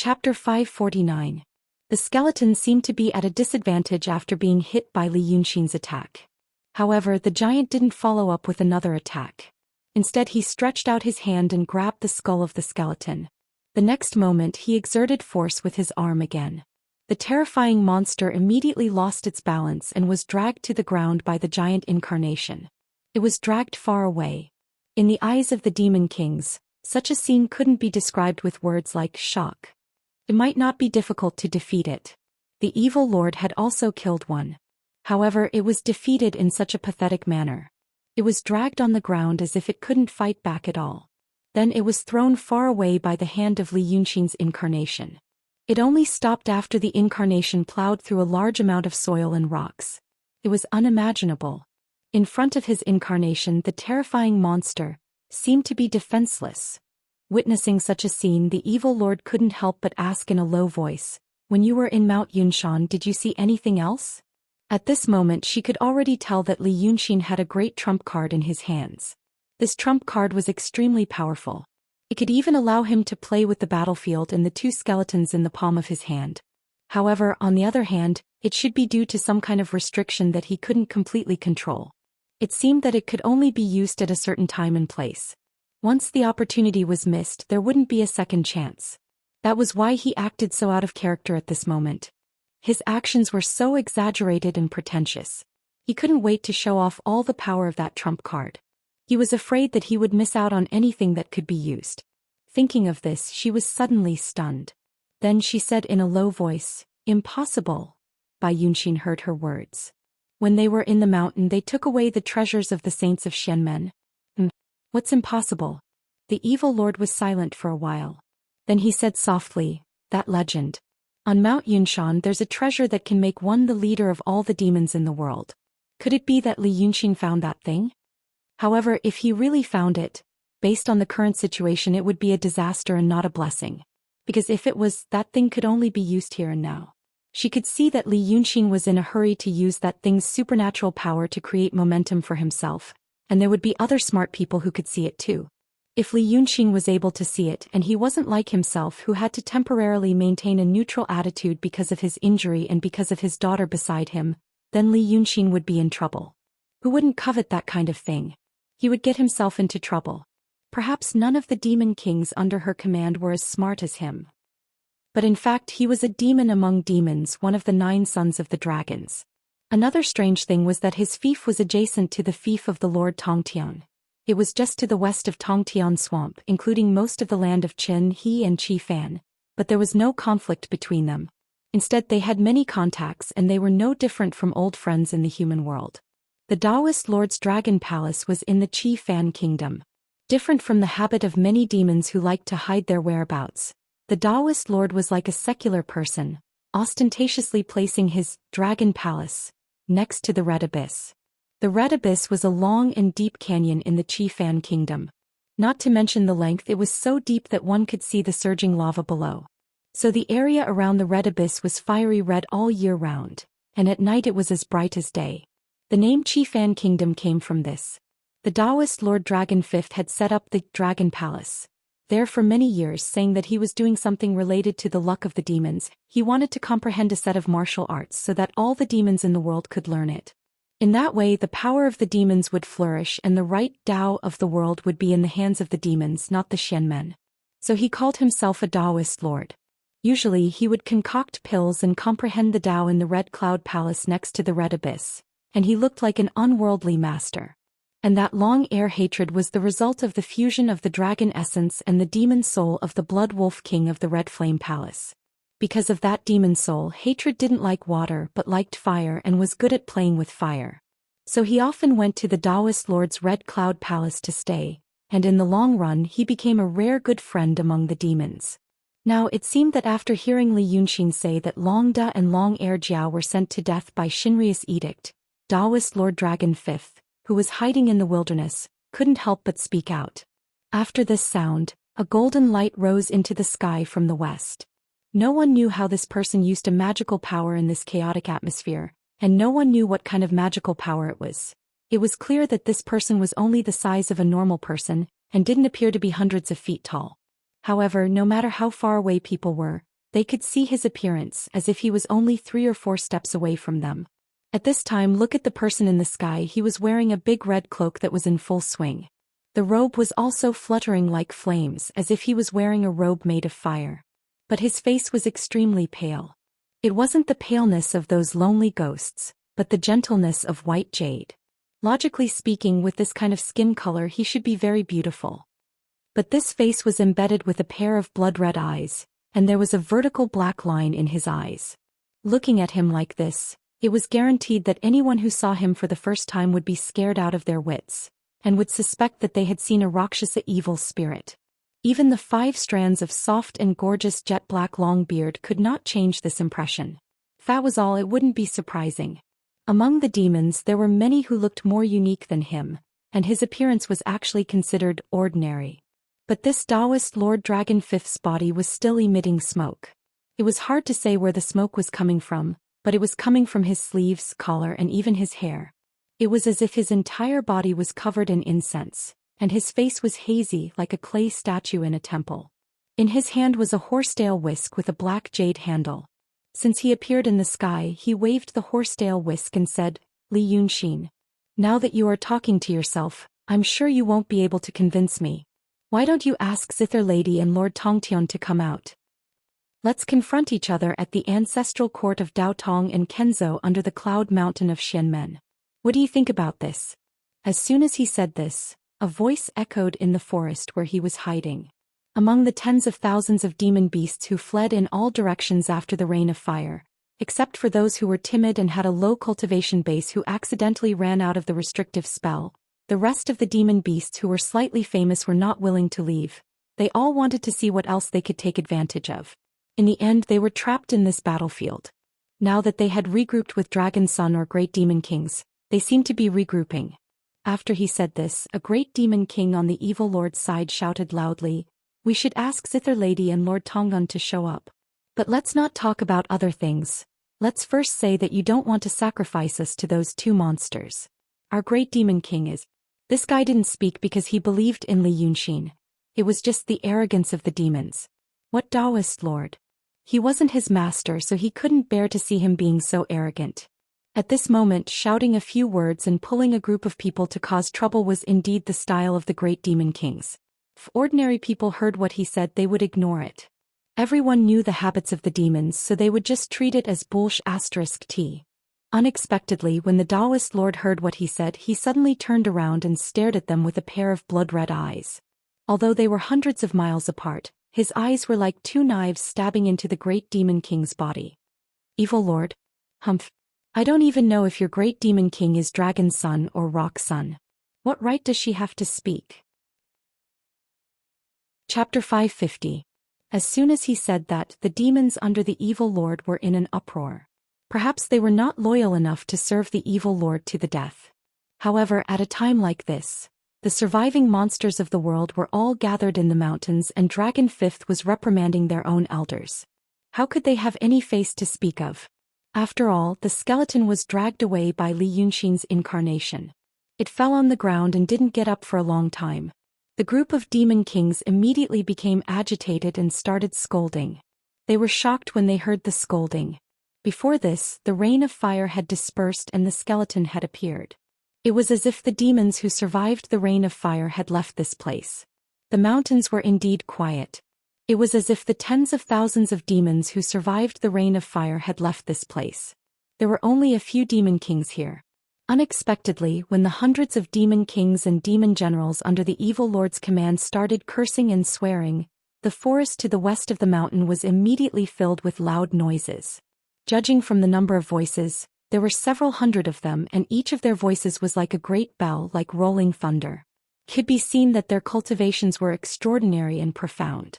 Chapter 549. The skeleton seemed to be at a disadvantage after being hit by Li Yunxin's attack. However, the giant didn't follow up with another attack. Instead, he stretched out his hand and grabbed the skull of the skeleton. The next moment, he exerted force with his arm again. The terrifying monster immediately lost its balance and was dragged to the ground by the giant incarnation. It was dragged far away. In the eyes of the demon kings, such a scene couldn't be described with words like shock. It might not be difficult to defeat it. The evil lord had also killed one. However, it was defeated in such a pathetic manner. It was dragged on the ground as if it couldn't fight back at all. Then it was thrown far away by the hand of Li Yunxin's incarnation. It only stopped after the incarnation plowed through a large amount of soil and rocks. It was unimaginable. In front of his incarnation, the terrifying monster seemed to be defenseless. Witnessing such a scene, the evil lord couldn't help but ask in a low voice, "When you were in Mount Yunshan, did you see anything else?" At this moment, she could already tell that Li Yunxin had a great trump card in his hands. This trump card was extremely powerful. It could even allow him to play with the battlefield and the two skeletons in the palm of his hand. However, on the other hand, it should be due to some kind of restriction that he couldn't completely control. It seemed that it could only be used at a certain time and place. Once the opportunity was missed, there wouldn't be a second chance. That was why he acted so out of character at this moment. His actions were so exaggerated and pretentious. He couldn't wait to show off all the power of that trump card. He was afraid that he would miss out on anything that could be used. Thinking of this, she was suddenly stunned. Then she said in a low voice, "Impossible." Bai Yunxin heard her words. When they were in the mountain, they took away the treasures of the saints of Xianmen. What's impossible? The evil lord was silent for a while. Then he said softly, "That legend. On Mount Yunshan there's a treasure that can make one the leader of all the demons in the world. Could it be that Li Yunxin found that thing? However, if he really found it, based on the current situation, it would be a disaster and not a blessing. Because if it was, that thing could only be used here and now." She could see that Li Yunxin was in a hurry to use that thing's supernatural power to create momentum for himself. And there would be other smart people who could see it too. If Li Yunxin was able to see it and he wasn't like himself who had to temporarily maintain a neutral attitude because of his injury and because of his daughter beside him, then Li Yunxin would be in trouble. Who wouldn't covet that kind of thing? He would get himself into trouble. Perhaps none of the demon kings under her command were as smart as him. But in fact he was a demon among demons, one of the 9 sons of the dragons. Another strange thing was that his fief was adjacent to the fief of the Lord Tongtian. It was just to the west of Tongtian Swamp, including most of the land of Qin He and Qi Fan, but there was no conflict between them. Instead, they had many contacts and they were no different from old friends in the human world. The Taoist Lord's Dragon Palace was in the Qi Fan Kingdom. Different from the habit of many demons who liked to hide their whereabouts, the Taoist Lord was like a secular person, ostentatiously placing his Dragon Palace next to the Red Abyss. The Red Abyss was a long and deep canyon in the Qi Fan Kingdom. Not to mention the length, it was so deep that one could see the surging lava below. So the area around the Red Abyss was fiery red all year round, and at night it was as bright as day. The name Qi Fan Kingdom came from this. The Taoist Lord Dragon V had set up the Dragon Palace there for many years, saying that he was doing something related to the luck of the demons. He wanted to comprehend a set of martial arts so that all the demons in the world could learn it. In that way, the power of the demons would flourish and the right Tao of the world would be in the hands of the demons, not the Xianmen. So he called himself a Taoist Lord. Usually he would concoct pills and comprehend the Tao in the Red Cloud Palace next to the Red Abyss, and he looked like an unworldly master. And that long air hatred was the result of the fusion of the dragon essence and the demon soul of the Blood Wolf King of the Red Flame Palace. Because of that demon soul, hatred didn't like water but liked fire and was good at playing with fire. So he often went to the Taoist Lord's Red Cloud Palace to stay, and in the long run he became a rare good friend among the demons. Now it seemed that after hearing Li Yunxin say that Long Da and Long Air Jiao were sent to death by Shinria's edict, Taoist Lord Dragon V, who was hiding in the wilderness, couldn't help but speak out. After this sound, a golden light rose into the sky from the west. No one knew how this person used a magical power in this chaotic atmosphere, and no one knew what kind of magical power it was. It was clear that this person was only the size of a normal person, and didn't appear to be hundreds of feet tall. However, no matter how far away people were, They could see his appearance as if he was only 3 or 4 steps away from them. At this time, look at the person in the sky. He was wearing a big red cloak that was in full swing. The robe was also fluttering like flames, as if he was wearing a robe made of fire. But his face was extremely pale. It wasn't the paleness of those lonely ghosts, but the gentleness of white jade. Logically speaking, with this kind of skin color he should be very beautiful. But this face was embedded with a pair of blood-red eyes, and there was a vertical black line in his eyes. Looking at him like this, it was guaranteed that anyone who saw him for the first time would be scared out of their wits, and would suspect that they had seen a Rakshasa evil spirit. Even the 5 strands of soft and gorgeous jet-black long beard could not change this impression. If that was all, it wouldn't be surprising. Among the demons there were many who looked more unique than him, and his appearance was actually considered ordinary. But this Taoist Lord Dragon Fifth's body was still emitting smoke. It was hard to say where the smoke was coming from, but it was coming from his sleeves, collar, and even his hair. It was as if his entire body was covered in incense, and his face was hazy like a clay statue in a temple. In his hand was a horsetail whisk with a black jade handle. Since he appeared in the sky, he waved the horsetail whisk and said, "Li Yunxin. Now that you are talking to yourself, I'm sure you won't be able to convince me. Why don't you ask Zither Lady and Lord Tongtian to come out? Let's confront each other at the ancestral court of Dao Tong and Kenzo under the cloud mountain of Xianmen. What do you think about this?" As soon as he said this, a voice echoed in the forest where he was hiding. Among the tens of thousands of demon beasts who fled in all directions after the rain of fire, except for those who were timid and had a low cultivation base who accidentally ran out of the restrictive spell, the rest of the demon beasts who were slightly famous were not willing to leave. They all wanted to see what else they could take advantage of. In the end, they were trapped in this battlefield. Now that they had regrouped with Dragon Sun or Great Demon Kings, they seemed to be regrouping. After he said this, a Great Demon King on the Evil Lord's side shouted loudly, "We should ask Zither Lady and Lord Tongun to show up. But let's not talk about other things. Let's first say that you don't want to sacrifice us to those 2 monsters. Our Great Demon King is..." This guy didn't speak because he believed in Li Yunxin. It was just the arrogance of the demons. What Taoist lord? He wasn't his master, so he couldn't bear to see him being so arrogant. At this moment, shouting a few words and pulling a group of people to cause trouble was indeed the style of the Great Demon Kings. If ordinary people heard what he said, they would ignore it. Everyone knew the habits of the demons, so they would just treat it as bullsh*t. Unexpectedly, when the Taoist lord heard what he said, he suddenly turned around and stared at them with a pair of blood-red eyes. Although they were hundreds of miles apart, his eyes were like 2 knives stabbing into the Great Demon King's body. "Evil Lord? Humph. I don't even know if your Great Demon King is Dragon Sun or Rock Sun. What right does she have to speak?" Chapter 550. As soon as he said that, the demons under the Evil Lord were in an uproar. Perhaps they were not loyal enough to serve the Evil Lord to the death. However, at a time like this, the surviving monsters of the world were all gathered in the mountains, and Dragon Fifth was reprimanding their own elders. How could they have any face to speak of? After all, the skeleton was dragged away by Li Yunxin's incarnation. It fell on the ground and didn't get up for a long time. The group of demon kings immediately became agitated and started scolding. They were shocked when they heard the scolding. Before this, the rain of fire had dispersed and the skeleton had appeared. It was as if the demons who survived the rain of fire had left this place. The mountains were indeed quiet. It was as if the tens of thousands of demons who survived the rain of fire had left this place. There were only a few demon kings here. Unexpectedly, when the hundreds of demon kings and demon generals under the Evil Lord's command started cursing and swearing, the forest to the west of the mountain was immediately filled with loud noises. Judging from the number of voices, there were several hundred of them, and each of their voices was like a great bell, like rolling thunder. It could be seen that their cultivations were extraordinary and profound.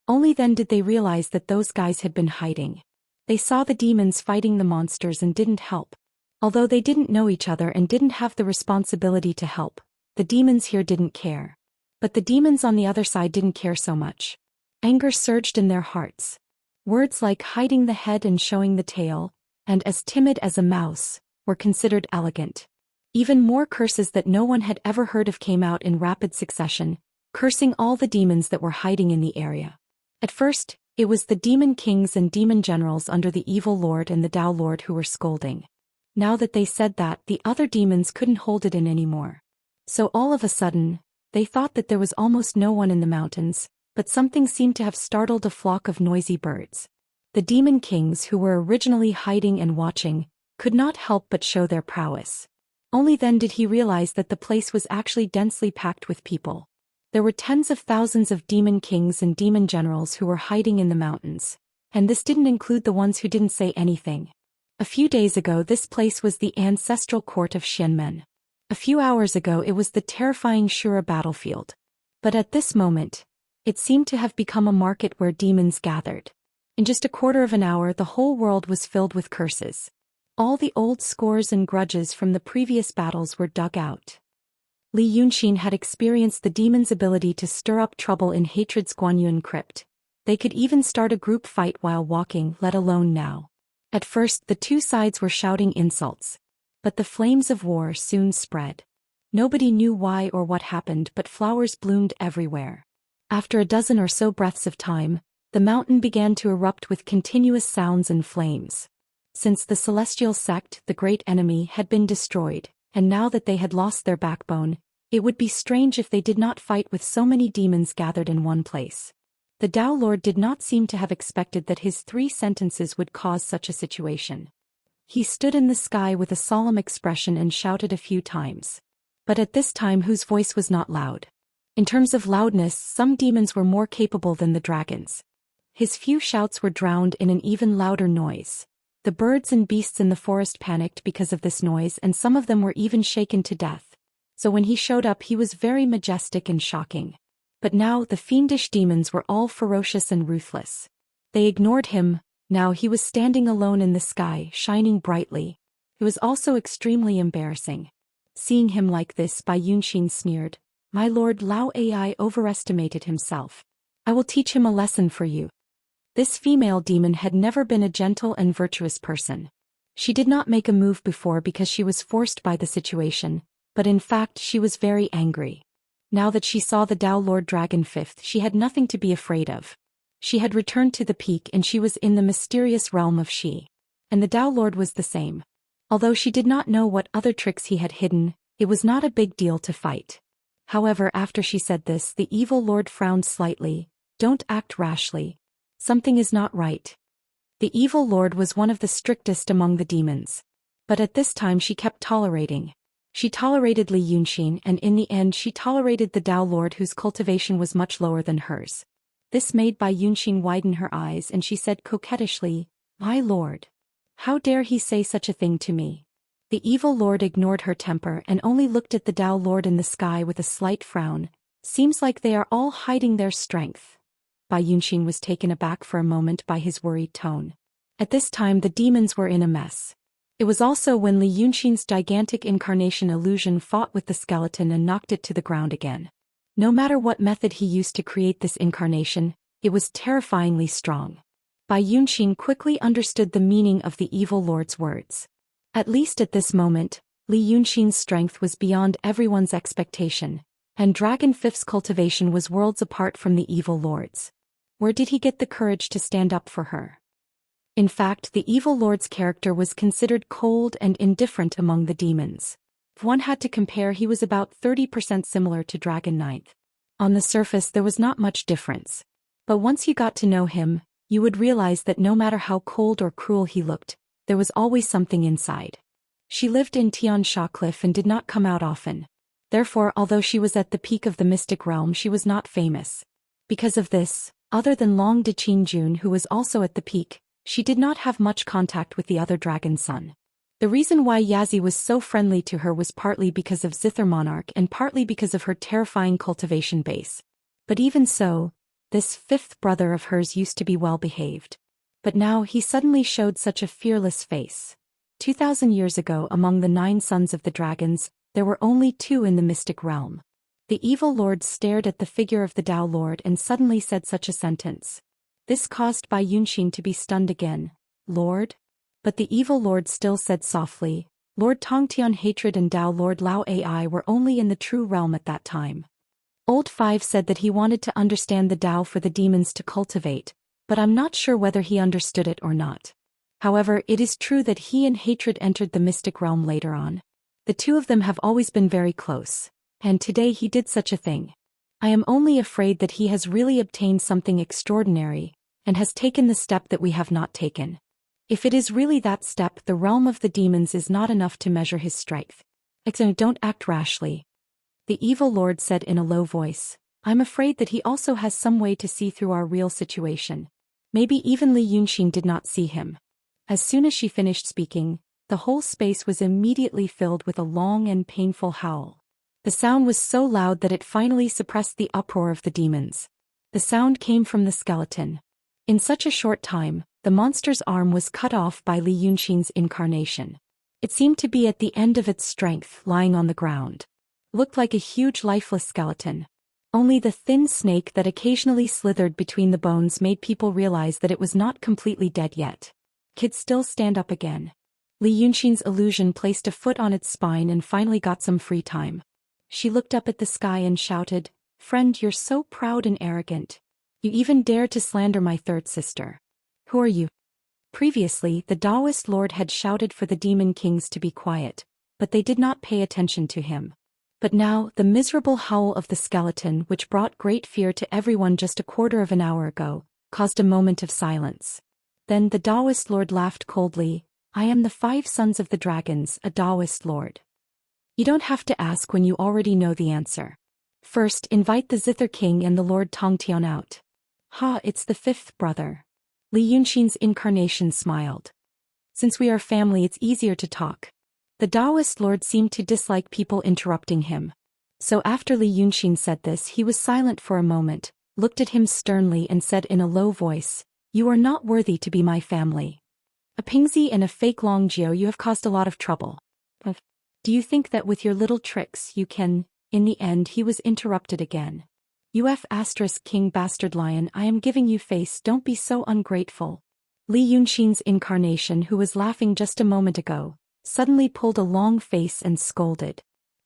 Only then did they realize that those guys had been hiding. They saw the demons fighting the monsters and didn't help. Although they didn't know each other and didn't have the responsibility to help, the demons here didn't care. But the demons on the other side didn't care so much. Anger surged in their hearts. Words like hiding the head and showing the tail, and as timid as a mouse, were considered elegant. Even more curses that no one had ever heard of came out in rapid succession, cursing all the demons that were hiding in the area. At first, It was the demon kings and demon generals under the evil lord and the Tao lord who were scolding. Now that they said that, the other demons couldn't hold it in anymore. So all of a sudden, they thought that there was almost no one in the mountains, but something seemed to have startled a flock of noisy birds. The demon kings who were originally hiding and watching, could not help but show their prowess. Only then did he realize that the place was actually densely packed with people. There were tens of thousands of demon kings and demon generals who were hiding in the mountains, and this didn't include the ones who didn't say anything. A few days ago this place was the ancestral court of Xianmen. A few hours ago it was the terrifying Shura battlefield. But at this moment, it seemed to have become a market where demons gathered. In just a quarter of an hour the whole world was filled with curses. All the old scores and grudges from the previous battles were dug out. Li Yunxin had experienced the demon's ability to stir up trouble in Hatred's Guanyuan crypt. They could even start a group fight while walking, let alone now. At first the two sides were shouting insults. But the flames of war soon spread. Nobody knew why or what happened, but flowers bloomed everywhere. After a dozen or so breaths of time, the mountain began to erupt with continuous sounds and flames. Since the celestial sect, the great enemy, had been destroyed, and now that they had lost their backbone, it would be strange if they did not fight with so many demons gathered in one place. The Tao Lord did not seem to have expected that his 3 sentences would cause such a situation. He stood in the sky with a solemn expression and shouted a few times. But at this time whose voice was not loud. In terms of loudness, some demons were more capable than the dragons. His few shouts were drowned in an even louder noise. The birds and beasts in the forest panicked because of this noise, and some of them were even shaken to death. So when he showed up he was very majestic and shocking. But now the fiendish demons were all ferocious and ruthless. They ignored him. Now he was standing alone in the sky, shining brightly. It was also extremely embarrassing. Seeing him like this, Bai Yunxin sneered, "My lord Lao Ai overestimated himself. I will teach him a lesson for you." This female demon had never been a gentle and virtuous person. She did not make a move before because she was forced by the situation, but in fact she was very angry. Now that she saw the Tao Lord Dragon Fifth, she had nothing to be afraid of. She had returned to the peak and she was in the mysterious realm of Xi. And the Tao Lord was the same. Although she did not know what other tricks he had hidden, it was not a big deal to fight. However, after she said this, the evil lord frowned slightly. "Don't act rashly. Something is not right." The evil lord was one of the strictest among the demons. But at this time she kept tolerating. She tolerated Li Yunxin, and in the end she tolerated the Tao Lord whose cultivation was much lower than hers. This made Bai Yunxin widen her eyes and she said coquettishly, "My lord. How dare he say such a thing to me?" The evil lord ignored her temper and only looked at the Tao Lord in the sky with a slight frown. "Seems like they are all hiding their strength." Bai Yunxin was taken aback for a moment by his worried tone. At this time the demons were in a mess. It was also when Li Yunxin's gigantic incarnation illusion fought with the skeleton and knocked it to the ground again. No matter what method he used to create this incarnation, it was terrifyingly strong. Bai Yunxin quickly understood the meaning of the evil lord's words. At least at this moment, Li Yunxin's strength was beyond everyone's expectation, and Dragon Fifth's cultivation was worlds apart from the evil lord's. Where did he get the courage to stand up for her? In fact, the evil lord's character was considered cold and indifferent among the demons. If one had to compare, he was about 30% similar to Dragon Ninth. On the surface there was not much difference. But once you got to know him, you would realize that no matter how cold or cruel he looked, there was always something inside. She lived in Tiansha Cliff and did not come out often. Therefore, although she was at the peak of the mystic realm, she was not famous. Because of this, other than Long De Jun, who was also at the peak, she did not have much contact with the other dragon son. The reason why Yazi was so friendly to her was partly because of Zither Monarch and partly because of her terrifying cultivation base. But even so, this 5th brother of hers used to be well behaved. But now he suddenly showed such a fearless face. 2,000 years ago, among the 9 sons of the dragons, there were only 2 in the mystic realm. The evil lord stared at the figure of the Tao Lord and suddenly said such a sentence. This caused Bai Yunxin to be stunned again. "Lord?" But the evil lord still said softly, "Lord Tongtian Hatred and Tao Lord Lao Ai were only in the true realm at that time." Old Five said that he wanted to understand the Tao for the demons to cultivate, but I'm not sure whether he understood it or not. However, it is true that he and Hatred entered the mystic realm later on. The two of them have always been very close, and today he did such a thing. I am only afraid that he has really obtained something extraordinary, and has taken the step that we have not taken. If it is really that step, the realm of the demons is not enough to measure his strength. Don't act rashly. The evil lord said in a low voice. I'm afraid that he also has some way to see through our real situation. Maybe even Li Yunxin did not see him. As soon as she finished speaking, the whole space was immediately filled with a long and painful howl. The sound was so loud that it finally suppressed the uproar of the demons. The sound came from the skeleton. In such a short time, the monster's arm was cut off by Li Yunxin's incarnation. It seemed to be at the end of its strength, lying on the ground. Looked like a huge lifeless skeleton. Only the thin snake that occasionally slithered between the bones made people realize that it was not completely dead yet. Could still stand up again. Li Yunxin's illusion placed a foot on its spine and finally got some free time. She looked up at the sky and shouted, "Friend, you're so proud and arrogant. You even dare to slander my third sister. Who are you?" Previously, the Taoist lord had shouted for the demon kings to be quiet, but they did not pay attention to him. But now, the miserable howl of the skeleton, which brought great fear to everyone just a quarter of an hour ago, caused a moment of silence. Then the Taoist lord laughed coldly. "I am the 5 sons of the dragons, a Taoist lord. You don't have to ask when you already know the answer. First, invite the Zither king and the Lord Tongtian out." "Ha, it's the 5th brother." Li Yunxin's incarnation smiled. "Since we are family, it's easier to talk." The Taoist lord seemed to dislike people interrupting him. So after Li Yunxin said this, he was silent for a moment, looked at him sternly and said in a low voice, "You are not worthy to be my family. A Pingzi and a fake Longjio, you have caused a lot of trouble. Do you think that with your little tricks you can—" In the end he was interrupted again. King Bastard Lion, I am giving you face, don't be so ungrateful." Li Yunxin's incarnation, who was laughing just a moment ago, suddenly pulled a long face and scolded.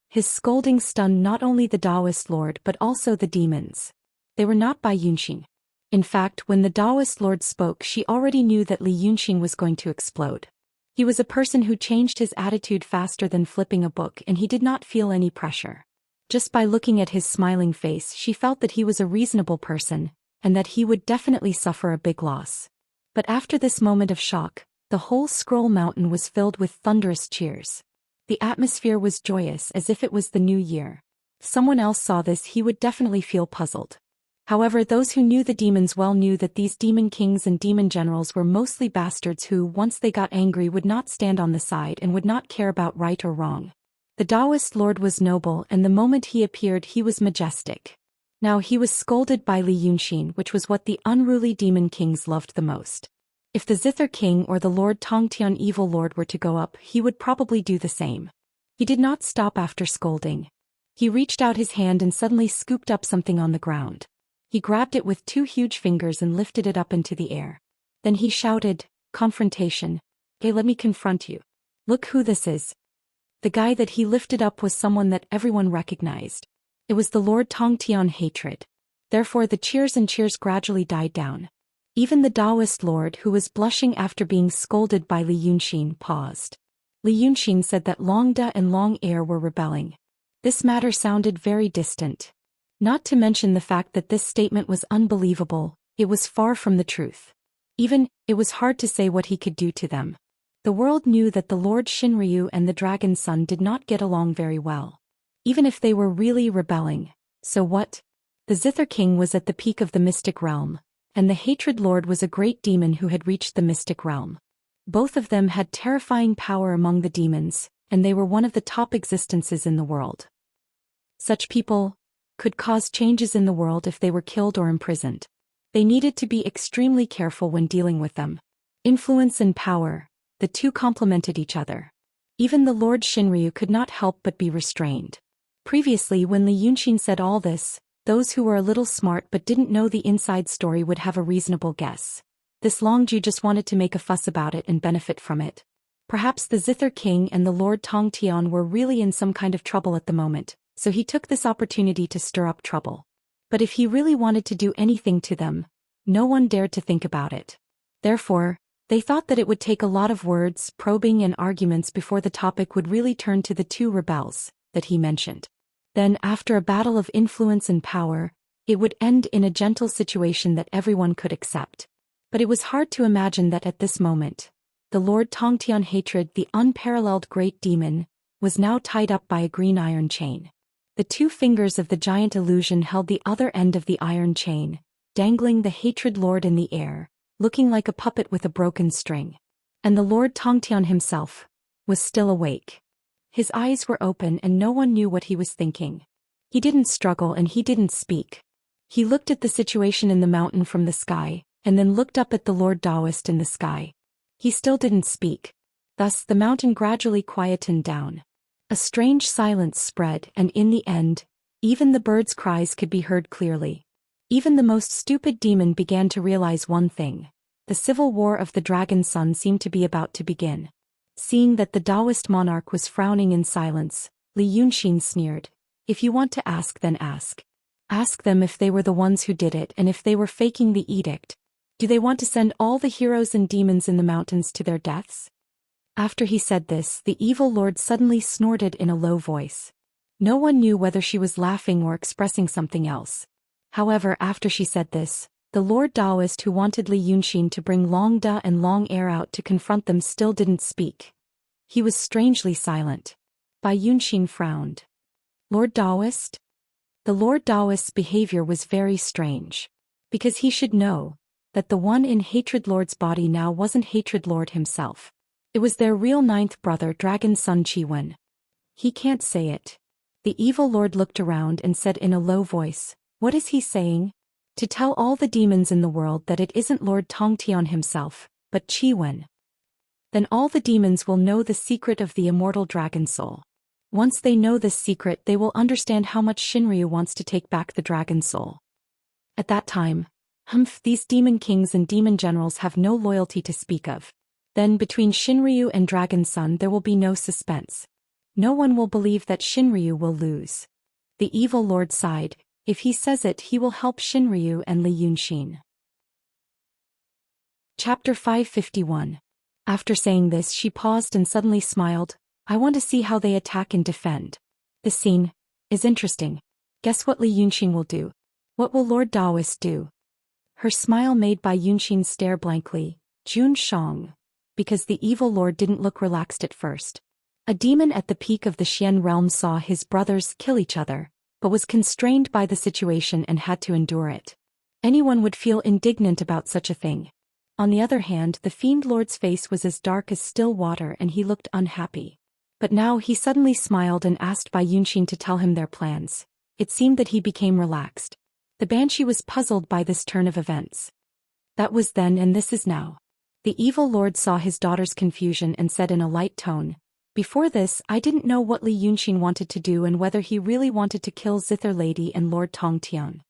His scolding stunned not only the Taoist lord but also the demons. They were not by Yunxin. In fact, when the Taoist lord spoke, she already knew that Li Yunxin was going to explode. He was a person who changed his attitude faster than flipping a book, and he did not feel any pressure. Just by looking at his smiling face, she felt that he was a reasonable person, and that he would definitely suffer a big loss. But after this moment of shock, the whole scroll mountain was filled with thunderous cheers. The atmosphere was joyous, as if it was the new year. If someone else saw this, he would definitely feel puzzled. However, those who knew the demons well knew that these demon kings and demon generals were mostly bastards who, once they got angry, would not stand on the side and would not care about right or wrong. The Taoist lord was noble, and the moment he appeared he was majestic. Now he was scolded by Li Yunxin, which was what the unruly demon kings loved the most. If the Zither king or the Lord Tongtian evil lord were to go up, he would probably do the same. He did not stop after scolding. He reached out his hand and suddenly scooped up something on the ground. He grabbed it with 2 huge fingers and lifted it up into the air. Then he shouted, "Confrontation. Okay, let me confront you. Look who this is." The guy that he lifted up was someone that everyone recognized. It was the Lord Tongtian Hatred. Therefore the cheers and cheers gradually died down. Even the Taoist lord, who was blushing after being scolded by Li Yunxin, paused. Li Yunxin said that Longda and Long Air were rebelling. This matter sounded very distant. Not to mention the fact that this statement was unbelievable, it was far from the truth. Even, it was hard to say what he could do to them. The world knew that the Lord Shinryu and the Dragon Son did not get along very well. Even if they were really rebelling, so what? The Zither King was at the peak of the mystic realm, and the Hatred Lord was a great demon who had reached the mystic realm. Both of them had terrifying power among the demons, and they were one of the top existences in the world. Such people could cause changes in the world if they were killed or imprisoned. They needed to be extremely careful when dealing with them. Influence and power, the two complemented each other. Even the Lord Shinryu could not help but be restrained. Previously, when Li Yunxin said all this, those who were a little smart but didn't know the inside story would have a reasonable guess. This Longju just wanted to make a fuss about it and benefit from it. Perhaps the Zither King and the Lord Tongtian were really in some kind of trouble at the moment, so he took this opportunity to stir up trouble. But if he really wanted to do anything to them, No one dared to think about it. Therefore, they thought that it would take a lot of words, probing and arguments before the topic would really turn to the two rebels that he mentioned. Then, after a battle of influence and power, it would end in a gentle situation that everyone could accept. But it was hard to imagine that at this moment, the Lord Tongtian hatred, the unparalleled great demon, was now tied up by a green iron chain. The two fingers of the giant illusion held the other end of the iron chain, dangling the hatred lord in the air, looking like a puppet with a broken string. And the Lord Tongtian himself was still awake. His eyes were open and no one knew what he was thinking. He didn't struggle and he didn't speak. He looked at the situation in the mountain from the sky, and then looked up at the Lord Taoist in the sky. He still didn't speak. Thus the mountain gradually quietened down. A strange silence spread, and in the end, even the birds' cries could be heard clearly. Even the most stupid demon began to realize one thing. The civil war of the dragon's son seemed to be about to begin. Seeing that the Taoist monarch was frowning in silence, Li Yunxin sneered. If you want to ask, then ask. Ask them if they were the ones who did it and if they were faking the edict. Do they want to send all the heroes and demons in the mountains to their deaths? After he said this, the evil lord suddenly snorted in a low voice. No one knew whether she was laughing or expressing something else. However, after she said this, the Lord Taoist who wanted Li Yunxin to bring Long Da and Long Air out to confront them still didn't speak. He was strangely silent. Bai Yunxin frowned. Lord Taoist? The Lord Taoist's behavior was very strange. Because he should know that the one in Hatred Lord's body now wasn't Hatred Lord himself. It was their real ninth brother, Dragon Son Chiwen. He can't say it. The evil lord looked around and said in a low voice, "What is he saying? To tell all the demons in the world that it isn't Lord Tongtian himself, but Chiwen. Then all the demons will know the secret of the immortal dragon soul. Once they know this secret, they will understand how much Shinryu wants to take back the dragon soul. At that time, these demon kings and demon generals have no loyalty to speak of. Then between Shinryu and Dragon Son there will be no suspense. No one will believe that Shinryu will lose." The evil lord sighed. If he says it, he will help Shinryu and Li Yunxin. Chapter 551. After saying this, she paused and suddenly smiled. "I want to see how they attack and defend. This scene is interesting. Guess what Li Yunxin will do? What will Lord Taoist do?" Her smile made Bai Yunxin stare blankly. Jun Shang. Because the evil lord didn't look relaxed at first. A demon at the peak of the Xian realm saw his brothers kill each other, but was constrained by the situation and had to endure it. Anyone would feel indignant about such a thing. On the other hand, the fiend lord's face was as dark as still water and he looked unhappy. But now he suddenly smiled and asked Bai Yunxin to tell him their plans. It seemed that he became relaxed. The banshee was puzzled by this turn of events. That was then and this is now. The evil lord saw his daughter's confusion and said in a light tone, "Before this, I didn't know what Li Yunxin wanted to do and whether he really wanted to kill Zither Lady and Lord Tongtian.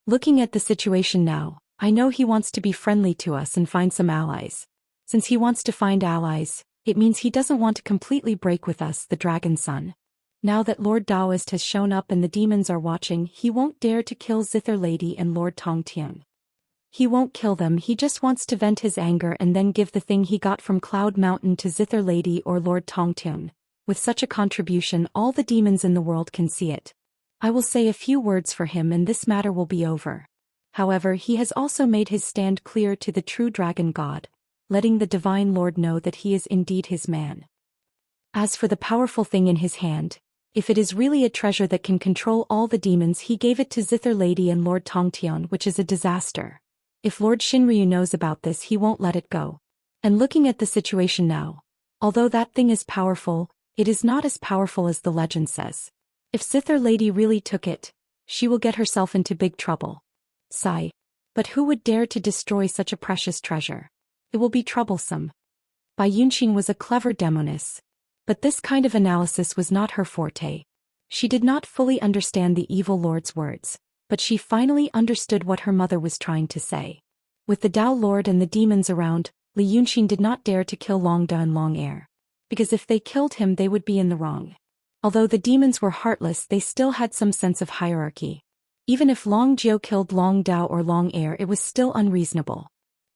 Looking at the situation now, I know he wants to be friendly to us and find some allies. Since he wants to find allies, it means he doesn't want to completely break with us, the Dragon Son. Now that Lord Taoist has shown up and the demons are watching, he won't dare to kill Zither Lady and Lord Tongtian. He won't kill them, he just wants to vent his anger and then give the thing he got from Cloud Mountain to Zither Lady or Lord Tongtian. With such a contribution, all the demons in the world can see it. I will say a few words for him and this matter will be over." However, he has also made his stand clear to the true dragon god, letting the divine lord know that he is indeed his man. As for the powerful thing in his hand, if it is really a treasure that can control all the demons, he gave it to Zither Lady and Lord Tongtian, which is a disaster. If Lord Shinryu knows about this, he won't let it go. And looking at the situation now, although that thing is powerful, it is not as powerful as the legend says. If Zither Lady really took it, she will get herself into big trouble. Sigh. But who would dare to destroy such a precious treasure? It will be troublesome. Bai Yunxin was a clever demoness. But this kind of analysis was not her forte. She did not fully understand the evil lord's words, but she finally understood what her mother was trying to say. With the Dao Lord and the demons around, Li Yunxin did not dare to kill Long Da and Long Air. Because if they killed him, they would be in the wrong. Although the demons were heartless, they still had some sense of hierarchy. Even if Long Jiu killed Long Dao or Long Air, it was still unreasonable.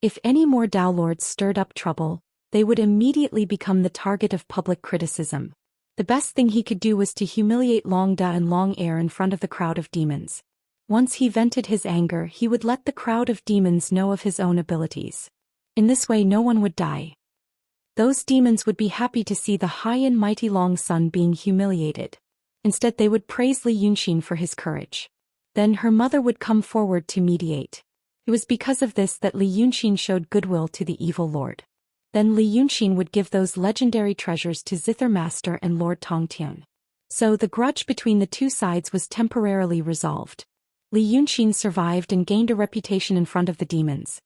If any more Dao lords stirred up trouble, they would immediately become the target of public criticism. The best thing he could do was to humiliate Long Da and Long Air in front of the crowd of demons. Once he vented his anger, he would let the crowd of demons know of his own abilities. In this way no one would die. Those demons would be happy to see the high and mighty Long Sun being humiliated. Instead they would praise Li Yunxin for his courage. Then her mother would come forward to mediate. It was because of this that Li Yunxin showed goodwill to the evil lord. Then Li Yunxin would give those legendary treasures to Zither Master and Lord Tongtian. So the grudge between the two sides was temporarily resolved. Li Yunxin survived and gained a reputation in front of the demons.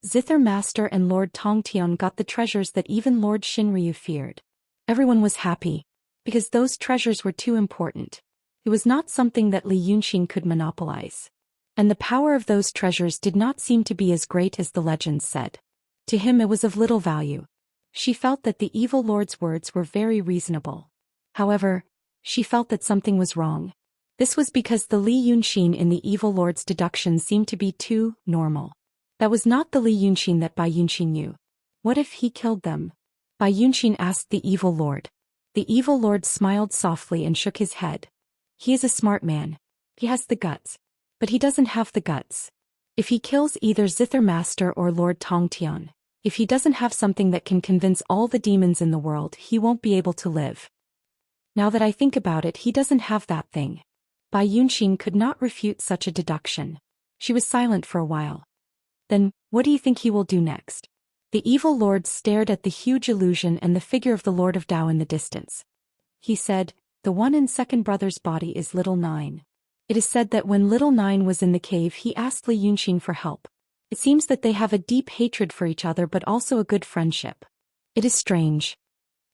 Zither Master and Lord Tongtian got the treasures that even Lord Xinryu feared. Everyone was happy, because those treasures were too important. It was not something that Li Yunxin could monopolize. And the power of those treasures did not seem to be as great as the legends said. To him it was of little value. She felt that the evil lord's words were very reasonable. However, she felt that something was wrong. This was because the Li Yunxin in the evil lord's deduction seemed to be too normal. That was not the Li Yunxin that Bai Yunxin knew. What if he killed them? Bai Yunxin asked the evil lord. The evil lord smiled softly and shook his head. He is a smart man. He has the guts. But he doesn't have the guts. If he kills either Zither Master or Lord Tongtian, if he doesn't have something that can convince all the demons in the world, he won't be able to live. Now that I think about it, he doesn't have that thing. Bai Yunxin could not refute such a deduction. She was silent for a while. Then, what do you think he will do next? The evil lord stared at the huge illusion and the figure of the Lord of Dao in the distance. He said, "The one and second brother's body is Little Nine." It is said that when Little Nine was in the cave, he asked Li Yunxin for help. It seems that they have a deep hatred for each other but also a good friendship. It is strange.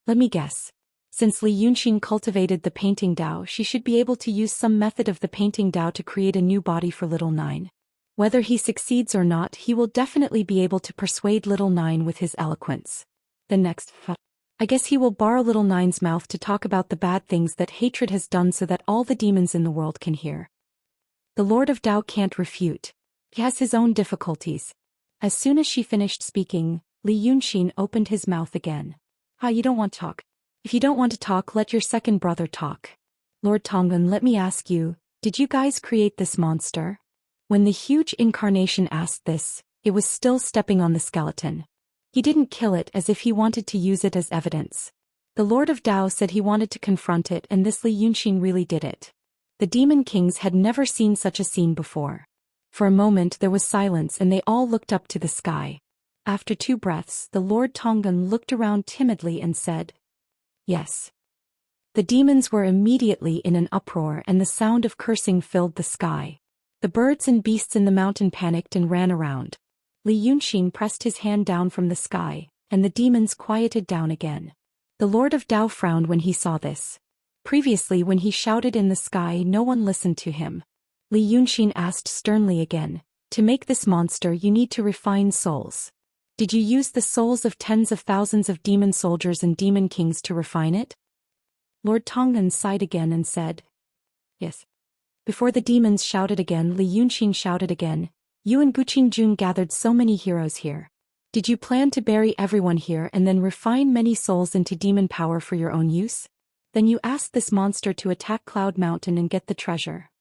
Let me guess. Since Li Yunxin cultivated the painting Dao, she should be able to use some method of the painting Dao to create a new body for Little Nine. Whether he succeeds or not, he will definitely be able to persuade Little Nine with his eloquence. The next, I guess he will borrow Little Nine's mouth to talk about the bad things that hatred has done so that all the demons in the world can hear. The Lord of Dao can't refute. He has his own difficulties. As soon as she finished speaking, Li Yunxin opened his mouth again. You don't want to talk. If you don't want to talk, let your second brother talk. Lord Tongren, let me ask you, did you guys create this monster? When the huge incarnation asked this, it was still stepping on the skeleton. He didn't kill it as if he wanted to use it as evidence. The Lord of Dao said he wanted to confront it, and this Li Yunxin really did it. The demon kings had never seen such a scene before. For a moment there was silence and they all looked up to the sky. After 2 breaths, the Lord Tongren looked around timidly and said, "Yes." The demons were immediately in an uproar and the sound of cursing filled the sky. The birds and beasts in the mountain panicked and ran around. Li Yunxin pressed his hand down from the sky, and the demons quieted down again. The Lord of Dao frowned when he saw this. Previously when he shouted in the sky, no one listened to him. Li Yunxin asked sternly again, "To make this monster you need to refine souls. Did you use the souls of tens of thousands of demon soldiers and demon kings to refine it?" Lord Tongren sighed again and said, "Yes." Before the demons shouted again, Li Yunxin shouted again, "You and Guqingjun gathered so many heroes here. Did you plan to bury everyone here and then refine many souls into demon power for your own use? Then you asked this monster to attack Cloud Mountain and get the treasure."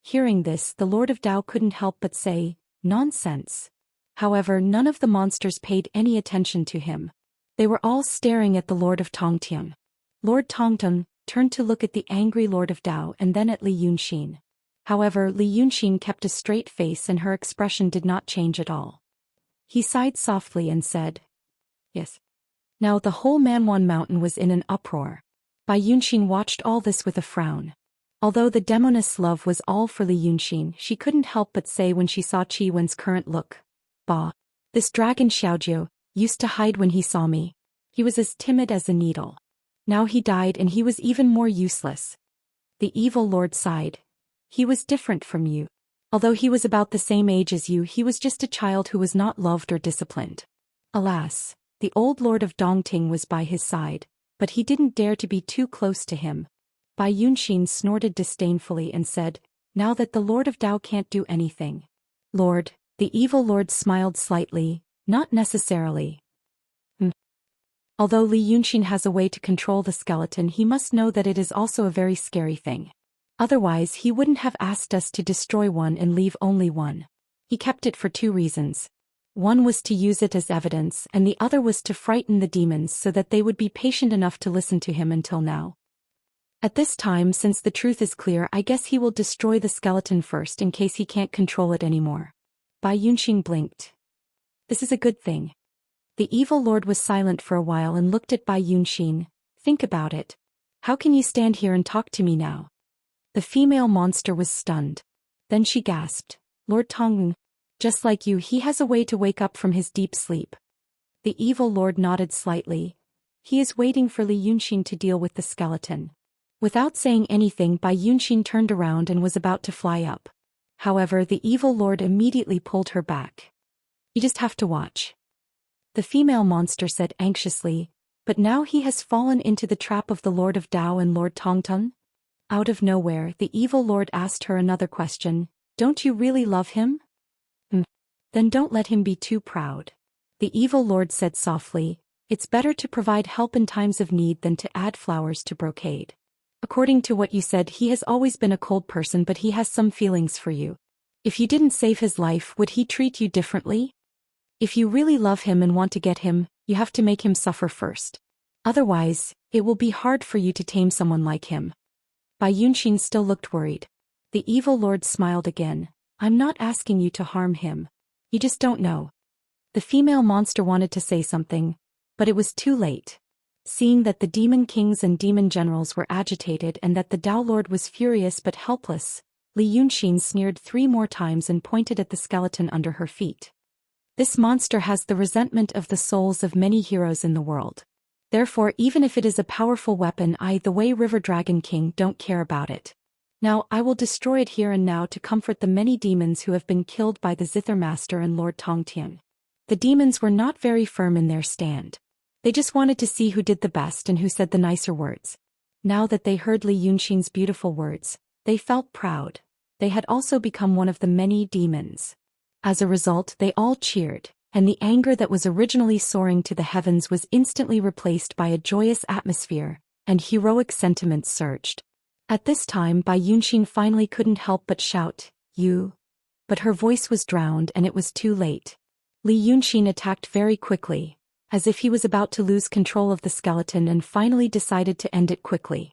Hearing this, the Lord of Dao couldn't help but say, "Nonsense." However, none of the monsters paid any attention to him. They were all staring at the Lord of Tongtian. Lord Tongtian turned to look at the angry Lord of Dao and then at Li Yunxin. However, Li Yunxin kept a straight face and her expression did not change at all. He sighed softly and said, "Yes." Now the whole Manwan Mountain was in an uproar. Bai Yunxin watched all this with a frown. Although the demoness love was all for Li Yunxin, she couldn't help but say when she saw Qi Wen's current look, "Bah, this dragon Xiaojiu used to hide when he saw me. He was as timid as a needle. Now he died and he was even more useless." The evil lord sighed. "He was different from you. Although he was about the same age as you, he was just a child who was not loved or disciplined." Alas, the old lord of Dongting was by his side, but he didn't dare to be too close to him. Bai Yunxin snorted disdainfully and said, now that the Lord of Tao can't do anything? Lord, the evil lord smiled slightly, not necessarily. Although Li Yunxin has a way to control the skeleton, he must know that it is also a very scary thing. Otherwise he wouldn't have asked us to destroy one and leave only one. He kept it for two reasons. One was to use it as evidence, and the other was to frighten the demons so that they would be patient enough to listen to him until now. At this time, since the truth is clear, I guess he will destroy the skeleton first in case he can't control it anymore. Bai Yunxing blinked. This is a good thing. The evil lord was silent for a while and looked at Bai Yunxing. Think about it. How can you stand here and talk to me now? The female monster was stunned. Then she gasped. Lord Tongng. Just like you, he has a way to wake up from his deep sleep. The evil lord nodded slightly. He is waiting for Li Yunxin to deal with the skeleton. Without saying anything, Bai Yunxin turned around and was about to fly up. However, the evil lord immediately pulled her back. You just have to watch. The female monster said anxiously, but now he has fallen into the trap of the Lord of Tao and Lord Tongtun? Out of nowhere, the evil lord asked her another question. Don't you really love him? Then don't let him be too proud. The evil lord said softly, it's better to provide help in times of need than to add flowers to brocade. According to what you said, he has always been a cold person, but he has some feelings for you. If you didn't save his life, would he treat you differently? If you really love him and want to get him, you have to make him suffer first. Otherwise, it will be hard for you to tame someone like him. Bai Yunxin still looked worried. The evil lord smiled again. I'm not asking you to harm him. You just don't know. The female monster wanted to say something, but it was too late. Seeing that the demon kings and demon generals were agitated and that the Tao Lord was furious but helpless, Li Yunxin sneered 3 more times and pointed at the skeleton under her feet. This monster has the resentment of the souls of many heroes in the world. Therefore, even if it is a powerful weapon, the Wei River Dragon King, don't care about it. Now I will destroy it here and now to comfort the many demons who have been killed by the Zither Master and Lord Tongtian. The demons were not very firm in their stand. They just wanted to see who did the best and who said the nicer words. Now that they heard Li Yunxin's beautiful words, they felt proud. They had also become one of the many demons. As a result, they all cheered, and the anger that was originally soaring to the heavens was instantly replaced by a joyous atmosphere, and heroic sentiments surged. At this time, Bai Yunxin finally couldn't help but shout, "You!" But her voice was drowned and it was too late. Li Yunxin attacked very quickly, as if he was about to lose control of the skeleton, and finally decided to end it quickly.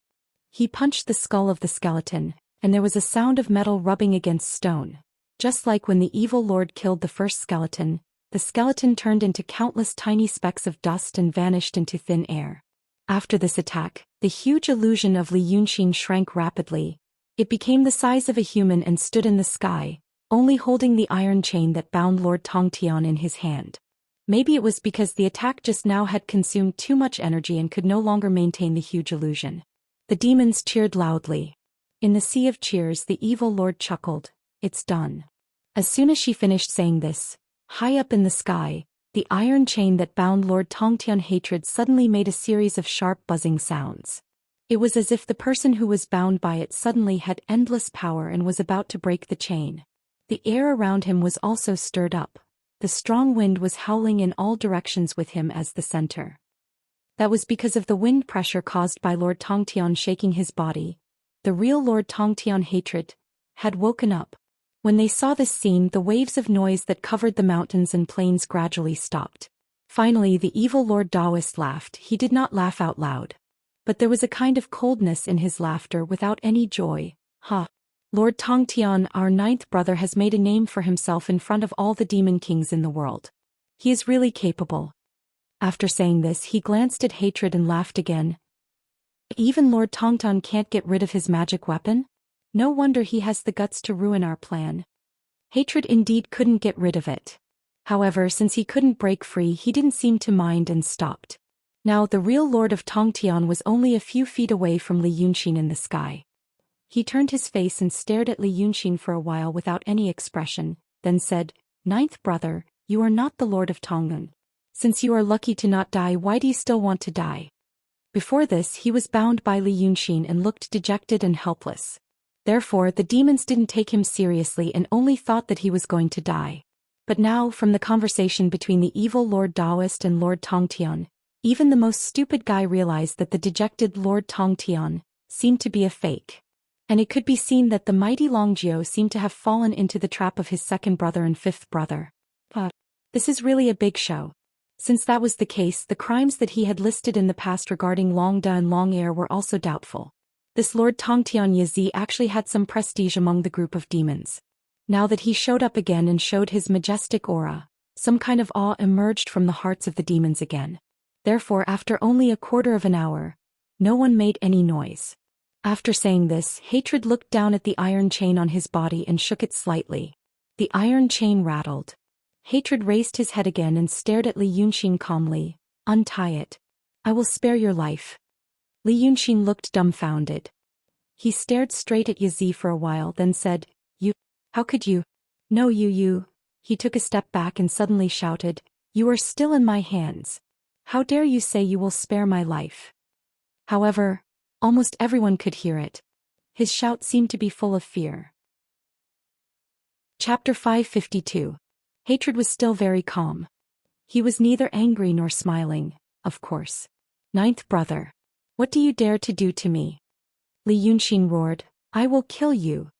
He punched the skull of the skeleton, and there was a sound of metal rubbing against stone. Just like when the evil lord killed the first skeleton, the skeleton turned into countless tiny specks of dust and vanished into thin air. After this attack, the huge illusion of Li Yunxin shrank rapidly. It became the size of a human and stood in the sky, only holding the iron chain that bound Lord Tongtian in his hand. Maybe it was because the attack just now had consumed too much energy and could no longer maintain the huge illusion. The demons cheered loudly. In the sea of cheers, the evil lord chuckled. It's done. As soon as she finished saying this, high up in the sky, the iron chain that bound Lord Tongtian hatred suddenly made a series of sharp buzzing sounds. It was as if the person who was bound by it suddenly had endless power and was about to break the chain. The air around him was also stirred up. The strong wind was howling in all directions with him as the center. That was because of the wind pressure caused by Lord Tongtian shaking his body. The real Lord Tongtian hatred had woken up. When they saw this scene, the waves of noise that covered the mountains and plains gradually stopped. Finally, the evil Lord Taoist laughed. He did not laugh out loud. But there was a kind of coldness in his laughter without any joy. Ha! Lord Tongtian, our 9th brother, has made a name for himself in front of all the demon kings in the world. He is really capable. After saying this, he glanced at hatred and laughed again. Even Lord Tongtian can't get rid of his magic weapon? No wonder he has the guts to ruin our plan. Hatred indeed couldn't get rid of it. However, since he couldn't break free, he didn't seem to mind and stopped. Now the real Lord of Tongtian was only a few feet away from Li Yunxin in the sky. He turned his face and stared at Li Yunxin for a while without any expression, then said, 9th brother, you are not the Lord of Tongun. Since you are lucky to not die, why do you still want to die? Before this, he was bound by Li Yunxin and looked dejected and helpless. Therefore, the demons didn't take him seriously and only thought that he was going to die. But now, from the conversation between the evil Lord Taoist and Lord Tongtian, even the most stupid guy realized that the dejected Lord Tongtian seemed to be a fake. And it could be seen that the mighty Longjiu seemed to have fallen into the trap of his second brother and fifth brother. But this is really a big show. Since that was the case, the crimes that he had listed in the past regarding Long Da and Long Air were also doubtful. This Lord Tongtian Yazi actually had some prestige among the group of demons. Now that he showed up again and showed his majestic aura, some kind of awe emerged from the hearts of the demons again. Therefore, after only a quarter of an hour, no one made any noise. After saying this, Hatred looked down at the iron chain on his body and shook it slightly. The iron chain rattled. Hatred raised his head again and stared at Li Yunxin calmly. "Untie it. I will spare your life." Li Yunxin looked dumbfounded. He stared straight at Yazi for a while, then said, "You? How could you?" "No, you." He took a step back and suddenly shouted, "You are still in my hands. How dare you say you will spare my life?" However, almost everyone could hear it. His shout seemed to be full of fear. Chapter 552. Hatred was still very calm. He was neither angry nor smiling, of course. "Ninth brother. What do you dare to do to me?" Li Yunxin roared, "I will kill you."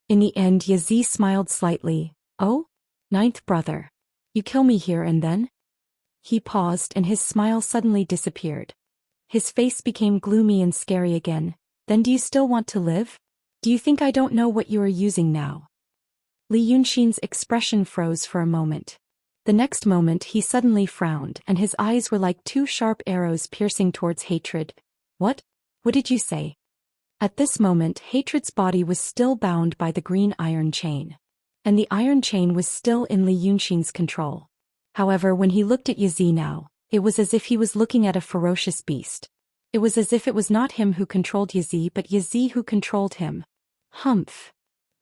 In the end, Yazi smiled slightly. "Oh? Ninth brother. You kill me here and then?" He paused and his smile suddenly disappeared. His face became gloomy and scary again. "Then do you still want to live? Do you think I don't know what you are using now?" Li Yunxin's expression froze for a moment. The next moment he suddenly frowned and his eyes were like two sharp arrows piercing towards Hatred. What? What did you say?" At this moment, Hatred's body was still bound by the green iron chain. And the iron chain was still in Li Yunxin's control. However, when he looked at Yazi now, it was as if he was looking at a ferocious beast. It was as if it was not him who controlled Yazi but Yazi who controlled him. "Humph."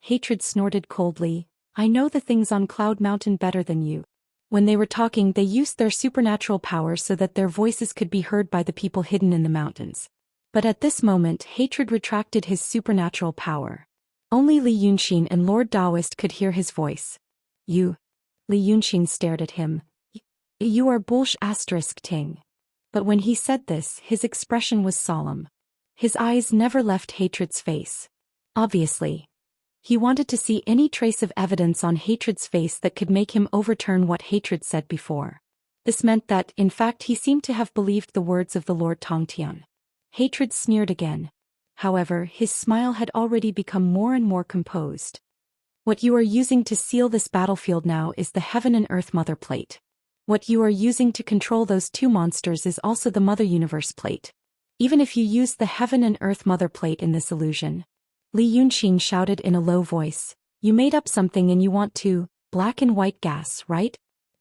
Hatred snorted coldly, "I know the things on Cloud Mountain better than you." When they were talking, they used their supernatural power so that their voices could be heard by the people hidden in the mountains. But at this moment, Hatred retracted his supernatural power. Only Li Yunxin and Lord Taoist could hear his voice. "You." Li Yunxin stared at him. "You are Ting." But when he said this, his expression was solemn. His eyes never left Hatred's face. Obviously, he wanted to see any trace of evidence on Hatred's face that could make him overturn what Hatred said before. This meant that, in fact, he seemed to have believed the words of the Lord Tongtian. Hatred sneered again. However, his smile had already become more and more composed. "What you are using to seal this battlefield now is the Heaven and Earth Mother Plate. What you are using to control those two monsters is also the Mother Universe Plate. Even if you use the Heaven and Earth Mother Plate in this illusion," Li Yunxin shouted in a low voice, "you made up something and you want to, black and white gas, right?"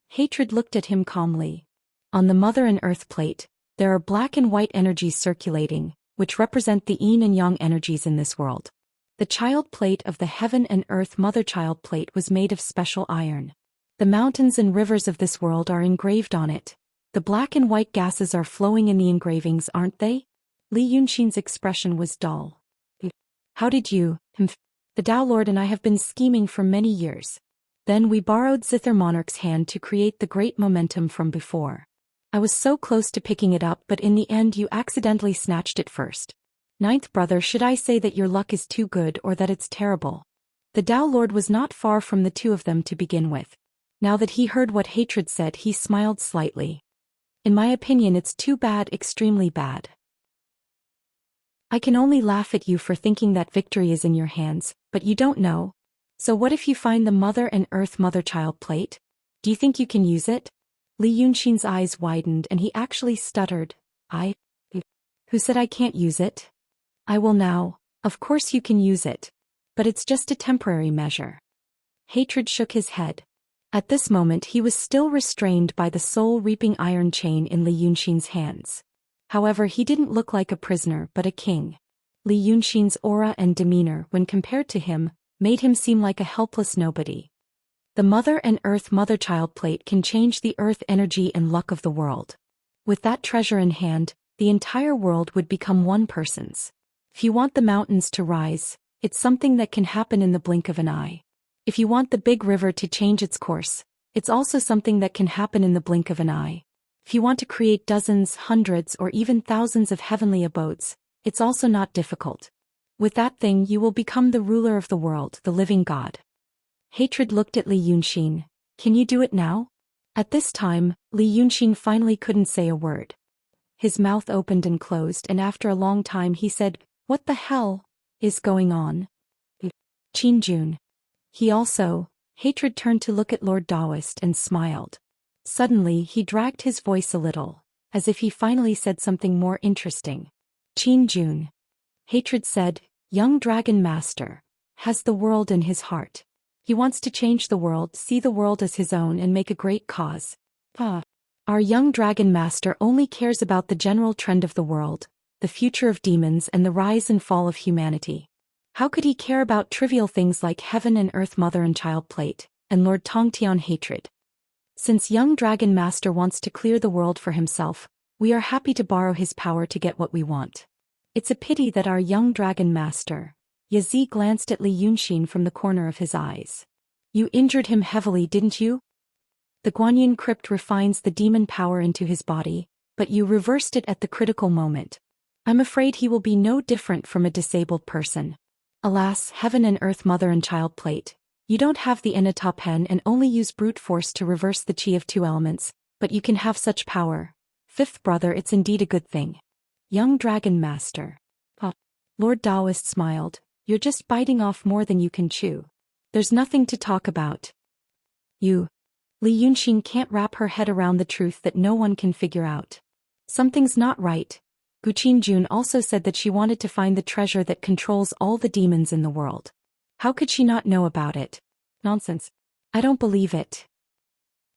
Hatred looked at him calmly. "On the Mother and Earth Plate, there are black and white energies circulating, which represent the yin and yang energies in this world. The child plate of the Heaven and Earth Mother Child Plate was made of special iron. The mountains and rivers of this world are engraved on it. The black and white gases are flowing in the engravings, aren't they?" Li Yunxin's expression was dull. "How did you? The Tao Lord and I have been scheming for many years. Then we borrowed Zither Monarch's hand to create the great momentum from before. I was so close to picking it up, but in the end you accidentally snatched it first. Ninth brother, should I say that your luck is too good or that it's terrible?" The Tao Lord was not far from the two of them to begin with. Now that he heard what Hatred said, he smiled slightly. "In my opinion, it's too bad, extremely bad. I can only laugh at you for thinking that victory is in your hands, but you don't know. So what if you find the Mother and Earth Mother-Child Plate? Do you think you can use it?" Li Yunxin's eyes widened and he actually stuttered. "I? Who said I can't use it? I will now. Of course you can use it. But it's just a temporary measure." Hatred shook his head. At this moment he was still restrained by the soul-reaping iron chain in Li Yunxin's hands. However, he didn't look like a prisoner but a king. Li Yunxin's aura and demeanor, when compared to him, made him seem like a helpless nobody. The Mother and Earth Mother-Child Plate can change the earth energy and luck of the world. With that treasure in hand, the entire world would become one person's. If you want the mountains to rise, It's something that can happen in the blink of an eye. If you want the big river to change its course, it's also something that can happen in the blink of an eye. If you want to create dozens, hundreds, or even thousands of heavenly abodes, it's also not difficult. With that thing you will become the ruler of the world, the living God. Hatred looked at Li Yunxin. Can you do it now? At this time, Li Yunxin finally couldn't say a word. His mouth opened and closed, and after a long time he said, "What the hell is going on?" Qin Jun. Hatred turned to look at Lord Daoist and smiled. Suddenly he dragged his voice a little, as if he finally said something more interesting. Qin Jun. Hatred said, "Young Dragon Master has the world in his heart. He wants to change the world, see the world as his own, and make a great cause. Our young Dragon Master only cares about the general trend of the world, the future of demons, and the rise and fall of humanity. How could he care about trivial things like heaven and earth, mother and child plate, and Lord Tongtian hatred? Since young Dragon Master wants to clear the world for himself, we are happy to borrow his power to get what we want. It's a pity that our young Dragon Master..." Yazi glanced at Li Yunxin from the corner of his eyes. "You injured him heavily, didn't you? The Guanyin crypt refines the demon power into his body, but you reversed it at the critical moment. I'm afraid he will be no different from a disabled person. Alas, heaven and earth, mother and child plate, you don't have the Enata pen and only use brute force to reverse the chi of two elements, but you can have such power. Fifth brother, it's indeed a good thing. Young Dragon Master." Lord Daoist smiled. "You're just biting off more than you can chew. There's nothing to talk about. Li Yunxin can't wrap her head around the truth that no one can figure out. Something's not right. Guqin Jun also said that she wanted to find the treasure that controls all the demons in the world. How could she not know about it? Nonsense. I don't believe it."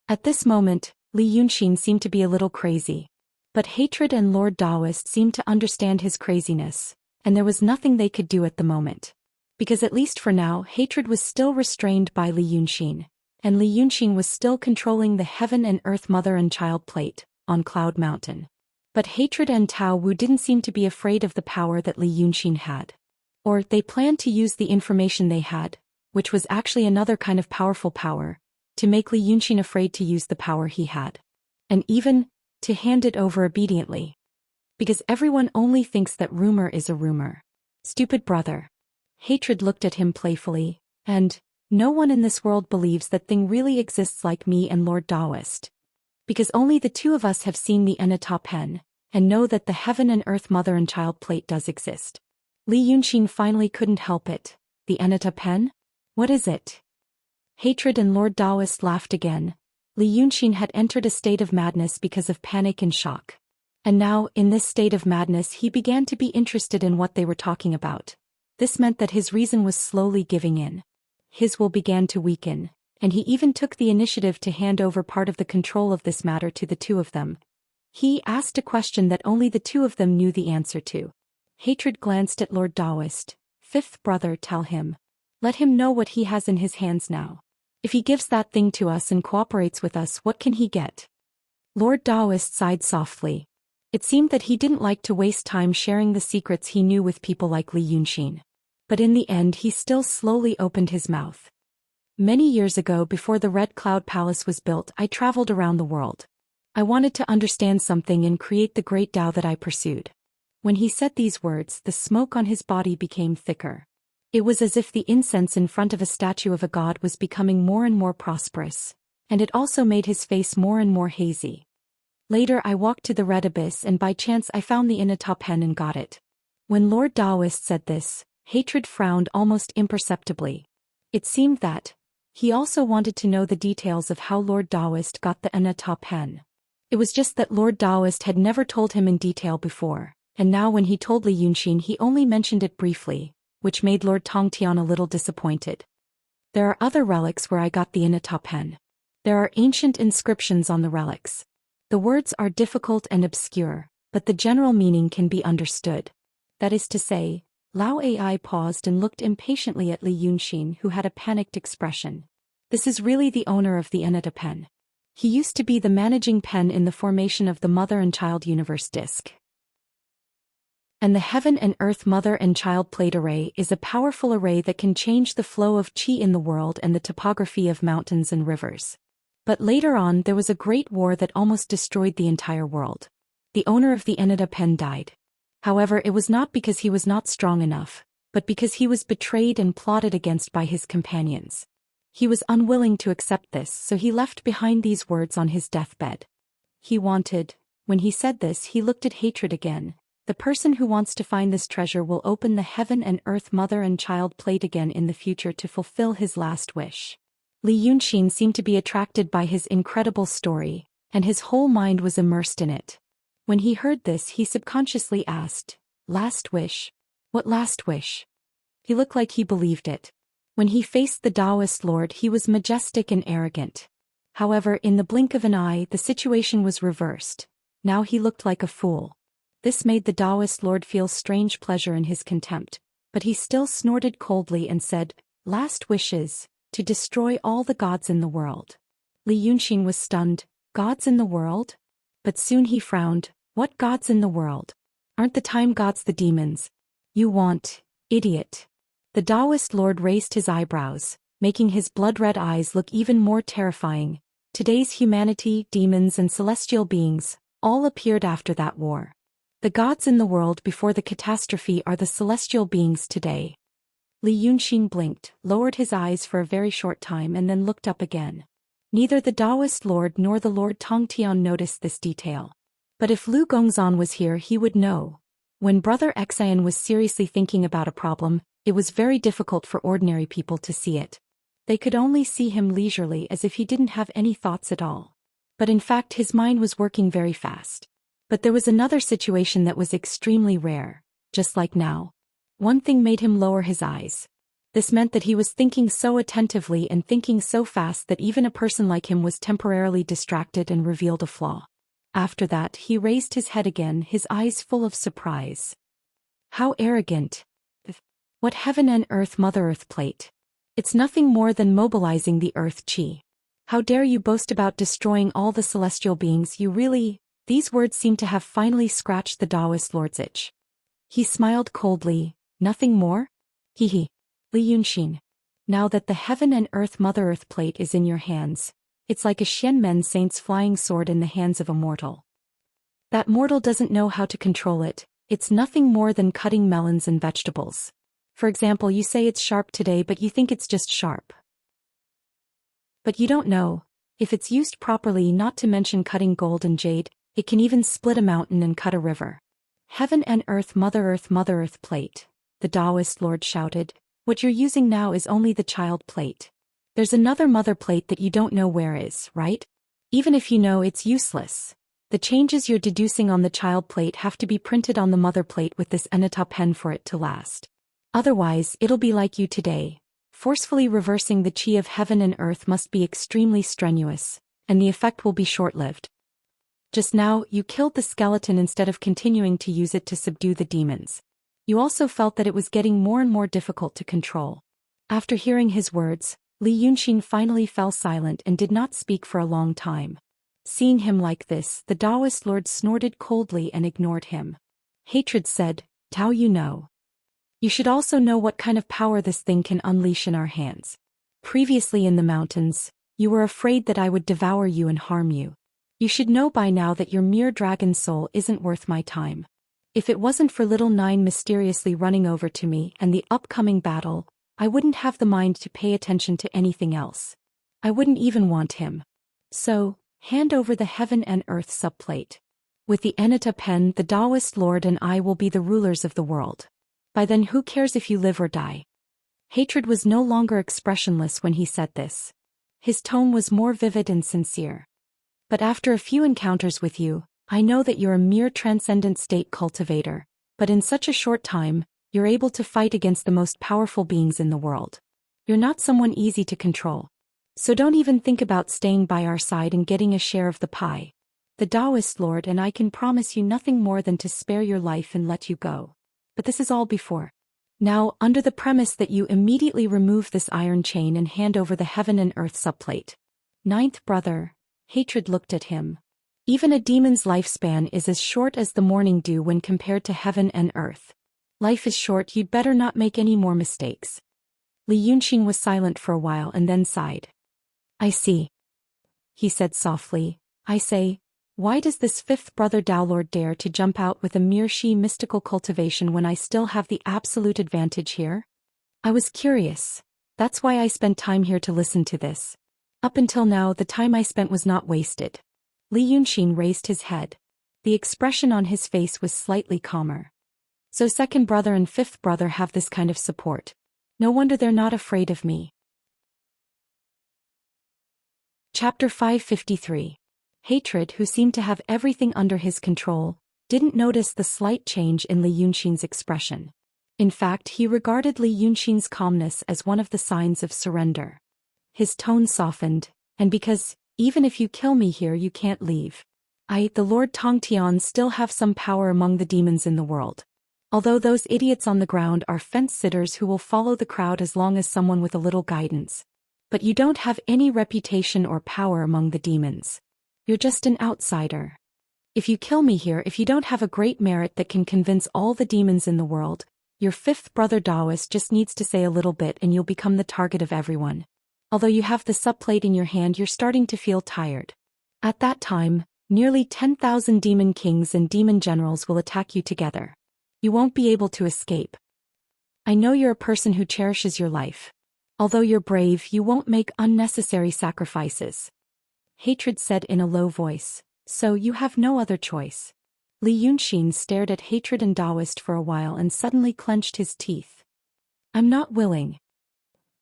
At this moment, Li Yunxin seemed to be a little crazy. But Hatred and Lord Daoist seemed to understand his craziness, and there was nothing they could do at the moment. Because at least for now, Hatred was still restrained by Li Yunxin, and Li Yunxin was still controlling the heaven and earth, mother and child plate on Cloud Mountain. But Hatred and Tao Wu didn't seem to be afraid of the power that Li Yunxin had. Or they planned to use the information they had, which was actually another kind of powerful power, to make Li Yunxin afraid to use the power he had. And even to hand it over obediently. Because everyone only thinks that rumor is a rumor. Stupid brother. Hatred looked at him playfully, and no one in this world believes that thing really exists like me and Lord Daoist. Because only the two of us have seen the Enata pen, and know that the heaven and earth, mother and child plate does exist. Li Yunxin finally couldn't help it. The Enata pen? What is it? Hatred and Lord Daoist laughed again. Li Yunxin had entered a state of madness because of panic and shock. And now, in this state of madness, he began to be interested in what they were talking about. This meant that his reason was slowly giving in. His will began to weaken, and he even took the initiative to hand over part of the control of this matter to the two of them. He asked a question that only the two of them knew the answer to. Hatred glanced at Lord Daoist. "Fifth brother, tell him. Let him know what he has in his hands now. If he gives that thing to us and cooperates with us, what can he get?" Lord Daoist sighed softly. It seemed that he didn't like to waste time sharing the secrets he knew with people like Li Yunxin. But in the end he still slowly opened his mouth. "Many years ago, before the Red Cloud Palace was built, I traveled around the world. I wanted to understand something and create the great Tao that I pursued." When he said these words, the smoke on his body became thicker. It was as if the incense in front of a statue of a god was becoming more and more prosperous, and it also made his face more and more hazy. "Later I walked to the Red Abyss, and by chance I found the Enata pen and got it." When Lord Daoist said this, Hatred frowned almost imperceptibly. It seemed that he also wanted to know the details of how Lord Daoist got the Enata pen. It was just that Lord Daoist had never told him in detail before, and now when he told Li Yunxin he only mentioned it briefly, which made Lord Tongtian a little disappointed. "There are other relics where I got the Enata pen. There are ancient inscriptions on the relics. The words are difficult and obscure, but the general meaning can be understood. That is to say..." Lao Ai paused and looked impatiently at Li Yunxin, who had a panicked expression. "This is really the owner of the Enata pen. He used to be the managing pen in the formation of the Mother and Child Universe disc." And the Heaven and Earth Mother and Child Plate Array is a powerful array that can change the flow of qi in the world and the topography of mountains and rivers. But later on there was a great war that almost destroyed the entire world. The owner of the Enida pen died. However, it was not because he was not strong enough, but because he was betrayed and plotted against by his companions. He was unwilling to accept this, so he left behind these words on his deathbed. He wanted, when he said this, he looked at hatred again. The person who wants to find this treasure will open the Heaven and Earth Mother and Child Plate again in the future to fulfill his last wish. Li Yunxin seemed to be attracted by his incredible story, and his whole mind was immersed in it. When he heard this, he subconsciously asked, "Last wish? What last wish?" He looked like he believed it. When he faced the Taoist Lord, he was majestic and arrogant. However, in the blink of an eye, the situation was reversed. Now he looked like a fool. This made the Taoist Lord feel strange pleasure in his contempt, but he still snorted coldly and said, "Last wishes, to destroy all the gods in the world." Li Yunxin was stunned. Gods in the world? But soon he frowned. What gods in the world? Aren't the time gods the demons? You want, idiot. The Taoist Lord raised his eyebrows, making his blood-red eyes look even more terrifying. Today's humanity, demons and celestial beings, all appeared after that war. The gods in the world before the catastrophe are the celestial beings today. Li Yunxin blinked, lowered his eyes for a very short time and then looked up again. Neither the Taoist Lord nor the Lord Tongtian noticed this detail. But if Lu Gongzan was here, he would know. When Brother Xian was seriously thinking about a problem, it was very difficult for ordinary people to see it. They could only see him leisurely, as if he didn't have any thoughts at all. But in fact his mind was working very fast. But there was another situation that was extremely rare, just like now. One thing made him lower his eyes. This meant that he was thinking so attentively and thinking so fast that even a person like him was temporarily distracted and revealed a flaw. After that, he raised his head again, his eyes full of surprise. How arrogant! What Heaven and Earth Mother Earth Plate? It's nothing more than mobilizing the Earth Qi. How dare you boast about destroying all the celestial beings? You really... These words seemed to have finally scratched the Taoist Lord's itch. He smiled coldly. Nothing more? He. Li Yunxin. Now that the Heaven and Earth Mother Earth Plate is in your hands, it's like a Xianmen saint's flying sword in the hands of a mortal. That mortal doesn't know how to control it. It's nothing more than cutting melons and vegetables. For example, you say it's sharp today, but you think it's just sharp. But you don't know. If it's used properly, not to mention cutting gold and jade, it can even split a mountain and cut a river. Heaven and Earth Mother Earth Plate, the Taoist Lord shouted. What you're using now is only the child plate. There's another mother plate that you don't know where is, right? Even if you know, it's useless. The changes you're deducing on the child plate have to be printed on the mother plate with this Enita pen for it to last. Otherwise, it'll be like you today. Forcefully reversing the qi of Heaven and Earth must be extremely strenuous, and the effect will be short-lived. Just now, you killed the skeleton instead of continuing to use it to subdue the demons. You also felt that it was getting more and more difficult to control. After hearing his words, Li Yunxin finally fell silent and did not speak for a long time. Seeing him like this, the Taoist Lord snorted coldly and ignored him. Hatred said, "Tao, you know. You should also know what kind of power this thing can unleash in our hands. Previously in the mountains, you were afraid that I would devour you and harm you. You should know by now that your mere dragon soul isn't worth my time. If it wasn't for little Nine mysteriously running over to me and the upcoming battle, I wouldn't have the mind to pay attention to anything else. I wouldn't even want him. So, hand over the Heaven and Earth subplate. With the Enita pen, the Taoist Lord and I will be the rulers of the world. By then, who cares if you live or die?" Hatred was no longer expressionless when he said this. His tone was more vivid and sincere. "But after a few encounters with you, I know that you're a mere transcendent state cultivator, but in such a short time, you're able to fight against the most powerful beings in the world. You're not someone easy to control. So don't even think about staying by our side and getting a share of the pie. The Taoist Lord and I can promise you nothing more than to spare your life and let you go. But this is all before. Now, under the premise that you immediately remove this iron chain and hand over the Heaven and Earth subplate." Ninth brother, Hatred looked at him. Even a demon's lifespan is as short as the morning dew when compared to heaven and earth. Life is short, you'd better not make any more mistakes. Li Yunxin was silent for a while and then sighed. I see. He said softly, I say, why does this fifth brother Daolord dare to jump out with a mere mystical cultivation when I still have the absolute advantage here? I was curious. That's why I spent time here to listen to this. Up until now, the time I spent was not wasted. Li Yunxin raised his head. The expression on his face was slightly calmer. So second brother and fifth brother have this kind of support. No wonder they're not afraid of me. Chapter 553. Hatred, who seemed to have everything under his control, didn't notice the slight change in Li Yunxin's expression. In fact, he regarded Li Yunxin's calmness as one of the signs of surrender. His tone softened, and because, even if you kill me here, you can't leave. The Lord Tongtian, still have some power among the demons in the world. Although those idiots on the ground are fence-sitters who will follow the crowd as long as someone with a little guidance. But you don't have any reputation or power among the demons. You're just an outsider. If you kill me here, if you don't have a great merit that can convince all the demons in the world, your fifth brother Taoist just needs to say a little bit and you'll become the target of everyone. Although you have the subplate in your hand, you're starting to feel tired. At that time, nearly 10,000 demon kings and demon generals will attack you together. You won't be able to escape. I know you're a person who cherishes your life. Although you're brave, you won't make unnecessary sacrifices. Hatred said in a low voice, so you have no other choice. Li Yunxin stared at Hatred and Taoist for a while and suddenly clenched his teeth. I'm not willing.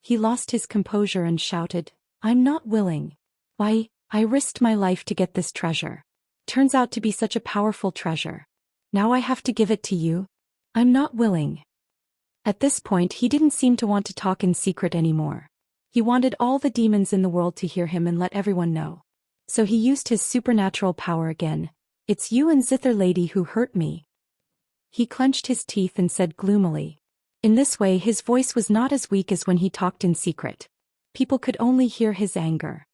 He lost his composure and shouted, I'm not willing. Why, I risked my life to get this treasure. Turns out to be such a powerful treasure. Now I have to give it to you? I'm not willing. At this point, he didn't seem to want to talk in secret anymore. He wanted all the demons in the world to hear him and let everyone know. So he used his supernatural power again. It's you and Zither lady who hurt me. He clenched his teeth and said gloomily. In this way, his voice was not as weak as when he talked in secret. People could only hear his anger.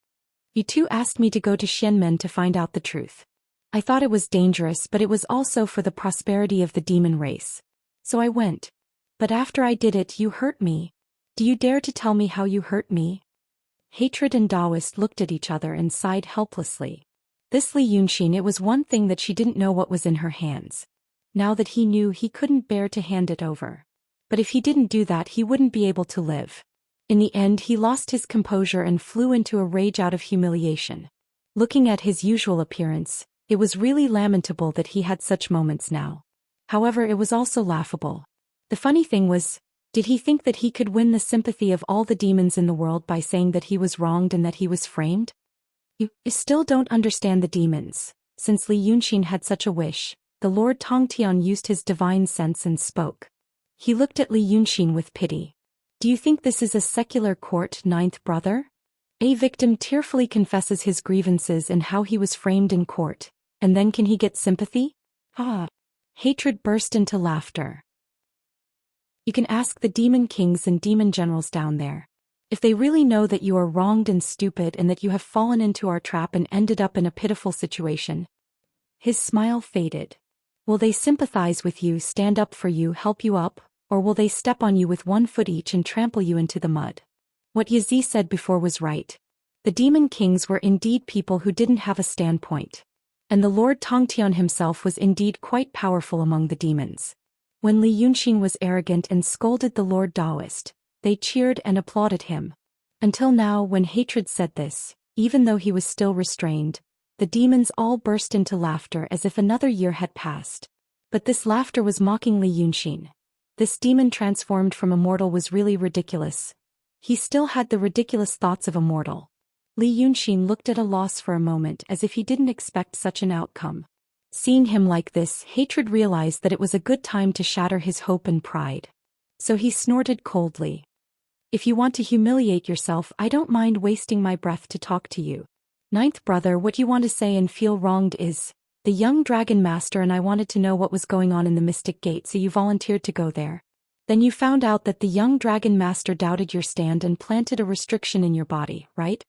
You two asked me to go to Xianmen to find out the truth. I thought it was dangerous, but it was also for the prosperity of the demon race. So I went. But after I did it, you hurt me. Do you dare to tell me how you hurt me? Hatred and Taoist looked at each other and sighed helplessly. This Li Yunxin, it was one thing that she didn't know what was in her hands. Now that he knew, he couldn't bear to hand it over. But if he didn't do that, he wouldn't be able to live. In the end, he lost his composure and flew into a rage out of humiliation. Looking at his usual appearance, it was really lamentable that he had such moments now. However, it was also laughable. The funny thing was, did he think that he could win the sympathy of all the demons in the world by saying that he was wronged and that he was framed? You still don't understand the demons. Since Li Yunxin had such a wish, the Lord Tongtian used his divine sense and spoke. He looked at Li Yunxin with pity. Do you think this is a secular court, ninth brother? A victim tearfully confesses his grievances and how he was framed in court, and then can he get sympathy? Hatred burst into laughter. You can ask the demon kings and demon generals down there. If they really know that you are wronged and stupid and that you have fallen into our trap and ended up in a pitiful situation. His smile faded. Will they sympathize with you, stand up for you, help you up, or will they step on you with one foot each and trample you into the mud? What Yazi said before was right. The demon kings were indeed people who didn't have a standpoint. And the Lord Tongtian himself was indeed quite powerful among the demons. When Li Yunxin was arrogant and scolded the Lord Taoist, they cheered and applauded him. Until now, when Hatred said this, even though he was still restrained, the demons all burst into laughter as if another year had passed. But this laughter was mocking Li Yunxin. This demon transformed from a mortal was really ridiculous. He still had the ridiculous thoughts of a mortal. Li Yunxin looked at a loss for a moment as if he didn't expect such an outcome. Seeing him like this, Hatred realized that it was a good time to shatter his hope and pride. So he snorted coldly. If you want to humiliate yourself, I don't mind wasting my breath to talk to you. Ninth brother, what you want to say and feel wronged is, the young dragon master and I wanted to know what was going on in the Mystic Gate, so you volunteered to go there. Then you found out that the young dragon master doubted your stand and planted a restriction in your body, right?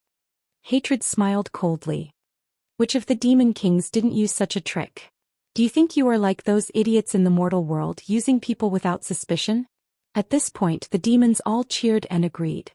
Hatred smiled coldly. Which of the demon kings didn't use such a trick? Do you think you are like those idiots in the mortal world using people without suspicion? At this point the demons all cheered and agreed.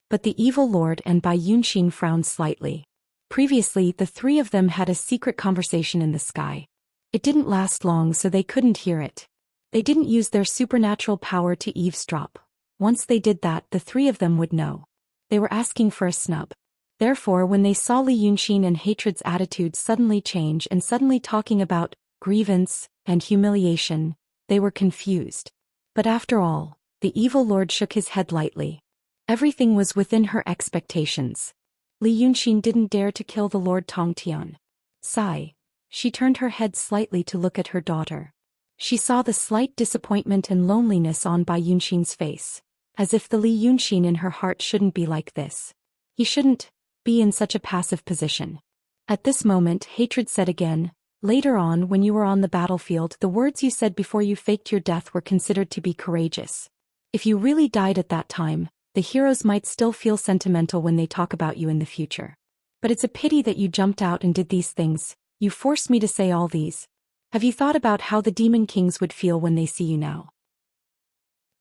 But the evil lord and Bai Yunxin frowned slightly. Previously the three of them had a secret conversation in the sky. It didn't last long so they couldn't hear it. They didn't use their supernatural power to eavesdrop. Once they did that the three of them would know. They were asking for a snub. Therefore when they saw Li Yunxin and Hatred's attitude suddenly change and suddenly talking about grievance and humiliation, they were confused. But after all, the evil lord shook his head lightly. Everything was within her expectations. Li Yunxin didn't dare to kill the Lord Tongtian. Sigh. She turned her head slightly to look at her daughter. She saw the slight disappointment and loneliness on Bai Yunxin's face. As if the Li Yunxin in her heart shouldn't be like this. He shouldn't be in such a passive position. At this moment Hatred said again, later on when you were on the battlefield the words you said before you faked your death were considered to be courageous. If you really died at that time, the heroes might still feel sentimental when they talk about you in the future. But it's a pity that you jumped out and did these things, you forced me to say all these. Have you thought about how the demon kings would feel when they see you now?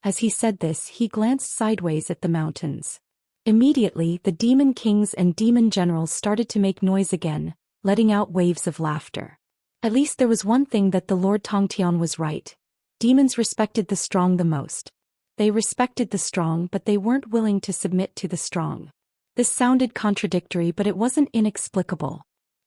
As he said this he glanced sideways at the mountains. Immediately the demon kings and demon generals started to make noise again, letting out waves of laughter. At least there was one thing that the Lord Tongtian was right. Demons respected the strong the most. They respected the strong but they weren't willing to submit to the strong. This sounded contradictory but it wasn't inexplicable.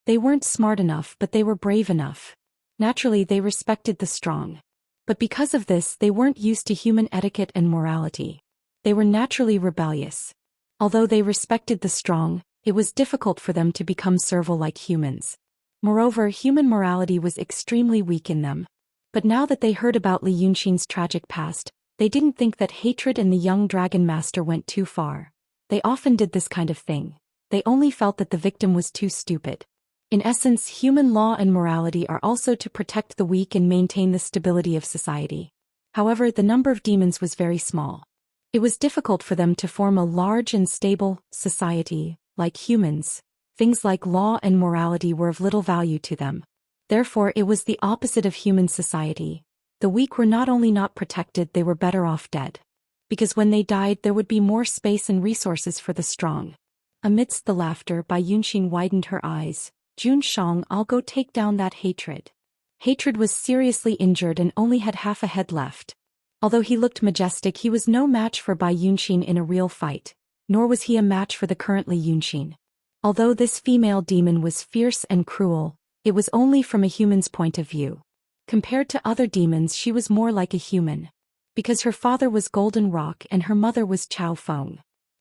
They weren't smart enough but they were brave enough. Naturally they respected the strong. But because of this they weren't used to human etiquette and morality. They were naturally rebellious. Although they respected the strong, it was difficult for them to become servile like humans. Moreover, human morality was extremely weak in them. But now that they heard about Li Yunxin's tragic past, they didn't think that Hatred and the young dragon master went too far. They often did this kind of thing. They only felt that the victim was too stupid. In essence, human law and morality are also to protect the weak and maintain the stability of society. However, the number of demons was very small. It was difficult for them to form a large and stable society, like humans. Things like law and morality were of little value to them. Therefore, it was the opposite of human society. The weak were not only not protected, they were better off dead. Because when they died, there would be more space and resources for the strong. Amidst the laughter, Bai Yunxin widened her eyes. Jun Shang, I'll go take down that Hatred. Hatred was seriously injured and only had half a head left. Although he looked majestic, he was no match for Bai Yunxin in a real fight, nor was he a match for the current Li Yunxin. Although this female demon was fierce and cruel, it was only from a human's point of view. Compared to other demons she was more like a human. Because her father was Golden Rock and her mother was Chao Feng.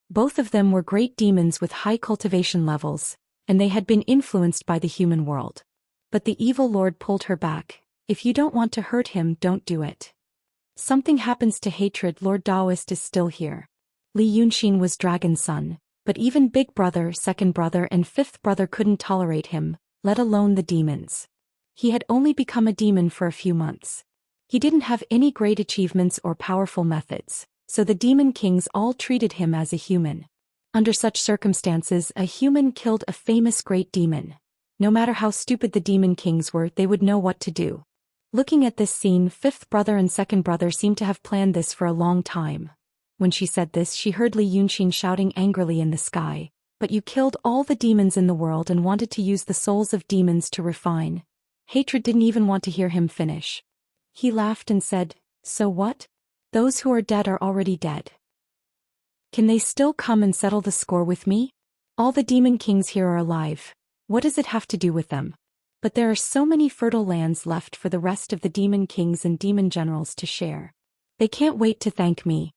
Both of them were great demons with high cultivation levels, and they had been influenced by the human world. But the evil lord pulled her back. If you don't want to hurt him, don't do it. Something happens to Hatred, Lord Taoist is still here. Li Yunxin was Dragon's son, but even big brother, second brother and fifth brother couldn't tolerate him, let alone the demons. He had only become a demon for a few months. He didn't have any great achievements or powerful methods, so the demon kings all treated him as a human. Under such circumstances, a human killed a famous great demon. No matter how stupid the demon kings were, they would know what to do. Looking at this scene, fifth brother and second brother seemed to have planned this for a long time. When she said this, she heard Li Yunxin shouting angrily in the sky, "But you killed all the demons in the world and wanted to use the souls of demons to refine." Hatred didn't even want to hear him finish. He laughed and said, "So what? Those who are dead are already dead. Can they still come and settle the score with me? All the demon kings here are alive. What does it have to do with them? But there are so many fertile lands left for the rest of the demon kings and demon generals to share. They can't wait to thank me."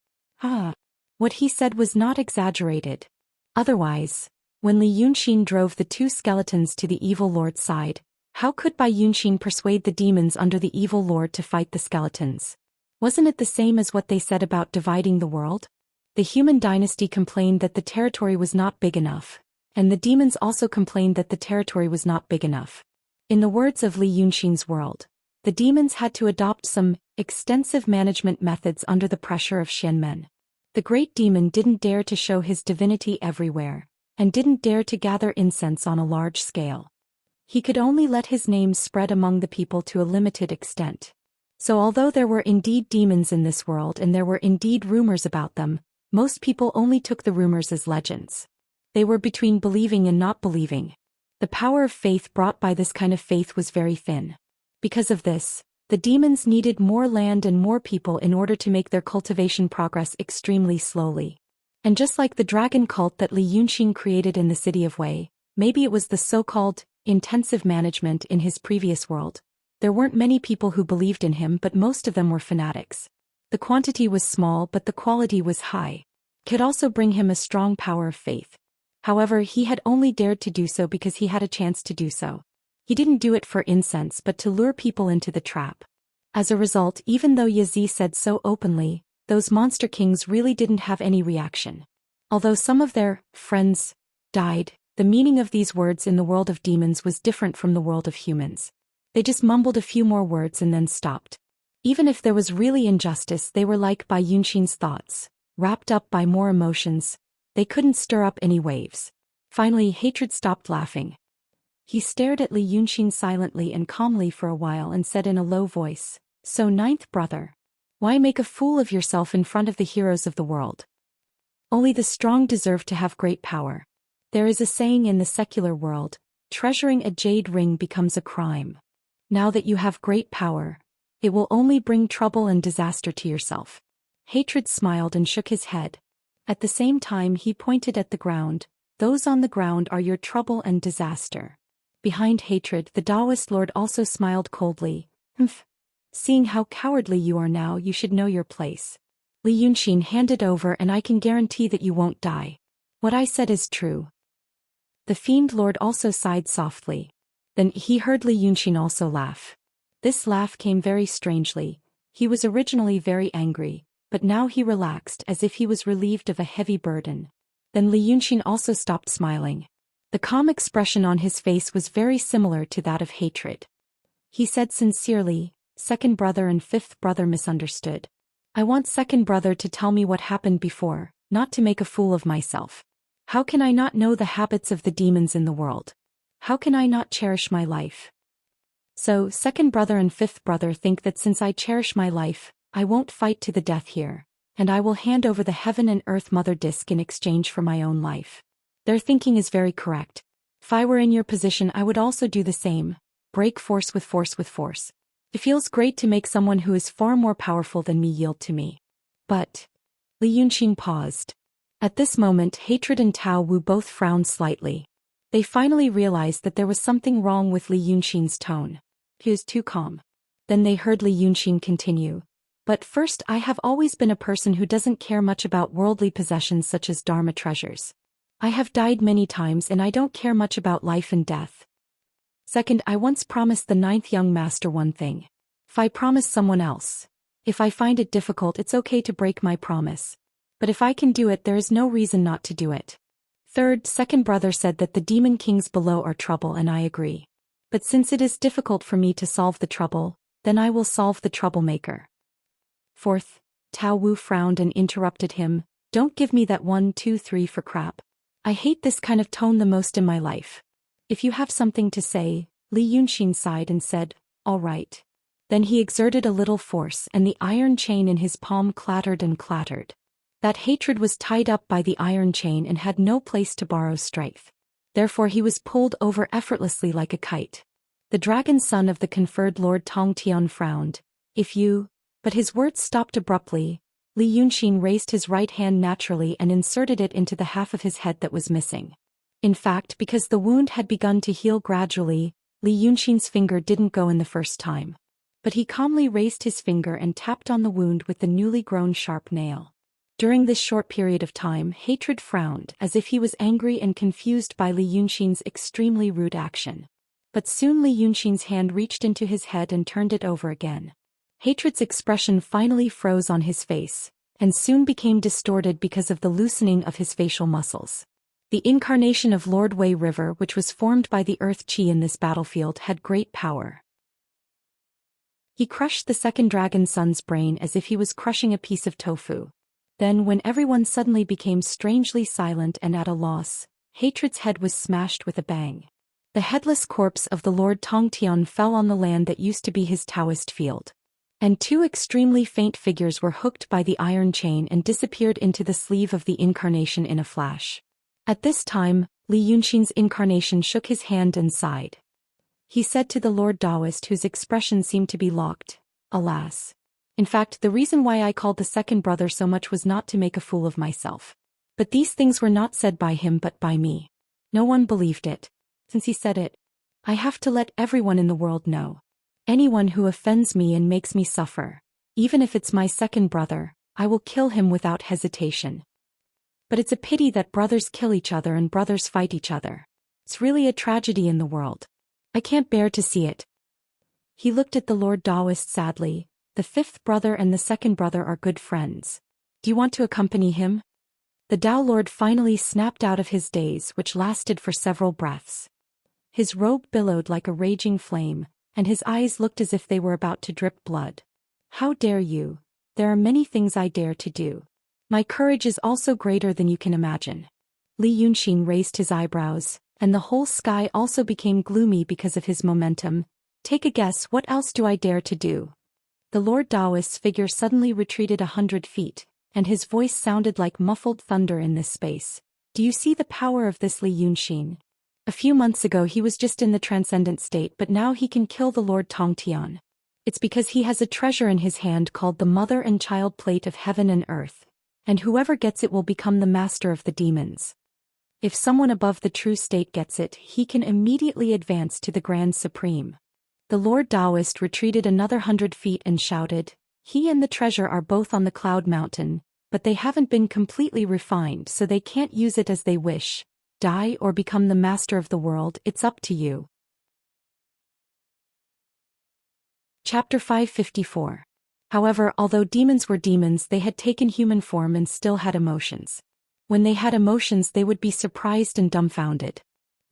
What he said was not exaggerated. Otherwise, when Li Yunxin drove the two skeletons to the evil lord's side, how could Bai Yunxin persuade the demons under the evil lord to fight the skeletons? Wasn't it the same as what they said about dividing the world? The human dynasty complained that the territory was not big enough, and the demons also complained that the territory was not big enough. In the words of Li Yunxin's world, the demons had to adopt some extensive management methods under the pressure of Xianmen. The great demon didn't dare to show his divinity everywhere, and didn't dare to gather incense on a large scale. He could only let his name spread among the people to a limited extent. So although there were indeed demons in this world and there were indeed rumors about them, most people only took the rumors as legends. They were between believing and not believing. The power of faith brought by this kind of faith was very thin. Because of this, the demons needed more land and more people in order to make their cultivation progress extremely slowly. And just like the dragon cult that Li Yunxin created in the city of Wei, maybe it was the so-called intensive management in his previous world. There weren't many people who believed in him, but most of them were fanatics. The quantity was small but the quality was high. Could also bring him a strong power of faith. However, he had only dared to do so because he had a chance to do so. He didn't do it for incense but to lure people into the trap. As a result, even though Yazi said so openly, those monster kings really didn't have any reaction. Although some of their friends died, the meaning of these words in the world of demons was different from the world of humans. They just mumbled a few more words and then stopped. Even if there was really injustice, they were like Bai Yunxin's thoughts, wrapped up by more emotions. They couldn't stir up any waves. Finally, hatred stopped laughing. He stared at Li Yunxin silently and calmly for a while and said in a low voice, "So ninth brother, why make a fool of yourself in front of the heroes of the world? Only the strong deserve to have great power. There is a saying in the secular world, treasuring a jade ring becomes a crime. Now that you have great power, it will only bring trouble and disaster to yourself." Hatred smiled and shook his head. At the same time he pointed at the ground. "Those on the ground are your trouble and disaster." Behind hatred, the Taoist lord also smiled coldly. "Humph. Seeing how cowardly you are now, you should know your place. Li Yunxin, hand it over and I can guarantee that you won't die. What I said is true." The fiend lord also sighed softly. Then he heard Li Yunxin also laugh. This laugh came very strangely. He was originally very angry, but now he relaxed as if he was relieved of a heavy burden. Then Li Yunxin also stopped smiling. The calm expression on his face was very similar to that of hatred. He said sincerely, "Second brother and fifth brother misunderstood. I want second brother to tell me what happened before, not to make a fool of myself. How can I not know the habits of the demons in the world? How can I not cherish my life? So, second brother and fifth brother think that since I cherish my life, I won't fight to the death here, and I will hand over the heaven and earth mother disk in exchange for my own life. Their thinking is very correct. If I were in your position, I would also do the same. Break force with force with force. It feels great to make someone who is far more powerful than me yield to me." But Li Yunxin paused. At this moment, hatred and Tao Wu both frowned slightly. They finally realized that there was something wrong with Li Yunxin's tone. He was too calm. Then they heard Li Yunxin continue. "But first, I have always been a person who doesn't care much about worldly possessions such as Dharma treasures. I have died many times and I don't care much about life and death. Second, I once promised the ninth young master one thing. If I promise someone else, if I find it difficult, it's okay to break my promise. But if I can do it, there is no reason not to do it." Third, second brother said that the demon kings below are trouble, and I agree. But since it is difficult for me to solve the trouble, then I will solve the troublemaker. Fourth, Tao Wu frowned and interrupted him. "Don't give me that 1, 2, 3 for crap. I hate this kind of tone the most in my life. If you have something to say." Li Yunxin sighed and said, "All right." Then he exerted a little force and the iron chain in his palm clattered and clattered. That hatred was tied up by the iron chain and had no place to borrow strength. Therefore he was pulled over effortlessly like a kite. The dragon son of the conferred Lord Tong Tian frowned. "If you—" But his words stopped abruptly. Li Yunxin raised his right hand naturally and inserted it into the half of his head that was missing. In fact, because the wound had begun to heal gradually, Li Yunxin's finger didn't go in the first time. But he calmly raised his finger and tapped on the wound with the newly grown sharp nail. During this short period of time, hatred frowned as if he was angry and confused by Li Yunxin's extremely rude action. But soon Li Yunxin's hand reached into his head and turned it over again. Hatred's expression finally froze on his face, and soon became distorted because of the loosening of his facial muscles. The incarnation of Lord Wei River, which was formed by the earth chi in this battlefield, had great power. He crushed the second dragon son's brain as if he was crushing a piece of tofu. Then, when everyone suddenly became strangely silent and at a loss, hatred's head was smashed with a bang. The headless corpse of the Lord Tongtian fell on the land that used to be his Taoist field. And two extremely faint figures were hooked by the iron chain and disappeared into the sleeve of the incarnation in a flash. At this time, Li Yunxin's incarnation shook his hand and sighed. He said to the Lord Taoist, whose expression seemed to be locked, "Alas. In fact, the reason why I called the second brother so much was not to make a fool of myself. But these things were not said by him but by me. No one believed it. Since he said it, I have to let everyone in the world know. Anyone who offends me and makes me suffer, even if it's my second brother, I will kill him without hesitation. But it's a pity that brothers kill each other and brothers fight each other. It's really a tragedy in the world. I can't bear to see it." He looked at the Lord Taoist sadly. "The fifth brother and the second brother are good friends. Do you want to accompany him?" The Tao Lord finally snapped out of his daze, which lasted for several breaths. His robe billowed like a raging flame, and his eyes looked as if they were about to drip blood. "How dare you? There are many things I dare to do. My courage is also greater than you can imagine." Li Yunxin raised his eyebrows, and the whole sky also became gloomy because of his momentum. "Take a guess, what else do I dare to do?" The Lord Taoist's figure suddenly retreated 100 feet, and his voice sounded like muffled thunder in this space. "Do you see the power of this Li Yunxin? A few months ago he was just in the transcendent state, but now he can kill the Lord Tongtian. It's because he has a treasure in his hand called the Mother and Child Plate of Heaven and Earth, and whoever gets it will become the master of the demons. If someone above the true state gets it, he can immediately advance to the Grand Supreme." The Lord Taoist retreated another 100 feet and shouted, "He and the treasure are both on the Cloud Mountain, but they haven't been completely refined, so they can't use it as they wish. Die or become the master of the world, it's up to you." Chapter 554. However, although demons were demons, they had taken human form and still had emotions. When they had emotions, they would be surprised and dumbfounded.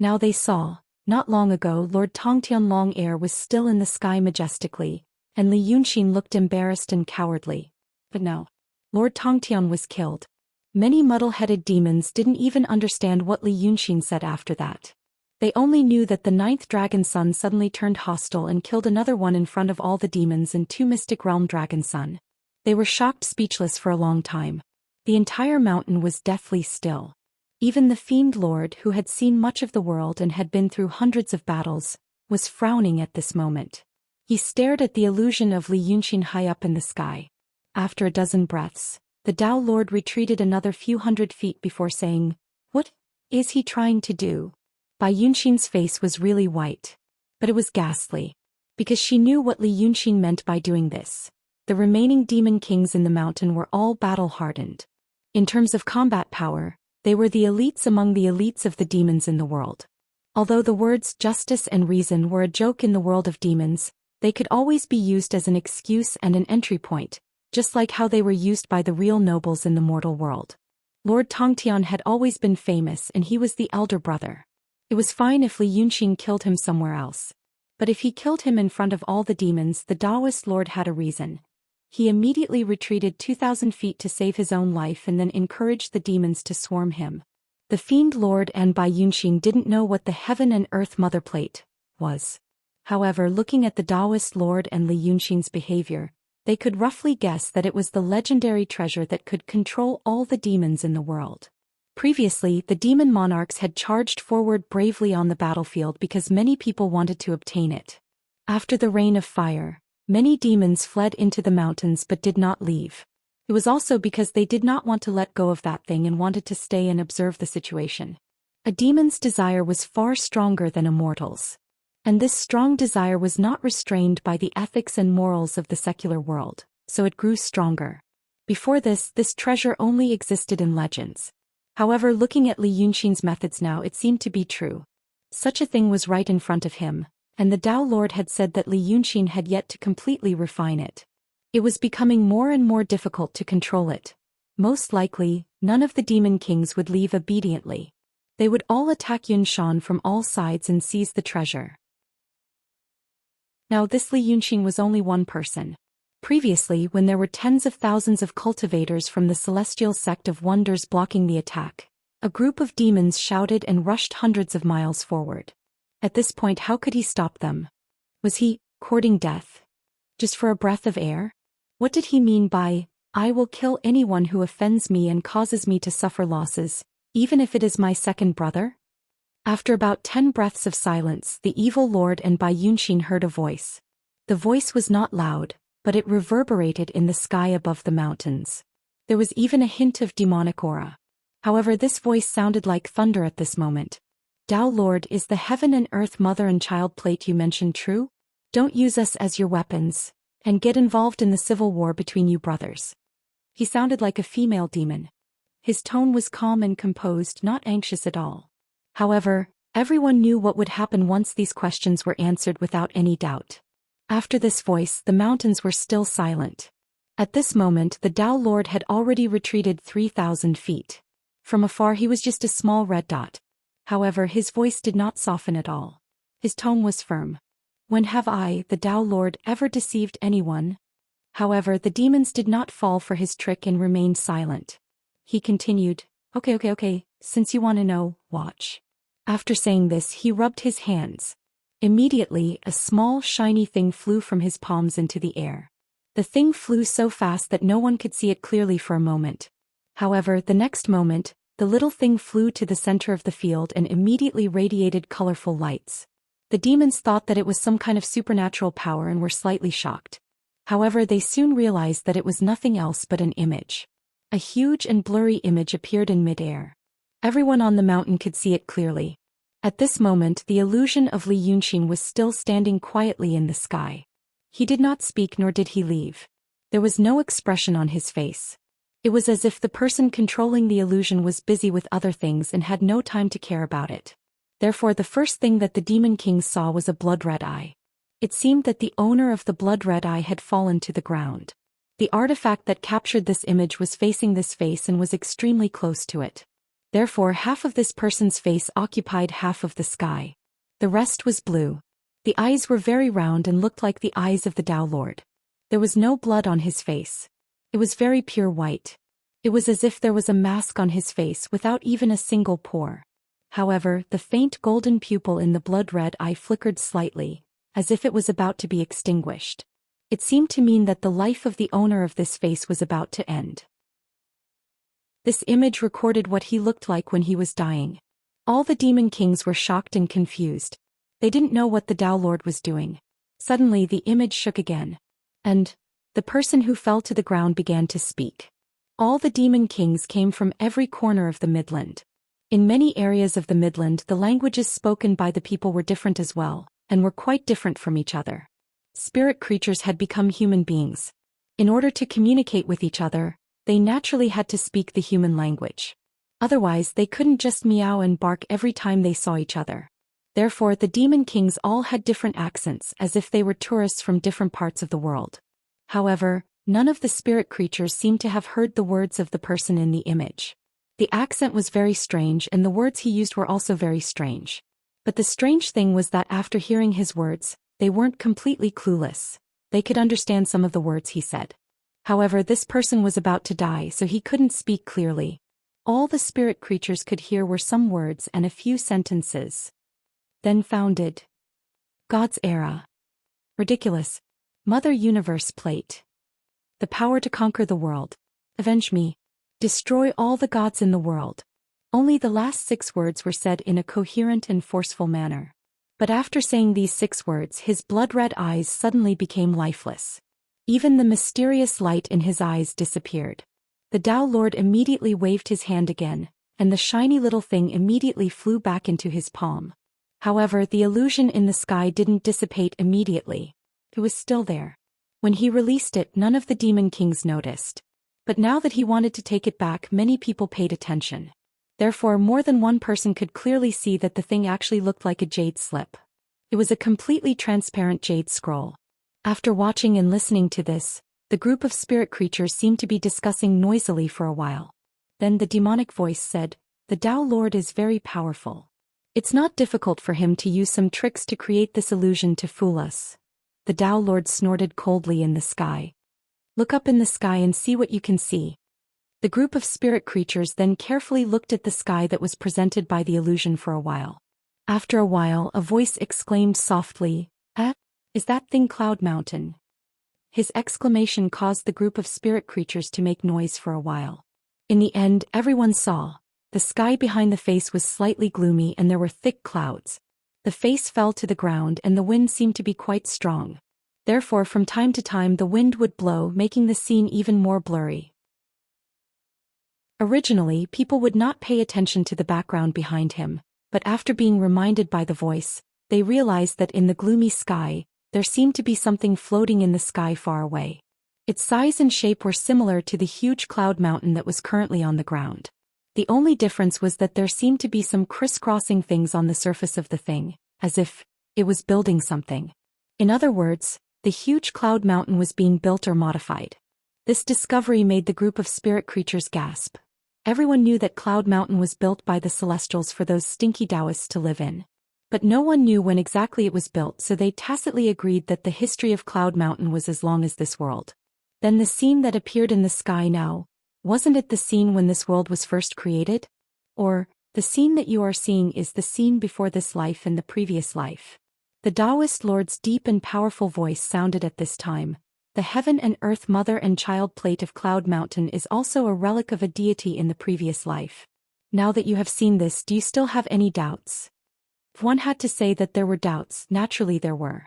Now they saw, not long ago, Lord Tongtian Long Air was still in the sky majestically, and Li Yunxin looked embarrassed and cowardly. But no. Lord Tongtian was killed. Many muddle-headed demons didn't even understand what Li Yunxin said after that. They only knew that the 9th dragon son suddenly turned hostile and killed another one in front of all the demons and 2 mystic realm dragon son. They were shocked, speechless for a long time. The entire mountain was deathly still. Even the Fiend Lord, who had seen much of the world and had been through hundreds of battles, was frowning at this moment. He stared at the illusion of Li Yunxin high up in the sky. After a dozen breaths, the Tao Lord retreated another few hundred feet before saying, "What is he trying to do?" Bai Yunxin's face was really white. But it was ghastly. Because she knew what Li Yunxin meant by doing this. The remaining demon kings in the mountain were all battle-hardened. In terms of combat power, they were the elites among the elites of the demons in the world. Although the words justice and reason were a joke in the world of demons, they could always be used as an excuse and an entry point, just like how they were used by the real nobles in the mortal world. Lord Tongtian had always been famous and he was the elder brother. It was fine if Li Yunxin killed him somewhere else. But if he killed him in front of all the demons, the Taoist Lord had a reason. He immediately retreated 2,000 feet to save his own life and then encouraged the demons to swarm him. The Fiend Lord and Bai Yunxin didn't know what the Heaven and Earth Mother Plate was. However, looking at the Taoist Lord and Li Yunxin's behavior, they could roughly guess that it was the legendary treasure that could control all the demons in the world. Previously, the demon monarchs had charged forward bravely on the battlefield because many people wanted to obtain it. After the Rain of Fire, many demons fled into the mountains but did not leave. It was also because they did not want to let go of that thing and wanted to stay and observe the situation. A demon's desire was far stronger than a mortal's. And this strong desire was not restrained by the ethics and morals of the secular world, so it grew stronger. Before this treasure only existed in legends. However, looking at Li Yunxin's methods now, it seemed to be true. Such a thing was right in front of him, and the Tao Lord had said that Li Yunxin had yet to completely refine it. It was becoming more and more difficult to control it. Most likely, none of the demon kings would leave obediently. They would all attack Yunshan from all sides and seize the treasure. Now this Li Yunxin was only one person. Previously, when there were tens of thousands of cultivators from the celestial sect of wonders blocking the attack, a group of demons shouted and rushed hundreds of miles forward. At this point, how could he stop them? Was he courting death? Just for a breath of air? What did he mean by, "I will kill anyone who offends me and causes me to suffer losses, even if it is my second brother"? After about 10 breaths of silence, the evil lord and Bai Yunxin heard a voice. The voice was not loud, but it reverberated in the sky above the mountains. There was even a hint of demonic aura. However, this voice sounded like thunder at this moment. "Dao Lord, is the heaven and earth mother and child plate you mentioned true? Don't use us as your weapons, and get involved in the civil war between you brothers." He sounded like a female demon. His tone was calm and composed, not anxious at all. However, everyone knew what would happen once these questions were answered without any doubt. After this voice, the mountains were still silent. At this moment, the Dao Lord had already retreated 3,000 feet. From afar, he was just a small red dot. However, his voice did not soften at all. His tone was firm. "When have I, the Dao Lord, ever deceived anyone?" However, the demons did not fall for his trick and remained silent. He continued, Okay, since you want to know, watch." After saying this, he rubbed his hands. Immediately, a small, shiny thing flew from his palms into the air. The thing flew so fast that no one could see it clearly for a moment. However, the next moment, the little thing flew to the center of the field and immediately radiated colorful lights. The demons thought that it was some kind of supernatural power and were slightly shocked. However, they soon realized that it was nothing else but an image. A huge and blurry image appeared in midair. Everyone on the mountain could see it clearly. At this moment, the illusion of Li Yunxin was still standing quietly in the sky. He did not speak nor did he leave. There was no expression on his face. It was as if the person controlling the illusion was busy with other things and had no time to care about it. Therefore, the first thing that the Demon King saw was a blood-red eye. It seemed that the owner of the blood-red eye had fallen to the ground. The artifact that captured this image was facing this face and was extremely close to it. Therefore, half of this person's face occupied half of the sky. The rest was blue. The eyes were very round and looked like the eyes of the Dao Lord. There was no blood on his face. It was very pure white. It was as if there was a mask on his face without even a single pore. However, the faint golden pupil in the blood-red eye flickered slightly, as if it was about to be extinguished. It seemed to mean that the life of the owner of this face was about to end. This image recorded what he looked like when he was dying. All the demon kings were shocked and confused. They didn't know what the Dao Lord was doing. Suddenly the image shook again. And the person who fell to the ground began to speak. All the demon kings came from every corner of the Midland. In many areas of the Midland, the languages spoken by the people were different as well, and were quite different from each other. Spirit creatures had become human beings. In order to communicate with each other, they naturally had to speak the human language. Otherwise, they couldn't just meow and bark every time they saw each other. Therefore, the demon kings all had different accents, as if they were tourists from different parts of the world. However, none of the spirit creatures seemed to have heard the words of the person in the image. The accent was very strange and the words he used were also very strange. But the strange thing was that after hearing his words, they weren't completely clueless. They could understand some of the words he said. However, this person was about to die, so he couldn't speak clearly. All the spirit creatures could hear were some words and a few sentences. Then founded. God's era. Ridiculous. Mother Universe plate. The power to conquer the world. Avenge me. Destroy all the gods in the world. Only the last 6 words were said in a coherent and forceful manner. But after saying these 6 words, his blood-red eyes suddenly became lifeless. Even the mysterious light in his eyes disappeared. The Dao Lord immediately waved his hand again, and the shiny little thing immediately flew back into his palm. However, the illusion in the sky didn't dissipate immediately. It was still there. When he released it, none of the demon kings noticed. But now that he wanted to take it back, many people paid attention. Therefore, more than one person could clearly see that the thing actually looked like a jade slip. It was a completely transparent jade scroll. After watching and listening to this, the group of spirit creatures seemed to be discussing noisily for a while. Then the demonic voice said, "The Dao Lord is very powerful. It's not difficult for him to use some tricks to create this illusion to fool us." The Dao Lord snorted coldly in the sky. "Look up in the sky and see what you can see." The group of spirit creatures then carefully looked at the sky that was presented by the illusion for a while. After a while, a voice exclaimed softly, "Eh? Is that thing Cloud Mountain?" His exclamation caused the group of spirit creatures to make noise for a while. In the end, everyone saw. The sky behind the face was slightly gloomy and there were thick clouds. The face fell to the ground and the wind seemed to be quite strong. Therefore, from time to time the wind would blow, making the scene even more blurry. Originally, people would not pay attention to the background behind him, but after being reminded by the voice, they realized that in the gloomy sky, there seemed to be something floating in the sky far away. Its size and shape were similar to the huge cloud mountain that was currently on the ground. The only difference was that there seemed to be some crisscrossing things on the surface of the thing, as if it was building something. In other words, the huge cloud mountain was being built or modified. This discovery made the group of spirit creatures gasp. Everyone knew that Cloud Mountain was built by the Celestials for those stinky Taoists to live in. But no one knew when exactly it was built, so they tacitly agreed that the history of Cloud Mountain was as long as this world. Then the scene that appeared in the sky now, wasn't it the scene when this world was first created? Or, the scene that you are seeing is the scene before this life and the previous life. The Taoist Lord's deep and powerful voice sounded at this time. The heaven and earth mother and child plate of Cloud Mountain is also a relic of a deity in the previous life. Now that you have seen this, do you still have any doubts? If one had to say that there were doubts, naturally there were.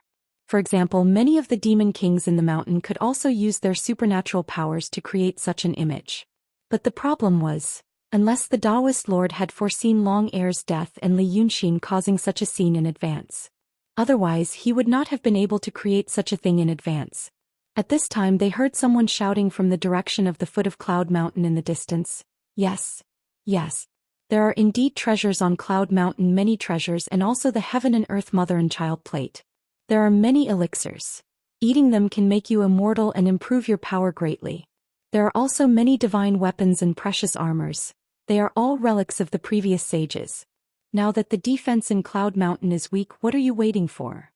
For example, many of the demon kings in the mountain could also use their supernatural powers to create such an image. But the problem was, unless the Taoist Lord had foreseen Long Heir's death and Li Yunxin causing such a scene in advance. Otherwise, he would not have been able to create such a thing in advance. At this time they heard someone shouting from the direction of the foot of Cloud Mountain in the distance. Yes. Yes. There are indeed treasures on Cloud Mountain, many treasures, and also the heaven and earth mother and child plate. There are many elixirs. Eating them can make you immortal and improve your power greatly. There are also many divine weapons and precious armors. They are all relics of the previous sages. Now that the defense in Cloud Mountain is weak, what are you waiting for?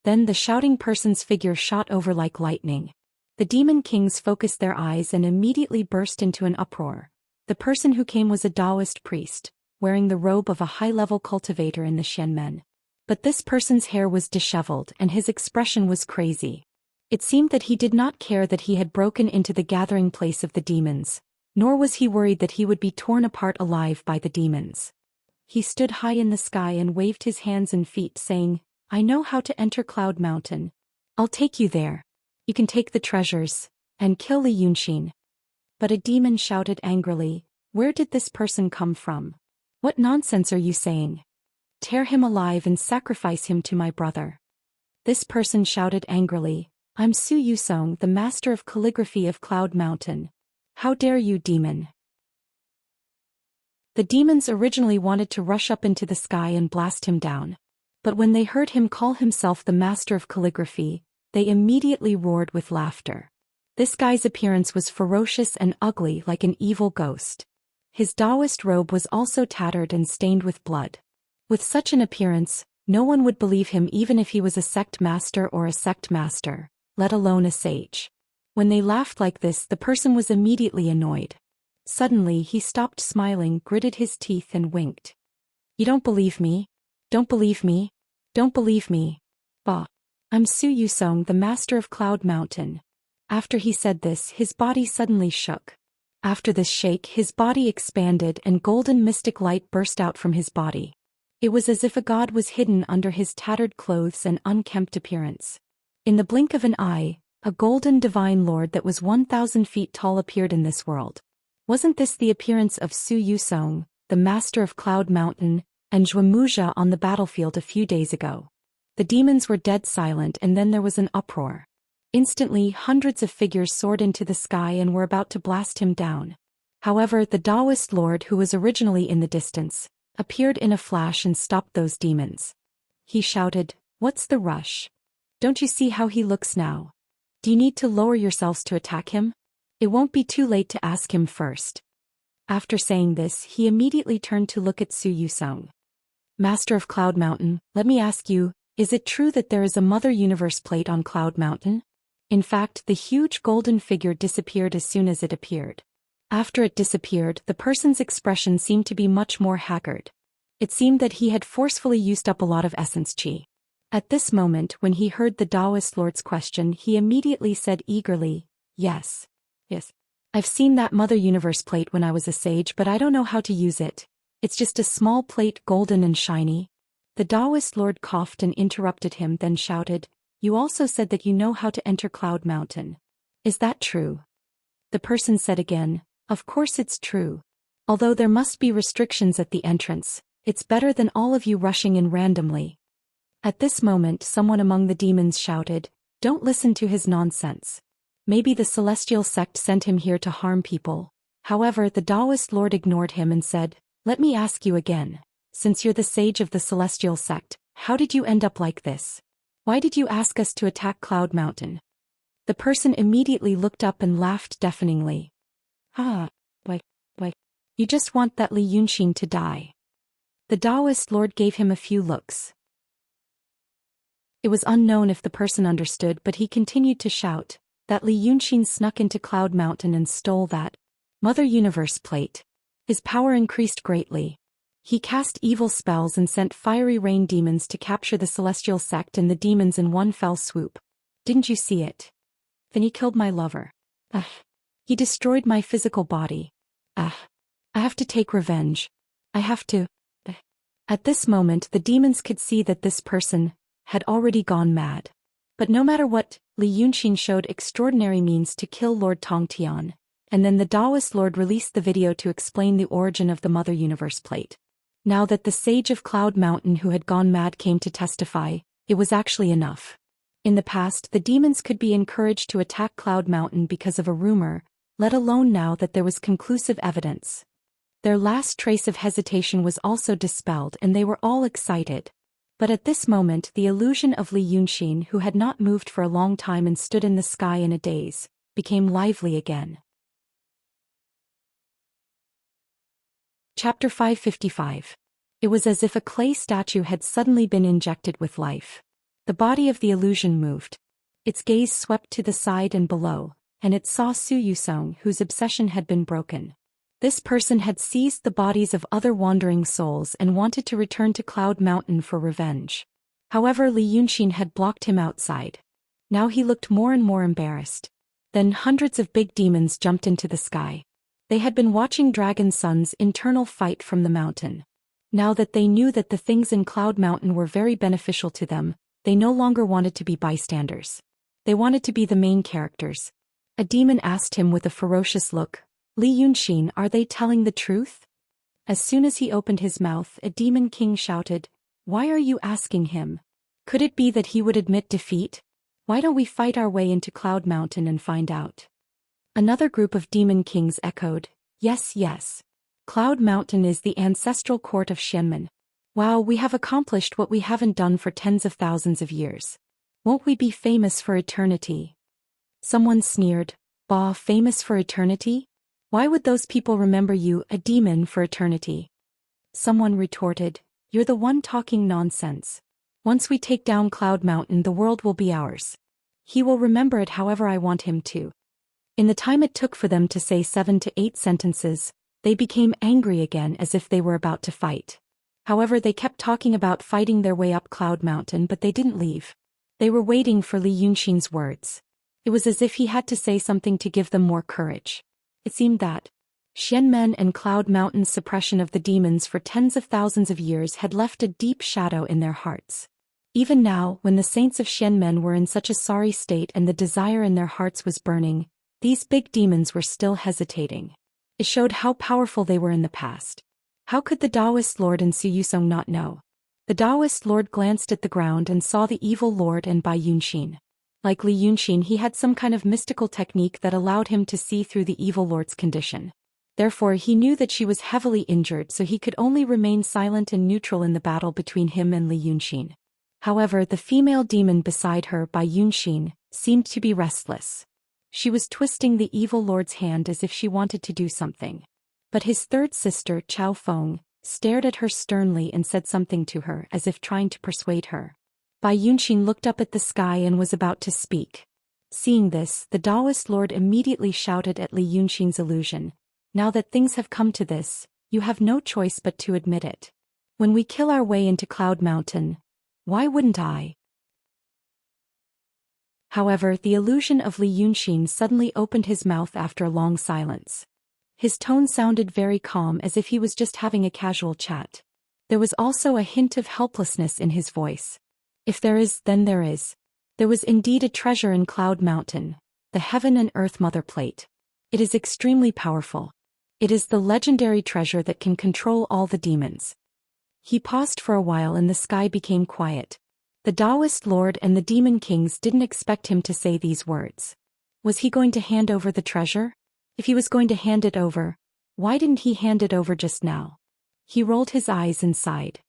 Then the shouting person's figure shot over like lightning. The demon kings focused their eyes and immediately burst into an uproar. The person who came was a Taoist priest, wearing the robe of a high-level cultivator in the Xianmen. But this person's hair was disheveled and his expression was crazy. It seemed that he did not care that he had broken into the gathering place of the demons, nor was he worried that he would be torn apart alive by the demons. He stood high in the sky and waved his hands and feet, saying, "I know how to enter Cloud Mountain. I'll take you there. You can take the treasures, and kill Li Yunxin." But a demon shouted angrily, "Where did this person come from? What nonsense are you saying? Tear him alive and sacrifice him to my brother." This person shouted angrily, "I'm Su Yusong, the master of calligraphy of Cloud Mountain. How dare you, demon?" The demons originally wanted to rush up into the sky and blast him down. But when they heard him call himself the master of calligraphy, they immediately roared with laughter. This guy's appearance was ferocious and ugly like an evil ghost. His Taoist robe was also tattered and stained with blood. With such an appearance, no one would believe him even if he was a sect master or a sect master, let alone a sage. When they laughed like this, the person was immediately annoyed. Suddenly he stopped smiling, gritted his teeth and winked. "You don't believe me? Don't believe me? Don't believe me? Bah. I'm Su Yusong, the master of Cloud Mountain." After he said this, his body suddenly shook. After this shake, his body expanded and golden mystic light burst out from his body. It was as if a god was hidden under his tattered clothes and unkempt appearance. In the blink of an eye, a golden divine lord that was 1,000 feet tall appeared in this world. Wasn't this the appearance of Su Yusong, the master of Cloud Mountain, and Zhuo on the battlefield a few days ago? The demons were dead silent, and then there was an uproar. Instantly, hundreds of figures soared into the sky and were about to blast him down. However, the Taoist Lord, who was originally in the distance, appeared in a flash and stopped those demons. He shouted, "What's the rush? Don't you see how he looks now? Do you need to lower yourselves to attack him? It won't be too late to ask him first." After saying this, he immediately turned to look at Su Yusong. "Master of Cloud Mountain, let me ask you, is it true that there is a Mother Universe plate on Cloud Mountain?" In fact, the huge golden figure disappeared as soon as it appeared. After it disappeared, the person's expression seemed to be much more haggard. It seemed that he had forcefully used up a lot of essence qi. At this moment, when he heard the Taoist lord's question, he immediately said eagerly, "Yes. Yes. I've seen that Mother Universe plate when I was a sage, but I don't know how to use it. It's just a small plate, golden and shiny." The Taoist lord coughed and interrupted him, then shouted, "You also said that you know how to enter Cloud Mountain. Is that true?" The person said again, "Of course it's true. Although there must be restrictions at the entrance, it's better than all of you rushing in randomly." At this moment, someone among the demons shouted, "Don't listen to his nonsense. Maybe the celestial sect sent him here to harm people." However, the Taoist lord ignored him and said, "Let me ask you again. Since you're the sage of the celestial sect, how did you end up like this? Why did you ask us to attack Cloud Mountain?" The person immediately looked up and laughed deafeningly. "Ah, why, you just want that Li Yunxin to die." The Taoist lord gave him a few looks. It was unknown if the person understood, but he continued to shout, "That Li Yunxin snuck into Cloud Mountain and stole that Mother Universe plate." His power increased greatly. He cast evil spells and sent fiery rain demons to capture the celestial sect and the demons in one fell swoop. "Didn't you see it? Then he killed my lover. He destroyed my physical body. I have to take revenge. I have to." At this moment, the demons could see that this person had already gone mad. But no matter what, Li Yunxin showed extraordinary means to kill Lord Tongtian, and then the Taoist lord released the video to explain the origin of the Mother Universe plate. Now that the sage of Cloud Mountain who had gone mad came to testify, it was actually enough. In the past, the demons could be encouraged to attack Cloud Mountain because of a rumor, let alone now that there was conclusive evidence. Their last trace of hesitation was also dispelled and they were all excited. But at this moment, the illusion of Li Yunxin, who had not moved for a long time and stood in the sky in a daze, became lively again. Chapter 555. It was as if a clay statue had suddenly been injected with life. The body of the illusion moved. Its gaze swept to the side and below, and it saw Su Yusong, whose obsession had been broken. This person had seized the bodies of other wandering souls and wanted to return to Cloud Mountain for revenge. However, Li Yunxin had blocked him outside. Now he looked more and more embarrassed. Then hundreds of big demons jumped into the sky. They had been watching Dragon Sun's internal fight from the mountain. Now that they knew that the things in Cloud Mountain were very beneficial to them, they no longer wanted to be bystanders. They wanted to be the main characters. A demon asked him with a ferocious look, "Li Yunxin, are they telling the truth?" As soon as he opened his mouth, a demon king shouted, "Why are you asking him? Could it be that he would admit defeat? Why don't we fight our way into Cloud Mountain and find out?" Another group of demon kings echoed, "Yes, yes. Cloud Mountain is the ancestral court of Xianmen. Wow, we have accomplished what we haven't done for tens of thousands of years. Won't we be famous for eternity?" Someone sneered, "Bah, famous for eternity? Why would those people remember you, a demon, for eternity?" Someone retorted, "You're the one talking nonsense. Once we take down Cloud Mountain, the world will be ours. He will remember it however I want him to." In the time it took for them to say 7 to 8 sentences, they became angry again as if they were about to fight. However, they kept talking about fighting their way up Cloud Mountain, but they didn't leave. They were waiting for Li Yunxin's words. It was as if he had to say something to give them more courage. It seemed that Xianmen and Cloud Mountain's suppression of the demons for tens of thousands of years had left a deep shadow in their hearts. Even now, when the saints of Xianmen were in such a sorry state and the desire in their hearts was burning, these big demons were still hesitating. It showed how powerful they were in the past. How could the Taoist Lord and Su Yusong not know? The Taoist Lord glanced at the ground and saw the evil Lord and Bai Yunxin. Like Li Yunxin, he had some kind of mystical technique that allowed him to see through the evil Lord's condition. Therefore, he knew that she was heavily injured, so he could only remain silent and neutral in the battle between him and Li Yunxin. However, the female demon beside her, Bai Yunxin, seemed to be restless. She was twisting the evil Lord's hand as if she wanted to do something. But his third sister, Chao Feng, stared at her sternly and said something to her as if trying to persuade her. Bai Yunxin looked up at the sky and was about to speak. Seeing this, the Taoist Lord immediately shouted at Li Yunxin's illusion, "Now that things have come to this, you have no choice but to admit it. When we kill our way into Cloud Mountain, why wouldn't I? However, the illusion of Li Yunxin suddenly opened his mouth after a long silence. His tone sounded very calm, as if he was just having a casual chat. There was also a hint of helplessness in his voice. If there is, then there is. There was indeed a treasure in Cloud Mountain, the Heaven and Earth Mother Plate. It is extremely powerful. It is the legendary treasure that can control all the demons. He paused for a while and the sky became quiet. The Taoist Lord and the Demon Kings didn't expect him to say these words. Was he going to hand over the treasure? If he was going to hand it over, why didn't he hand it over just now? He rolled his eyes and sighed.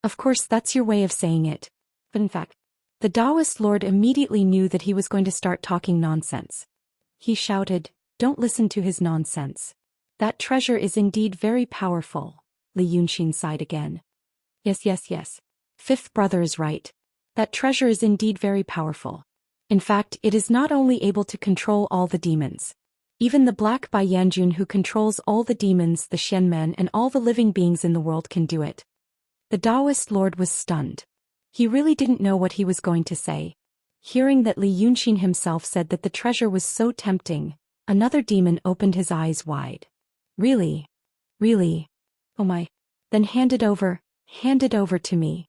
Of course, that's your way of saying it. But in fact, the Taoist Lord immediately knew that he was going to start talking nonsense. He shouted, "Don't listen to his nonsense. That treasure is indeed very powerful." Li Yunxin sighed again. Yes. Fifth brother is right. That treasure is indeed very powerful. In fact, it is not only able to control all the demons. Even the Black Bai Yanjun, who controls all the demons, the Xianmen, and all the living beings in the world, can do it. The Taoist Lord was stunned. He really didn't know what he was going to say. Hearing that Li Yunxin himself said that the treasure was so tempting, another demon opened his eyes wide. Really? Really? Oh my. Then hand it over to me.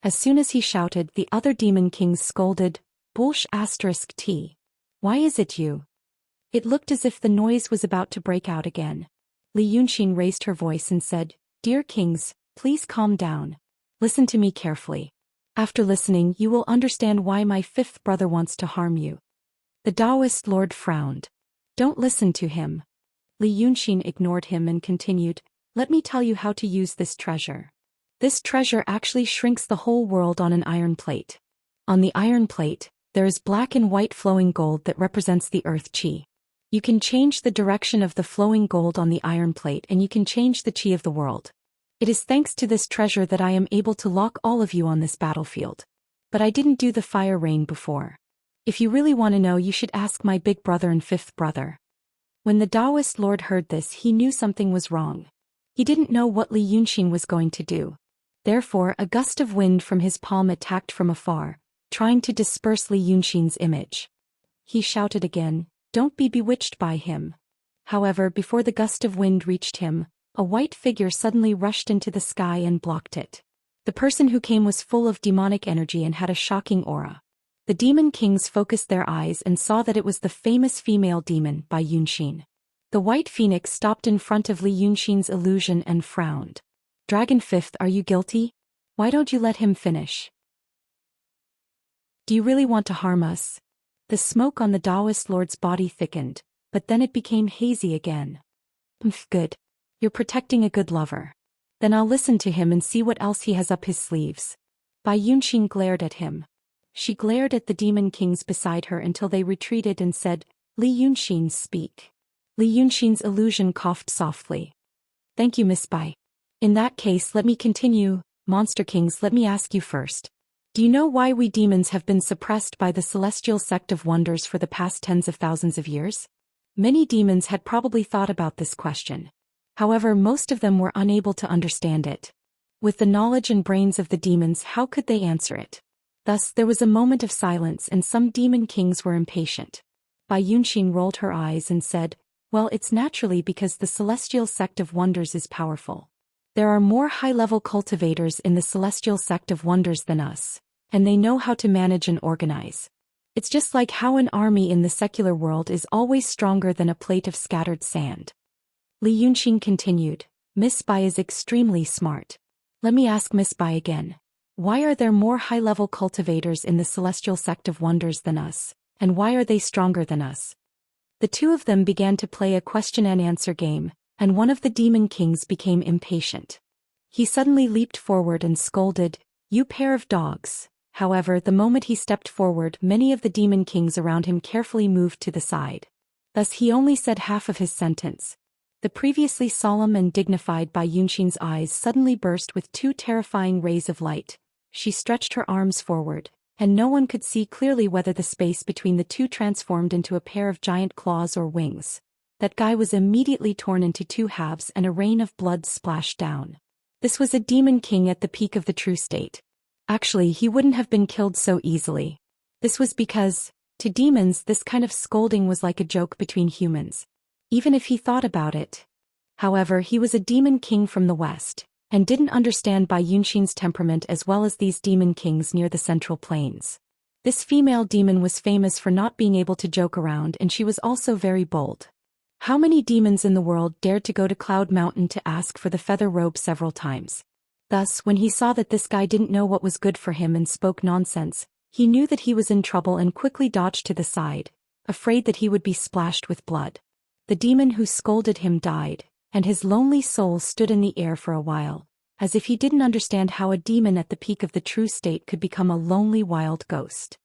As soon as he shouted, the other demon kings scolded, "Bullsh *t. Why is it you?" It looked as if the noise was about to break out again. Li Yunxin raised her voice and said, "Dear kings, please calm down. Listen to me carefully. After listening, you will understand why my fifth brother wants to harm you." The Taoist Lord frowned. "Don't listen to him." Li Yunxin ignored him and continued, "Let me tell you how to use this treasure. This treasure actually shrinks the whole world on an iron plate. On the iron plate, there is black and white flowing gold that represents the earth chi. You can change the direction of the flowing gold on the iron plate and you can change the chi of the world. It is thanks to this treasure that I am able to lock all of you on this battlefield. But I didn't do the fire rain before. If you really want to know, you should ask my big brother and fifth brother." When the Taoist Lord heard this, he knew something was wrong. He didn't know what Li Yunxin was going to do. Therefore, a gust of wind from his palm attacked from afar, trying to disperse Li Yunxin's image. He shouted again, "Don't be bewitched by him." However, before the gust of wind reached him, a white figure suddenly rushed into the sky and blocked it. The person who came was full of demonic energy and had a shocking aura. The demon kings focused their eyes and saw that it was the famous female demon, Bai Yunxin. The white phoenix stopped in front of Li Yunxin's illusion and frowned. "Dragon Fifth, are you guilty? Why don't you let him finish? Do you really want to harm us?" The smoke on the Taoist Lord's body thickened, but then it became hazy again. Good. You're protecting a good lover. Then I'll listen to him and see what else he has up his sleeves." Bai Yunxin glared at him. She glared at the demon kings beside her until they retreated and said, "Li Yunxin, speak." Li Yunxin's illusion coughed softly. "Thank you, Miss Bai. In that case, let me continue. Monster Kings, let me ask you first. Do you know why we demons have been suppressed by the celestial sect of wonders for the past tens of thousands of years?" Many demons had probably thought about this question. However, most of them were unable to understand it. With the knowledge and brains of the demons, how could they answer it? Thus, there was a moment of silence and some demon kings were impatient. Bai Yunxin rolled her eyes and said, "Well, it's naturally because the celestial sect of wonders is powerful. There are more high-level cultivators in the celestial sect of wonders than us, and they know how to manage and organize. It's just like how an army in the secular world is always stronger than a plate of scattered sand." Li Yunxin continued, "Miss Bai is extremely smart. Let me ask Miss Bai again. Why are there more high-level cultivators in the celestial sect of wonders than us, and why are they stronger than us?" The two of them began to play a question-and-answer game, and one of the demon kings became impatient. He suddenly leaped forward and scolded, "You pair of dogs." However, the moment he stepped forward, many of the demon kings around him carefully moved to the side. Thus he only said half of his sentence. The previously solemn and dignified Bai Yunxin's eyes suddenly burst with two terrifying rays of light. She stretched her arms forward, and no one could see clearly whether the space between the two transformed into a pair of giant claws or wings. That guy was immediately torn into two halves and a rain of blood splashed down. This was a demon king at the peak of the true state. Actually, he wouldn't have been killed so easily. This was because, to demons, this kind of scolding was like a joke between humans. Even if he thought about it. However, he was a demon king from the west, and didn't understand Bai Yunxin's temperament as well as these demon kings near the Central Plains. This female demon was famous for not being able to joke around, and she was also very bold. How many demons in the world dared to go to Cloud Mountain to ask for the feather robe several times? Thus, when he saw that this guy didn't know what was good for him and spoke nonsense, he knew that he was in trouble and quickly dodged to the side, afraid that he would be splashed with blood. The demon who scolded him died, and his lonely soul stood in the air for a while, as if he didn't understand how a demon at the peak of the true state could become a lonely wild ghost.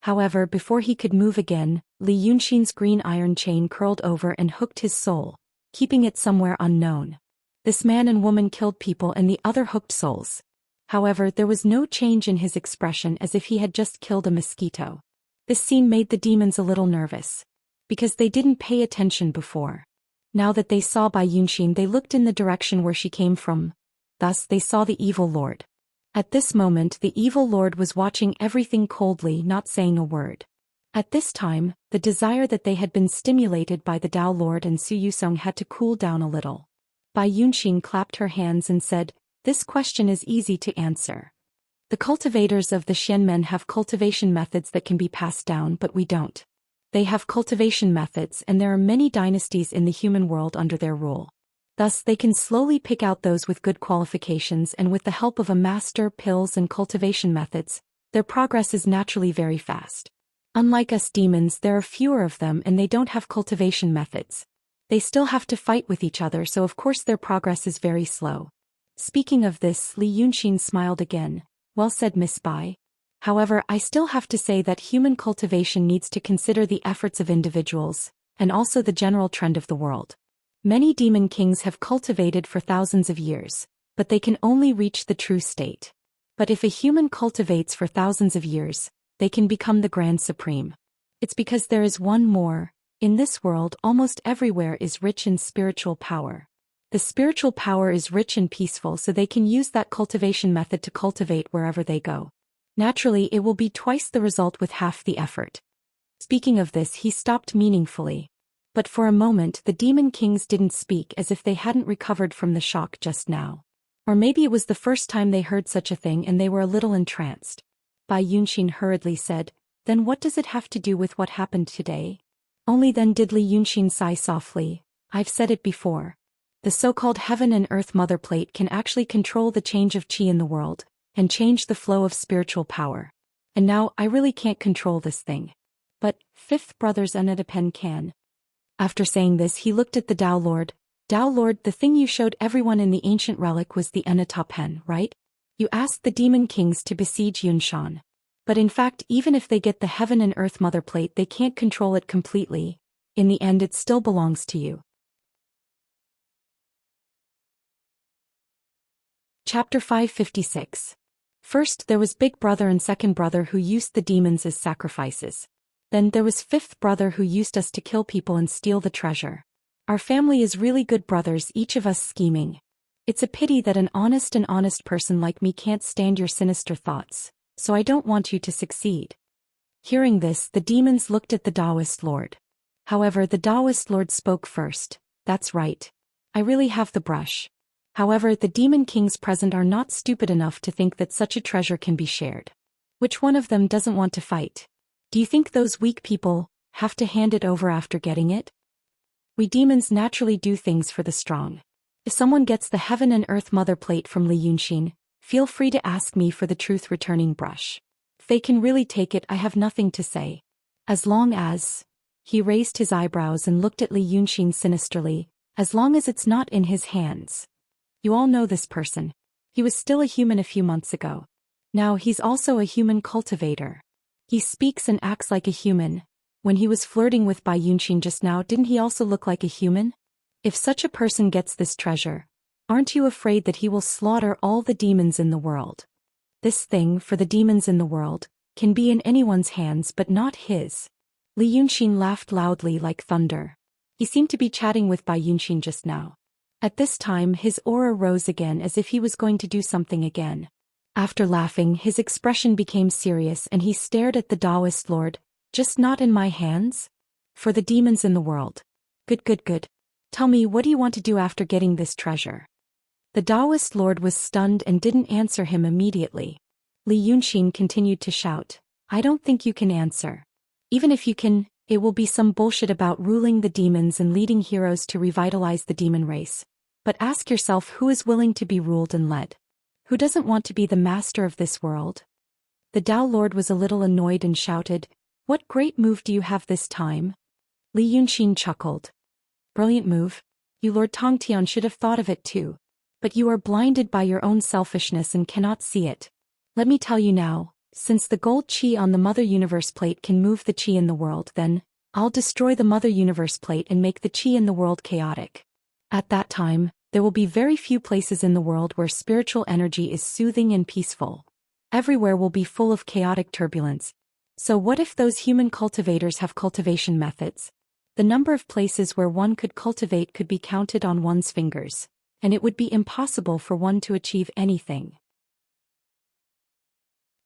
However, before he could move again, Li Yunxin's green iron chain curled over and hooked his soul, keeping it somewhere unknown. This man and woman killed people and the other hooked souls. However, there was no change in his expression, as if he had just killed a mosquito. This scene made the demons a little nervous, because they didn't pay attention before. Now that they saw Bai Yunxin, they looked in the direction where she came from. Thus they saw the evil lord. At this moment the evil lord was watching everything coldly, not saying a word. At this time, the desire that they had been stimulated by the Tao Lord and Su Yusong had to cool down a little. Bai Yunxin clapped her hands and said, "This question is easy to answer. The cultivators of the Xianmen have cultivation methods that can be passed down, but we don't. They have cultivation methods, and there are many dynasties in the human world under their rule. Thus they can slowly pick out those with good qualifications, and with the help of a master, pills and cultivation methods, their progress is naturally very fast. Unlike us demons, there are fewer of them and they don't have cultivation methods. They still have to fight with each other, so of course their progress is very slow." Speaking of this, Li Yunxin smiled again. "Well said, Miss Bai. However, I still have to say that human cultivation needs to consider the efforts of individuals, and also the general trend of the world. Many demon kings have cultivated for thousands of years, but they can only reach the true state. But if a human cultivates for thousands of years, they can become the Grand Supreme. It's because there is one more. In this world, almost everywhere is rich in spiritual power. The spiritual power is rich and peaceful, so they can use that cultivation method to cultivate wherever they go. Naturally, it will be twice the result with half the effort." Speaking of this, he stopped meaningfully. But for a moment the demon kings didn't speak, as if they hadn't recovered from the shock just now. Or maybe it was the first time they heard such a thing and they were a little entranced. Bai Yunxin hurriedly said, "Then what does it have to do with what happened today?" Only then did Li Yunxin sigh softly. "I've said it before. The so-called heaven and earth mother plate can actually control the change of qi in the world, and change the flow of spiritual power. And now I really can't control this thing. But fifth brother's Anetapen can." After saying this, he looked at the Tao Lord. "Tao Lord, the thing you showed everyone in the ancient relic was the Anetapen, right? You asked the demon kings to besiege Yunshan. But in fact, even if they get the heaven and earth mother plate, they can't control it completely. In the end, it still belongs to you." Chapter 556. First there was big brother and second brother who used the demons as sacrifices. Then there was fifth brother who used us to kill people and steal the treasure. Our family is really good brothers, each of us scheming. It's a pity that an honest person like me can't stand your sinister thoughts, so I don't want you to succeed." Hearing this, the demons looked at the Taoist Lord. However, the Taoist Lord spoke first. "That's right. I really have the brush. However, the demon kings present are not stupid enough to think that such a treasure can be shared. Which one of them doesn't want to fight? Do you think those weak people have to hand it over after getting it? We demons naturally do things for the strong. If someone gets the heaven and earth mother plate from Li Yunxin, feel free to ask me for the truth returning brush. If they can really take it, I have nothing to say. As long as..." He raised his eyebrows and looked at Li Yunxin sinisterly. "As long as it's not in his hands. You all know this person. He was still a human a few months ago. Now he's also a human cultivator. He speaks and acts like a human. When he was flirting with Bai Yunxin just now, didn't he also look like a human? If such a person gets this treasure, aren't you afraid that he will slaughter all the demons in the world? This thing, for the demons in the world, can be in anyone's hands but not his." Li Yunxin laughed loudly like thunder. He seemed to be chatting with Bai Yunxin just now. At this time his aura rose again as if he was going to do something again. After laughing, his expression became serious and he stared at the Taoist lord. Just not in my hands? For the demons in the world. Good. Tell me, what do you want to do after getting this treasure? The Taoist lord was stunned and didn't answer him immediately. Li Yunxin continued to shout, I don't think you can answer. Even if you can, it will be some bullshit about ruling the demons and leading heroes to revitalize the demon race. But ask yourself, who is willing to be ruled and led? Who doesn't want to be the master of this world? The Tao Lord was a little annoyed and shouted, What great move do you have this time? Li Yunxin chuckled. Brilliant move. You Lord Tongtian should have thought of it too. But you are blinded by your own selfishness and cannot see it. Let me tell you now, since the gold chi on the Mother Universe plate can move the chi in the world, then I'll destroy the Mother Universe plate and make the chi in the world chaotic. At that time, there will be very few places in the world where spiritual energy is soothing and peaceful. Everywhere will be full of chaotic turbulence. So what if those human cultivators have cultivation methods? The number of places where one could cultivate could be counted on one's fingers, and it would be impossible for one to achieve anything.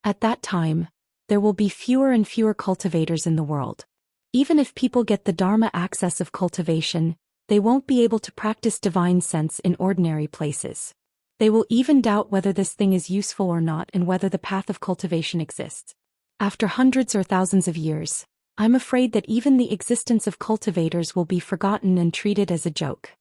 At that time, there will be fewer and fewer cultivators in the world. Even if people get the Dharma access of cultivation, they won't be able to practice divine sense in ordinary places. They will even doubt whether this thing is useful or not and whether the path of cultivation exists. After hundreds or thousands of years, I'm afraid that even the existence of cultivators will be forgotten and treated as a joke.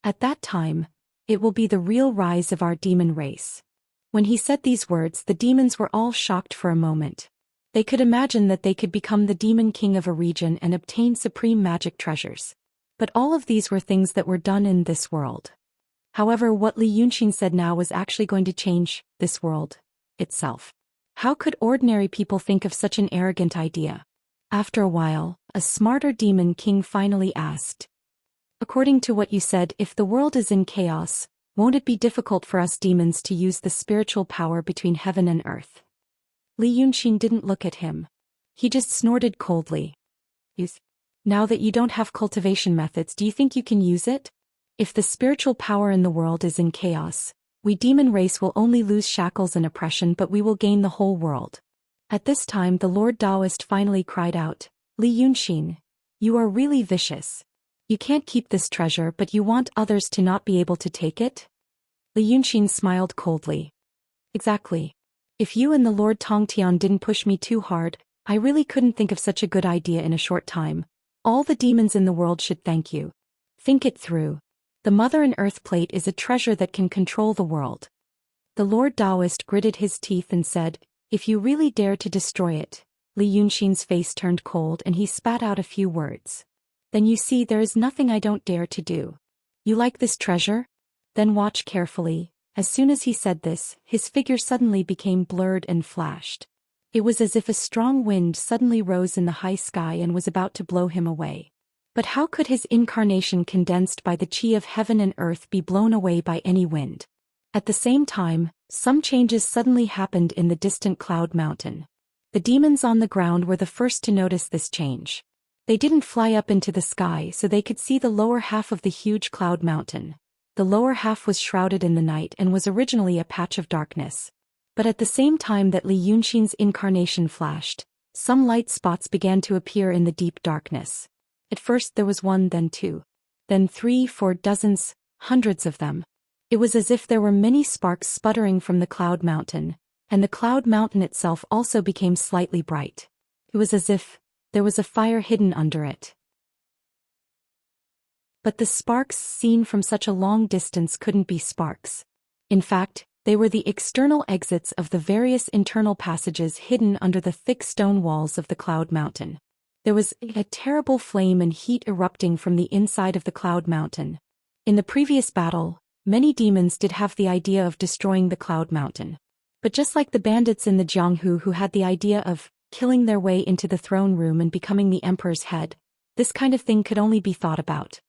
At that time, it will be the real rise of our demon race. When he said these words, the demons were all shocked for a moment. They could imagine that they could become the demon king of a region and obtain supreme magic treasures. But all of these were things that were done in this world. However, what Li Yunxin said now was actually going to change this world itself. How could ordinary people think of such an arrogant idea? After a while, a smarter demon king finally asked, According to what you said, if the world is in chaos, won't it be difficult for us demons to use the spiritual power between heaven and earth? Li Yunxin didn't look at him. He just snorted coldly. Now that you don't have cultivation methods, do you think you can use it? If the spiritual power in the world is in chaos, we demon race will only lose shackles and oppression, but we will gain the whole world. At this time the Lord Taoist finally cried out, Li Yunxin, you are really vicious. You can't keep this treasure, but you want others to not be able to take it? Li Yunxin smiled coldly. Exactly. If you and the Lord Tongtian didn't push me too hard, I really couldn't think of such a good idea in a short time. All the demons in the world should thank you. Think it through. The Mother and Earth plate is a treasure that can control the world. The Lord Taoist gritted his teeth and said, If you really dare to destroy it. Li Yunxin's face turned cold and he spat out a few words. Then you see, there is nothing I don't dare to do. You like this treasure? Then watch carefully. As soon as he said this, his figure suddenly became blurred and flashed. It was as if a strong wind suddenly rose in the high sky and was about to blow him away. But how could his incarnation condensed by the chi of heaven and earth be blown away by any wind? At the same time, some changes suddenly happened in the distant cloud mountain. The demons on the ground were the first to notice this change. They didn't fly up into the sky so they could see the lower half of the huge cloud mountain. The lower half was shrouded in the night and was originally a patch of darkness. But at the same time that Li Yunxin's incarnation flashed, some light spots began to appear in the deep darkness. At first there was one, then two. Then 3, 4 dozens, hundreds of them. It was as if there were many sparks sputtering from the cloud mountain, and the cloud mountain itself also became slightly bright. It was as if there was a fire hidden under it. But the sparks seen from such a long distance couldn't be sparks. In fact, they were the external exits of the various internal passages hidden under the thick stone walls of the cloud mountain. There was a terrible flame and heat erupting from the inside of the cloud mountain. In the previous battle, many demons did have the idea of destroying the cloud mountain. But just like the bandits in the Jianghu who had the idea of killing their way into the throne room and becoming the emperor's head, this kind of thing could only be thought about.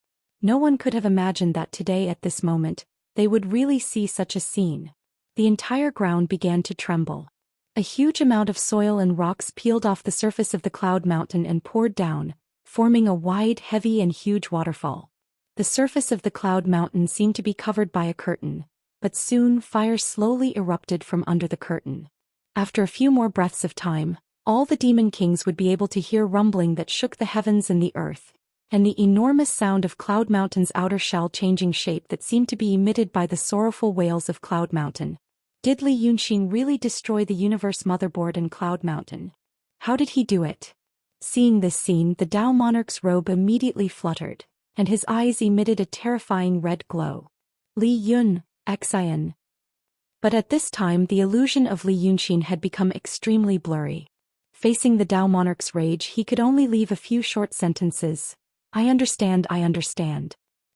No one could have imagined that today at this moment, they would really see such a scene. The entire ground began to tremble. A huge amount of soil and rocks peeled off the surface of the cloud mountain and poured down, forming a wide, heavy and huge waterfall. The surface of the cloud mountain seemed to be covered by a curtain, but soon fire slowly erupted from under the curtain. After a few more breaths of time, all the demon kings would be able to hear rumbling that shook the heavens and the earth, and the enormous sound of Cloud Mountain's outer shell changing shape that seemed to be emitted by the sorrowful wails of Cloud Mountain. Did Li Yunxin really destroy the universe motherboard in Cloud Mountain? How did he do it? Seeing this scene, the Tao monarch's robe immediately fluttered, and his eyes emitted a terrifying red glow. Li Yun, Xian. But at this time the illusion of Li Yunxin had become extremely blurry. Facing the Tao monarch's rage, he could only leave a few short sentences. I understand.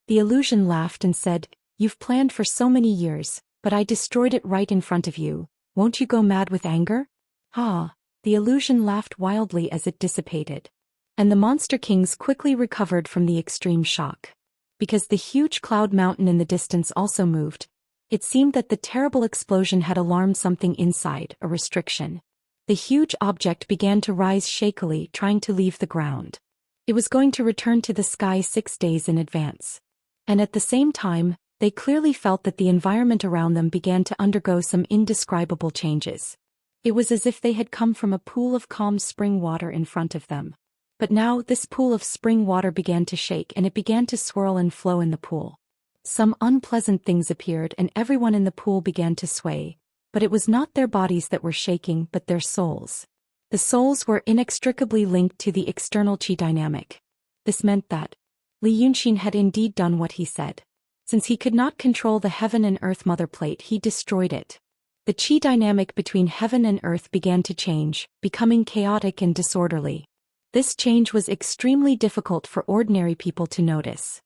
The illusion laughed and said, you've planned for so many years, but I destroyed it right in front of you. Won't you go mad with anger? Ah! The illusion laughed wildly as it dissipated. And the monster kings quickly recovered from the extreme shock. Because the huge cloud mountain in the distance also moved, it seemed that the terrible explosion had alarmed something inside, a restriction. The huge object began to rise shakily, trying to leave the ground. It was going to return to the sky 6 days in advance. And at the same time, they clearly felt that the environment around them began to undergo some indescribable changes. It was as if they had come from a pool of calm spring water in front of them. But now this pool of spring water began to shake and it began to swirl and flow in the pool. Some unpleasant things appeared and everyone in the pool began to sway, but it was not their bodies that were shaking but their souls. The souls were inextricably linked to the external qi dynamic. This meant that Li Yunxin had indeed done what he said. Since he could not control the heaven and earth mother plate, he destroyed it. The qi dynamic between heaven and earth began to change, becoming chaotic and disorderly. This change was extremely difficult for ordinary people to notice.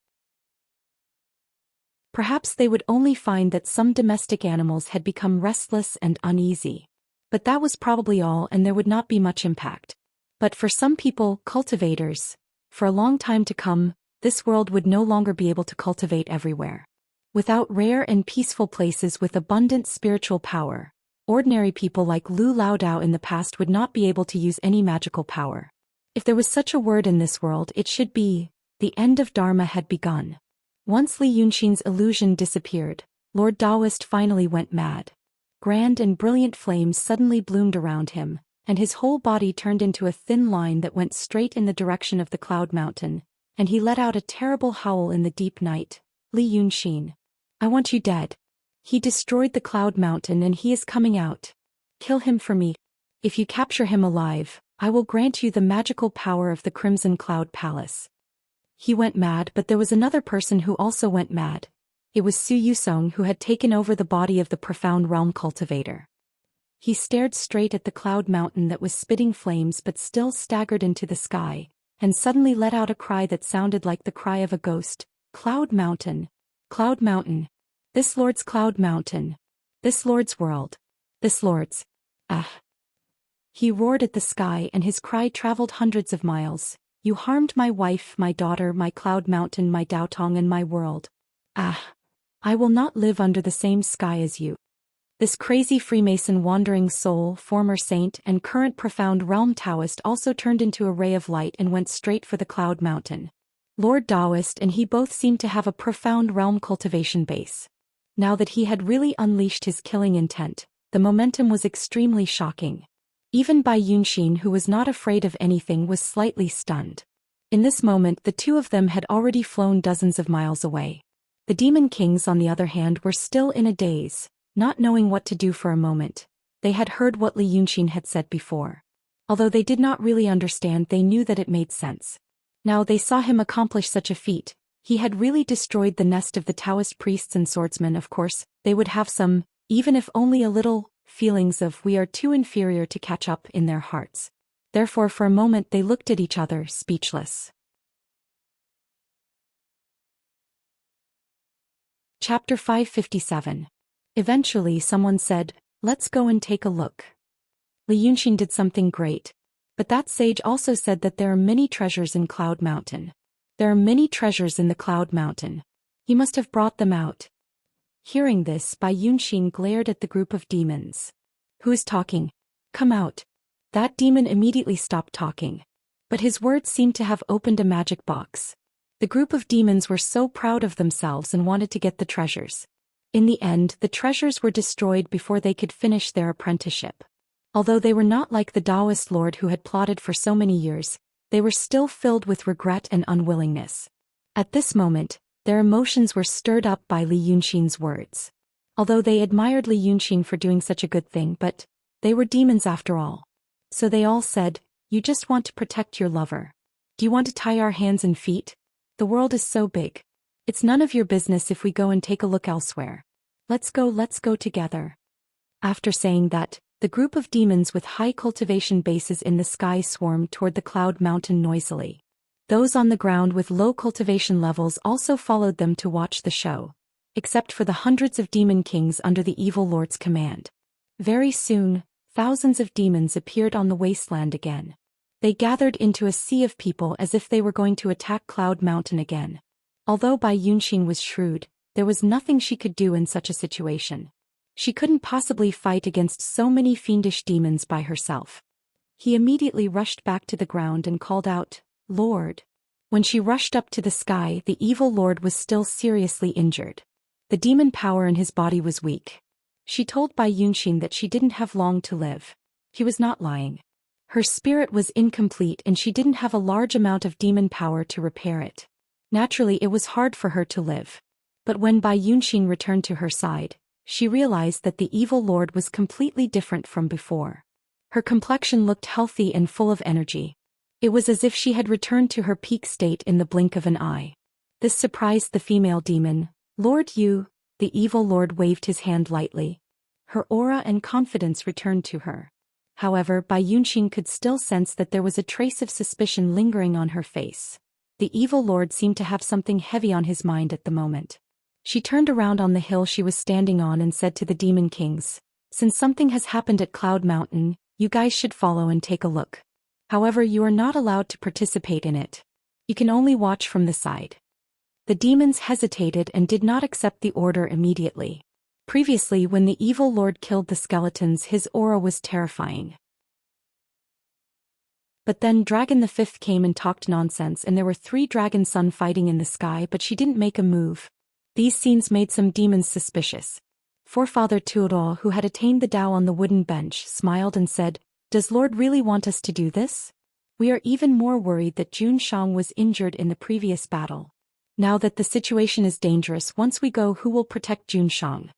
Perhaps they would only find that some domestic animals had become restless and uneasy. But that was probably all, and there would not be much impact. But for some people, cultivators, for a long time to come, this world would no longer be able to cultivate everywhere. Without rare and peaceful places with abundant spiritual power, ordinary people like Lu Laodao in the past would not be able to use any magical power. If there was such a word in this world, it should be, the end of Dharma had begun. Once Li Yunxin's illusion disappeared, Lord Taoist finally went mad. Grand and brilliant flames suddenly bloomed around him, and his whole body turned into a thin line that went straight in the direction of the cloud mountain, and he let out a terrible howl in the deep night. Li Yunxin. I want you dead. He destroyed the cloud mountain and he is coming out. Kill him for me. If you capture him alive, I will grant you the magical power of the Crimson Cloud Palace. He went mad, but there was another person who also went mad. It was Su Yusong, who had taken over the body of the profound realm cultivator. He stared straight at the cloud mountain that was spitting flames but still staggered into the sky, and suddenly let out a cry that sounded like the cry of a ghost. Cloud Mountain. Cloud Mountain. This Lord's Cloud Mountain. This Lord's world. This Lord's. Ah. He roared at the sky and his cry traveled hundreds of miles. You harmed my wife, my daughter, my Cloud Mountain, my Daotong and my world. Ah. I will not live under the same sky as you. This crazy Freemason wandering soul, former saint and current profound realm Taoist also turned into a ray of light and went straight for the Cloud Mountain. Lord Taoist and he both seemed to have a profound realm cultivation base. Now that he had really unleashed his killing intent, the momentum was extremely shocking. Even Bai Yunxin, who was not afraid of anything, was slightly stunned. In this moment the two of them had already flown dozens of miles away. The demon kings, on the other hand, were still in a daze, not knowing what to do for a moment. They had heard what Li Yunxin had said before. Although they did not really understand, they knew that it made sense. Now they saw him accomplish such a feat. He had really destroyed the nest of the Taoist priests and swordsmen. Of course, they would have some, even if only a little, feelings of we are too inferior to catch up in their hearts. Therefore for a moment they looked at each other, speechless. Chapter 557. Eventually someone said, let's go and take a look. Li Yunxin did something great. But that sage also said that there are many treasures in Cloud Mountain. There are many treasures in the Cloud Mountain. He must have brought them out. Hearing this, Bai Yunxin glared at the group of demons. Who is talking? Come out. That demon immediately stopped talking. But his words seemed to have opened a magic box. The group of demons were so proud of themselves and wanted to get the treasures. In the end, the treasures were destroyed before they could finish their apprenticeship. Although they were not like the Taoist lord who had plotted for so many years, they were still filled with regret and unwillingness. At this moment, their emotions were stirred up by Li Yunxin's words. Although they admired Li Yunxin for doing such a good thing, but they were demons after all. So they all said, "You just want to protect your lover. Do you want to tie our hands and feet? The world is so big. It's none of your business if we go and take a look elsewhere. Let's go together." After saying that, the group of demons with high cultivation bases in the sky swarmed toward the cloud mountain noisily. Those on the ground with low cultivation levels also followed them to watch the show, except for the hundreds of demon kings under the evil lord's command. Very soon, thousands of demons appeared on the wasteland again. They gathered into a sea of people as if they were going to attack Cloud Mountain again. Although Bai Yunxin was shrewd, there was nothing she could do in such a situation. She couldn't possibly fight against so many fiendish demons by herself. He immediately rushed back to the ground and called out, "Lord." When she rushed up to the sky, the evil lord was still seriously injured. The demon power in his body was weak. She told Bai Yunxin that she didn't have long to live. He was not lying. Her spirit was incomplete and she didn't have a large amount of demon power to repair it. Naturally, it was hard for her to live. But when Bai Yunxin returned to her side, she realized that the evil lord was completely different from before. Her complexion looked healthy and full of energy. It was as if she had returned to her peak state in the blink of an eye. This surprised the female demon. "Lord, you," the evil lord waved his hand lightly. Her aura and confidence returned to her. However, Bai Yunxin could still sense that there was a trace of suspicion lingering on her face. The evil lord seemed to have something heavy on his mind at the moment. She turned around on the hill she was standing on and said to the demon kings, "Since something has happened at Cloud Mountain, you guys should follow and take a look. However, you are not allowed to participate in it. You can only watch from the side." The demons hesitated and did not accept the order immediately. Previously, when the evil lord killed the skeletons, his aura was terrifying. But then Dragon the Fifth came and talked nonsense, and there were 3 Dragon Sun fighting in the sky, but she didn't make a move. These scenes made some demons suspicious. Forefather Tuodao, who had attained the Tao on the wooden bench, smiled and said, "Does Lord really want us to do this? We are even more worried that Jun Shang was injured in the previous battle. Now that the situation is dangerous, once we go, who will protect Jun Shang?"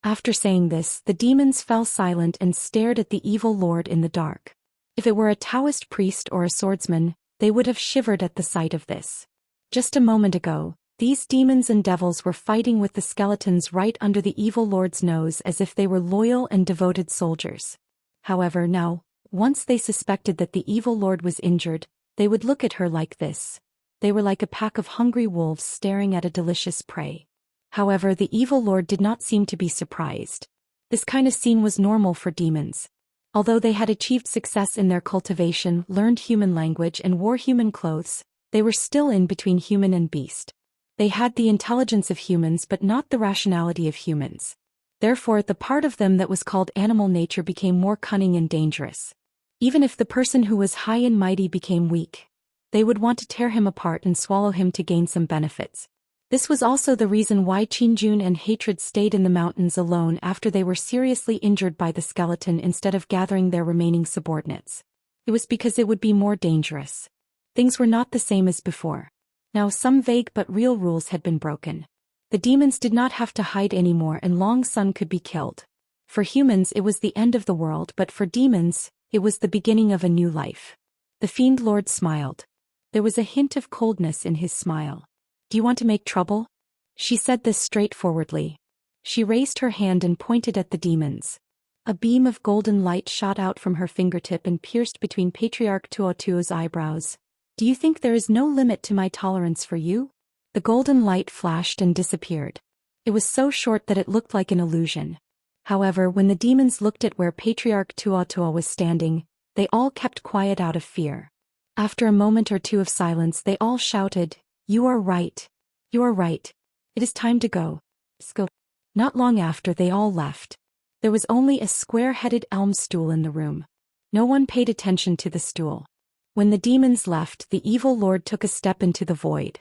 After saying this, the demons fell silent and stared at the evil lord in the dark. If it were a Taoist priest or a swordsman, they would have shivered at the sight of this. Just a moment ago, these demons and devils were fighting with the skeletons right under the evil lord's nose as if they were loyal and devoted soldiers. However, now, once they suspected that the evil lord was injured, they would look at her like this. They were like a pack of hungry wolves staring at a delicious prey. However, the evil lord did not seem to be surprised. This kind of scene was normal for demons. Although they had achieved success in their cultivation, learned human language and wore human clothes, they were still in between human and beast. They had the intelligence of humans but not the rationality of humans. Therefore, the part of them that was called animal nature became more cunning and dangerous. Even if the person who was high and mighty became weak, they would want to tear him apart and swallow him to gain some benefits. This was also the reason why Qinjun and Hatred stayed in the mountains alone after they were seriously injured by the skeleton instead of gathering their remaining subordinates. It was because it would be more dangerous. Things were not the same as before. Now some vague but real rules had been broken. The demons did not have to hide anymore and Long Sun could be killed. For humans it was the end of the world, but for demons, it was the beginning of a new life. The Fiend Lord smiled. There was a hint of coldness in his smile. "Do you want to make trouble?" She said this straightforwardly. She raised her hand and pointed at the demons. A beam of golden light shot out from her fingertip and pierced between Patriarch Tuotuo's eyebrows. "Do you think there is no limit to my tolerance for you?" The golden light flashed and disappeared. It was so short that it looked like an illusion. However, when the demons looked at where Patriarch Tuotuo was standing, they all kept quiet out of fear. After a moment or two of silence, they all shouted, "You are right. You are right. It is time to go. Let's go." Not long after, they all left. There was only a square-headed elm stool in the room. No one paid attention to the stool. When the demons left, the evil lord took a step into the void.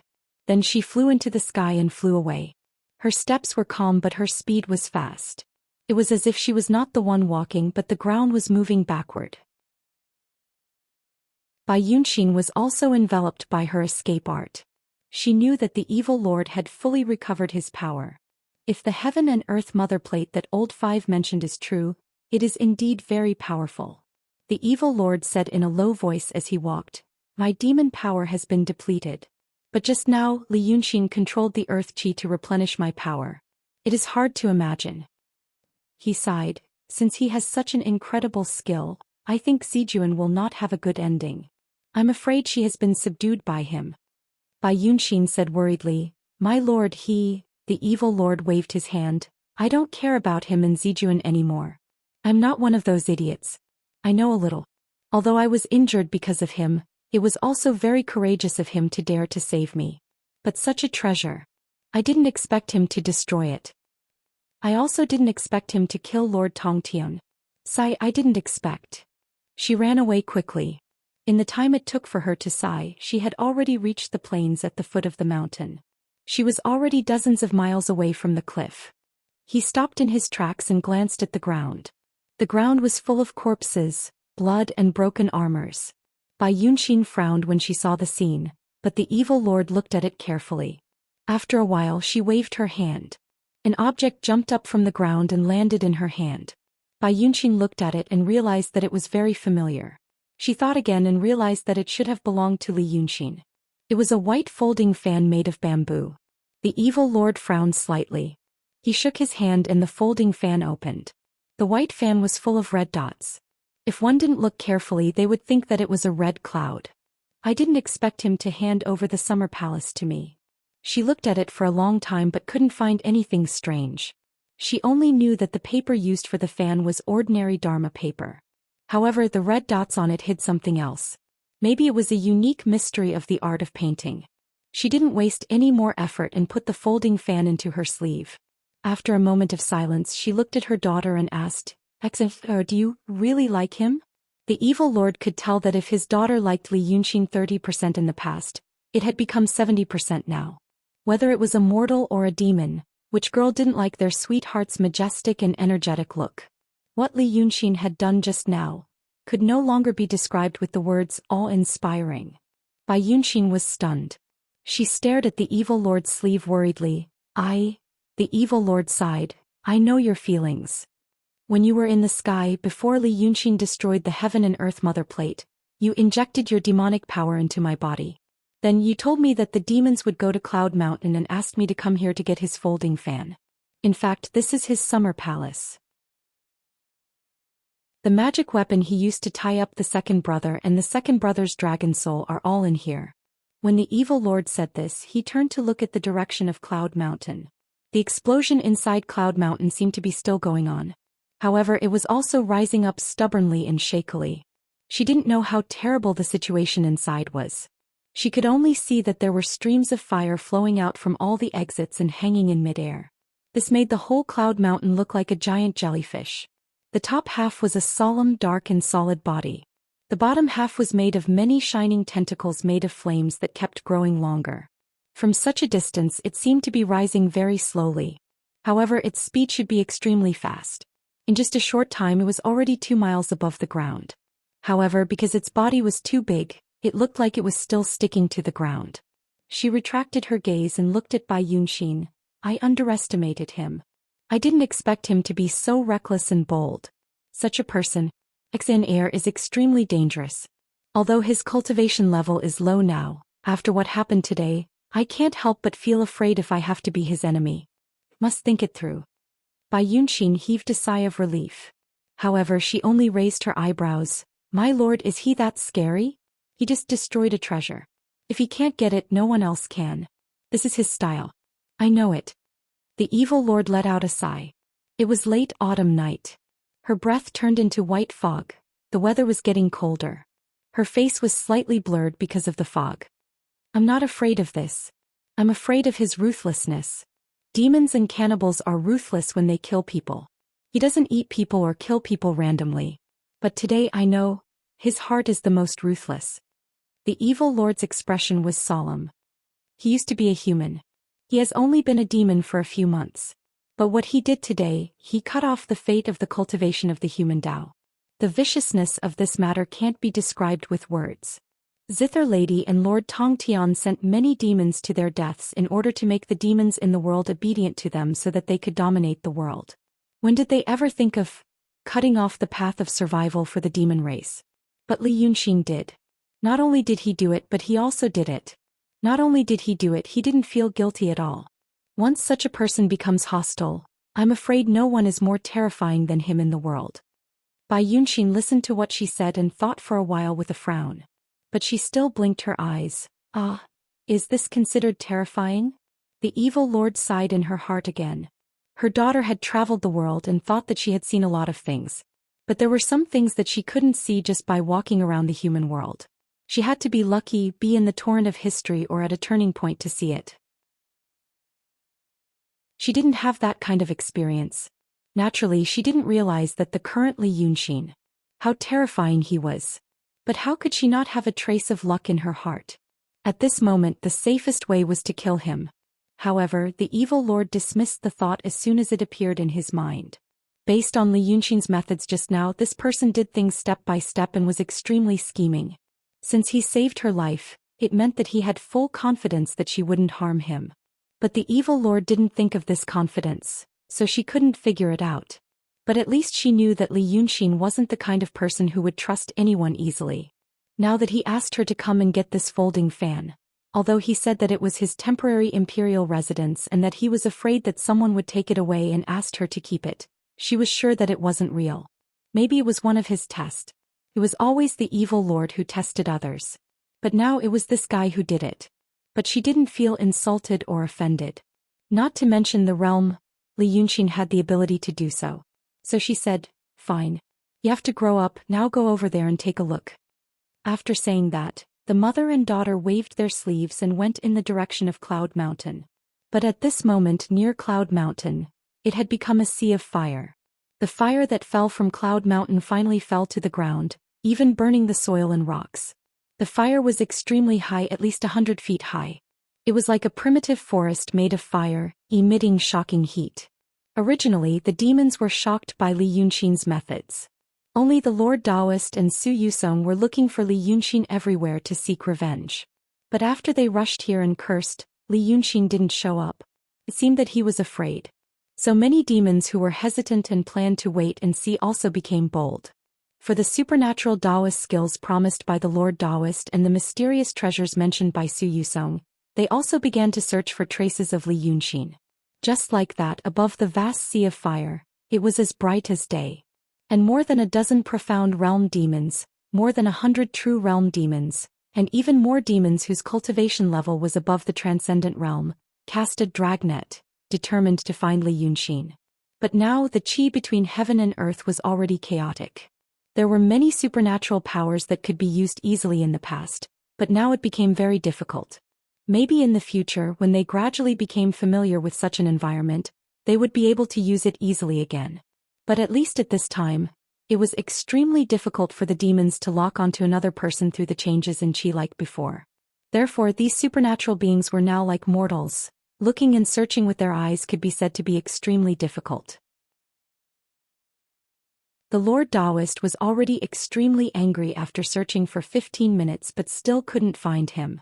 Then she flew into the sky and flew away. Her steps were calm but her speed was fast. It was as if she was not the one walking but the ground was moving backward. Bai Yunxin was also enveloped by her escape art. She knew that the evil lord had fully recovered his power. If the heaven and earth mother plate that old Five mentioned is true, it is indeed very powerful. The evil lord said in a low voice as he walked, "My demon power has been depleted. But just now, Li Yunxin controlled the earth chi to replenish my power. It is hard to imagine." He sighed. Since he has such an incredible skill, I think Zijuan will not have a good ending. I'm afraid she has been subdued by him. Bai Yunxin said worriedly, "My lord, the evil lord waved his hand. I don't care about him and Zijuan anymore. I'm not one of those idiots. I know a little. Although I was injured because of him, it was also very courageous of him to dare to save me. But such a treasure. I didn't expect him to destroy it. I also didn't expect him to kill Lord Tongtian. I didn't expect." She ran away quickly. In the time it took for her to sigh, she had already reached the plains at the foot of the mountain. She was already dozens of miles away from the cliff. He stopped in his tracks and glanced at the ground. The ground was full of corpses, blood and broken armors. Bai Yunxin frowned when she saw the scene, but the evil lord looked at it carefully. After a while she waved her hand. An object jumped up from the ground and landed in her hand. Bai Yunxin looked at it and realized that it was very familiar. She thought again and realized that it should have belonged to Li Yunxin. It was a white folding fan made of bamboo. The evil lord frowned slightly. He shook his hand and the folding fan opened. The white fan was full of red dots. If one didn't look carefully they would think that it was a red cloud. I didn't expect him to hand over the summer palace to me. She looked at it for a long time but couldn't find anything strange. She only knew that the paper used for the fan was ordinary Dharma paper. However, the red dots on it hid something else. Maybe it was a unique mystery of the art of painting. She didn't waste any more effort and put the folding fan into her sleeve. After a moment of silence she looked at her daughter and asked, "Do you really like him?" The evil lord could tell that if his daughter liked Li Yunxin 30% in the past, it had become 70% now. Whether it was a mortal or a demon, which girl didn't like their sweetheart's majestic and energetic look? What Li Yunxin had done just now could no longer be described with the words awe-inspiring. Bai Yunxin was stunned. She stared at the evil lord's sleeve worriedly. The evil lord sighed, "I know your feelings. When you were in the sky before Li Yunxin destroyed the heaven and earth mother plate, you injected your demonic power into my body. Then you told me that the demons would go to Cloud Mountain and asked me to come here to get his folding fan. In fact, this is his summer palace. The magic weapon he used to tie up the second brother and the second brother's dragon soul are all in here." When the evil lord said this, he turned to look at the direction of Cloud Mountain. The explosion inside Cloud Mountain seemed to be still going on. However, it was also rising up stubbornly and shakily. She didn't know how terrible the situation inside was. She could only see that there were streams of fire flowing out from all the exits and hanging in midair. This made the whole Cloud Mountain look like a giant jellyfish. The top half was a solemn, dark and solid body. The bottom half was made of many shining tentacles made of flames that kept growing longer. From such a distance it seemed to be rising very slowly. However, its speed should be extremely fast. In just a short time it was already 2 miles above the ground. However, because its body was too big, it looked like it was still sticking to the ground. She retracted her gaze and looked at Bai Yunxin. "I underestimated him. I didn't expect him to be so reckless and bold. Such a person, in air, is extremely dangerous. Although his cultivation level is low now, after what happened today, I can't help but feel afraid if I have to be his enemy. Must think it through." Bai Yunxin heaved a sigh of relief. However, she only raised her eyebrows. "My lord, is he that scary? He just destroyed a treasure. If he can't get it, no one else can. This is his style. I know it." The evil lord let out a sigh. It was late autumn night. Her breath turned into white fog. The weather was getting colder. Her face was slightly blurred because of the fog. "I'm not afraid of this. I'm afraid of his ruthlessness. Demons and cannibals are ruthless when they kill people. He doesn't eat people or kill people randomly. But today I know, his heart is the most ruthless." The evil lord's expression was solemn. He used to be a human. He has only been a demon for a few months. But what he did today, he cut off the fate of the cultivation of the human Tao. The viciousness of this matter can't be described with words. Zither Lady and Lord Tongtian sent many demons to their deaths in order to make the demons in the world obedient to them so that they could dominate the world. When did they ever think of cutting off the path of survival for the demon race? But Li Yunxin did. Not only did he do it, but he also did it. Not only did he do it, he didn't feel guilty at all. Once such a person becomes hostile, I'm afraid no one is more terrifying than him in the world. Bai Yunxin listened to what she said and thought for a while with a frown. But she still blinked her eyes. Ah, is this considered terrifying? The evil lord sighed in her heart again. Her daughter had traveled the world and thought that she had seen a lot of things. But there were some things that she couldn't see just by walking around the human world. She had to be lucky, be in the torrent of history or at a turning point to see it. She didn't have that kind of experience. Naturally, she didn't realize that the current Li Yunxin. How terrifying he was. But how could she not have a trace of luck in her heart? At this moment, the safest way was to kill him. However, the evil lord dismissed the thought as soon as it appeared in his mind. Based on Li Yunxin's methods just now, this person did things step by step and was extremely scheming. Since he saved her life, it meant that he had full confidence that she wouldn't harm him. But the evil lord didn't think of this confidence, so she couldn't figure it out. But at least she knew that Li Yunxin wasn't the kind of person who would trust anyone easily. Now that he asked her to come and get this folding fan, although he said that it was his temporary imperial residence and that he was afraid that someone would take it away and asked her to keep it, she was sure that it wasn't real. Maybe it was one of his tests. It was always the evil lord who tested others. But now it was this guy who did it. But she didn't feel insulted or offended. Not to mention the realm, Li Yunxin had the ability to do so. So she said, fine. You have to grow up, now go over there and take a look. After saying that, the mother and daughter waved their sleeves and went in the direction of Cloud Mountain. But at this moment near Cloud Mountain, it had become a sea of fire. The fire that fell from Cloud Mountain finally fell to the ground, even burning the soil and rocks. The fire was extremely high, at least 100 feet high. It was like a primitive forest made of fire, emitting shocking heat. Originally, the demons were shocked by Li Yunxin's methods. Only the Lord Taoist and Su Yusong were looking for Li Yunxin everywhere to seek revenge. But after they rushed here and cursed, Li Yunxin didn't show up. It seemed that he was afraid. So many demons who were hesitant and planned to wait and see also became bold. For the supernatural Taoist skills promised by the Lord Taoist and the mysterious treasures mentioned by Su Yusong, they also began to search for traces of Li Yunxin. Just like that, above the vast sea of fire, it was as bright as day. And more than a dozen profound realm demons, more than 100 true realm demons, and even more demons whose cultivation level was above the transcendent realm, cast a dragnet, determined to find Li Yunxin. But now the qi between heaven and earth was already chaotic. There were many supernatural powers that could be used easily in the past, but now it became very difficult. Maybe in the future, when they gradually became familiar with such an environment, they would be able to use it easily again. But at least at this time, it was extremely difficult for the demons to lock onto another person through the changes in qi like before. Therefore, these supernatural beings were now like mortals. Looking and searching with their eyes could be said to be extremely difficult. The Lord Taoist was already extremely angry after searching for 15 minutes but still couldn't find him.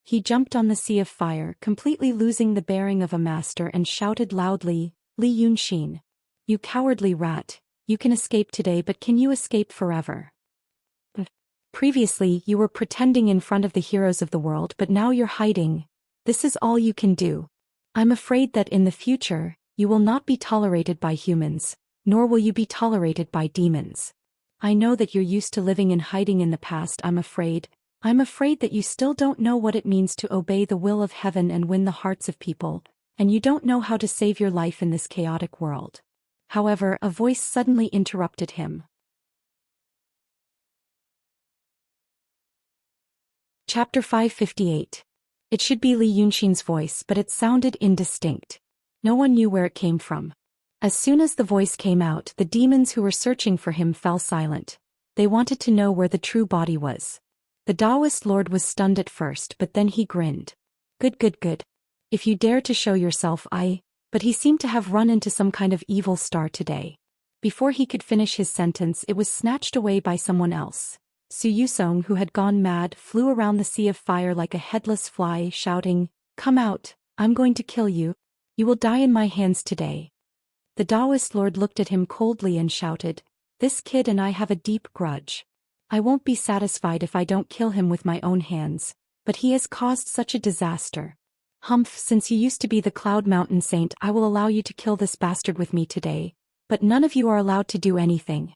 He jumped on the sea of fire, completely losing the bearing of a master, and shouted loudly, Li Yunxin. You cowardly rat, you can escape today, but can you escape forever? Previously you were pretending in front of the heroes of the world, but now you're hiding. This is all you can do. I'm afraid that in the future, you will not be tolerated by humans, nor will you be tolerated by demons. I know that you're used to living in hiding in the past. I'm afraid that you still don't know what it means to obey the will of heaven and win the hearts of people, and you don't know how to save your life in this chaotic world. However, a voice suddenly interrupted him. Chapter 558. It should be Li Yunxin's voice, but it sounded indistinct. No one knew where it came from. As soon as the voice came out, the demons who were searching for him fell silent. They wanted to know where the true body was. The Taoist lord was stunned at first, but then he grinned. Good, good, good. If you dare to show yourself, But he seemed to have run into some kind of evil star today. Before he could finish his sentence, it was snatched away by someone else. Zhou Xian, who had gone mad, flew around the sea of fire like a headless fly, shouting, "Come out, I'm going to kill you. You will die in my hands today." The Taoist lord looked at him coldly and shouted, "This kid and I have a deep grudge. I won't be satisfied if I don't kill him with my own hands, but he has caused such a disaster. Humph, since you used to be the Cloud Mountain Saint, I will allow you to kill this bastard with me today, but none of you are allowed to do anything."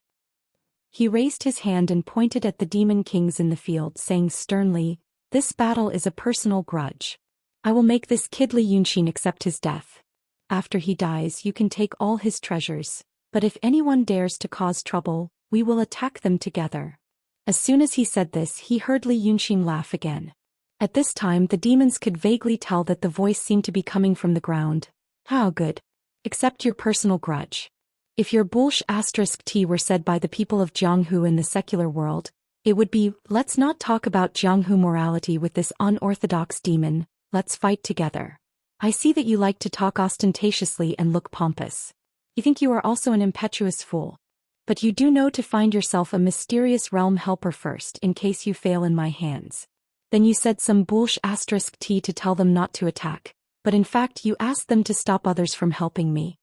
He raised his hand and pointed at the demon kings in the field, saying sternly, "This battle is a personal grudge. I will make this kid Li Yunxin accept his death. After he dies, you can take all his treasures, but if anyone dares to cause trouble, we will attack them together." As soon as he said this, he heard Li Yunxin laugh again. At this time, the demons could vaguely tell that the voice seemed to be coming from the ground. "How good. Accept your personal grudge. If your **T were said by the people of Jianghu in the secular world, it would be, let's not talk about Jianghu morality with this unorthodox demon, let's fight together. I see that you like to talk ostentatiously and look pompous. You think you are also an impetuous fool. But you do know to find yourself a mysterious realm helper first in case you fail in my hands. Then you said some **T to tell them not to attack, but in fact you asked them to stop others from helping me.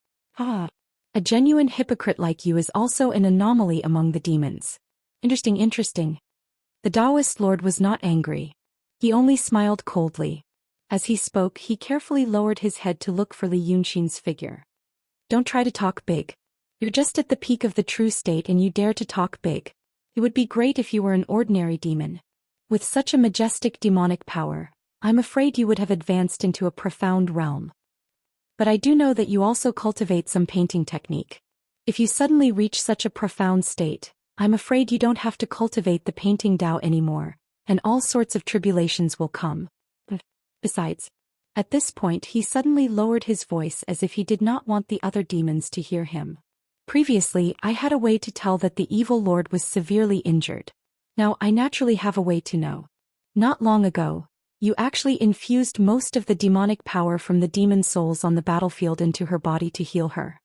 A genuine hypocrite like you is also an anomaly among the demons. Interesting. The Taoist lord was not angry. He only smiled coldly. As he spoke, he carefully lowered his head to look for Li Yunxin's figure. "Don't try to talk big. You're just at the peak of the true state and you dare to talk big. It would be great if you were an ordinary demon. With such a majestic demonic power, I'm afraid you would have advanced into a profound realm. But I do know that you also cultivate some painting technique. If you suddenly reach such a profound state, I'm afraid you don't have to cultivate the painting Tao anymore, and all sorts of tribulations will come. Besides," at this point he suddenly lowered his voice as if he did not want the other demons to hear him. "Previously, I had a way to tell that the evil lord was severely injured. Now I naturally have a way to know. Not long ago, you actually infused most of the demonic power from the demon souls on the battlefield into her body to heal her.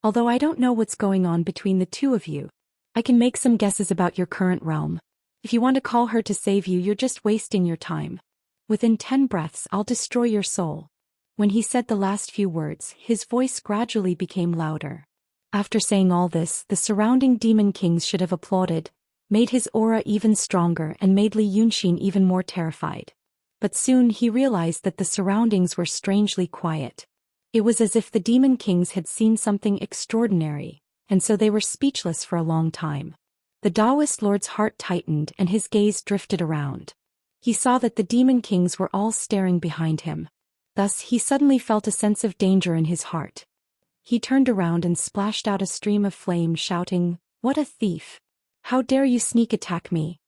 Although I don't know what's going on between the two of you, I can make some guesses about your current realm. If you want to call her to save you, you're just wasting your time. Within 10 breaths, I'll destroy your soul." When he said the last few words, his voice gradually became louder. After saying all this, the surrounding demon kings should have applauded, made his aura even stronger and made Li Yunxin even more terrified. But soon he realized that the surroundings were strangely quiet. It was as if the demon kings had seen something extraordinary, and so they were speechless for a long time. The Taoist lord's heart tightened and his gaze drifted around. He saw that the demon kings were all staring behind him. Thus he suddenly felt a sense of danger in his heart. He turned around and splashed out a stream of flame, shouting, "What a thief! How dare you sneak attack me?"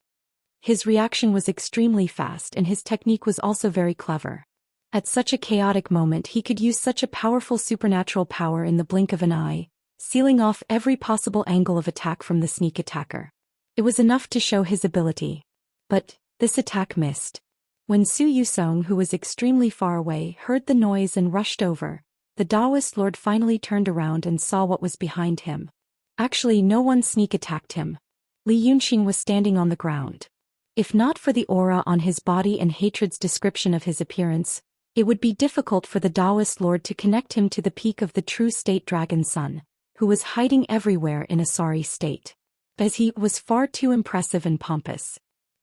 His reaction was extremely fast and his technique was also very clever. At such a chaotic moment he could use such a powerful supernatural power in the blink of an eye, sealing off every possible angle of attack from the sneak attacker. It was enough to show his ability. But this attack missed. When Zhou Xian, who was extremely far away, heard the noise and rushed over, the Taoist lord finally turned around and saw what was behind him. Actually, no one sneak attacked him. Li Yunxin was standing on the ground. If not for the aura on his body and hatred's description of his appearance, it would be difficult for the Taoist lord to connect him to the peak of the true state dragon sun, who was hiding everywhere in a sorry state. As he was far too impressive and pompous.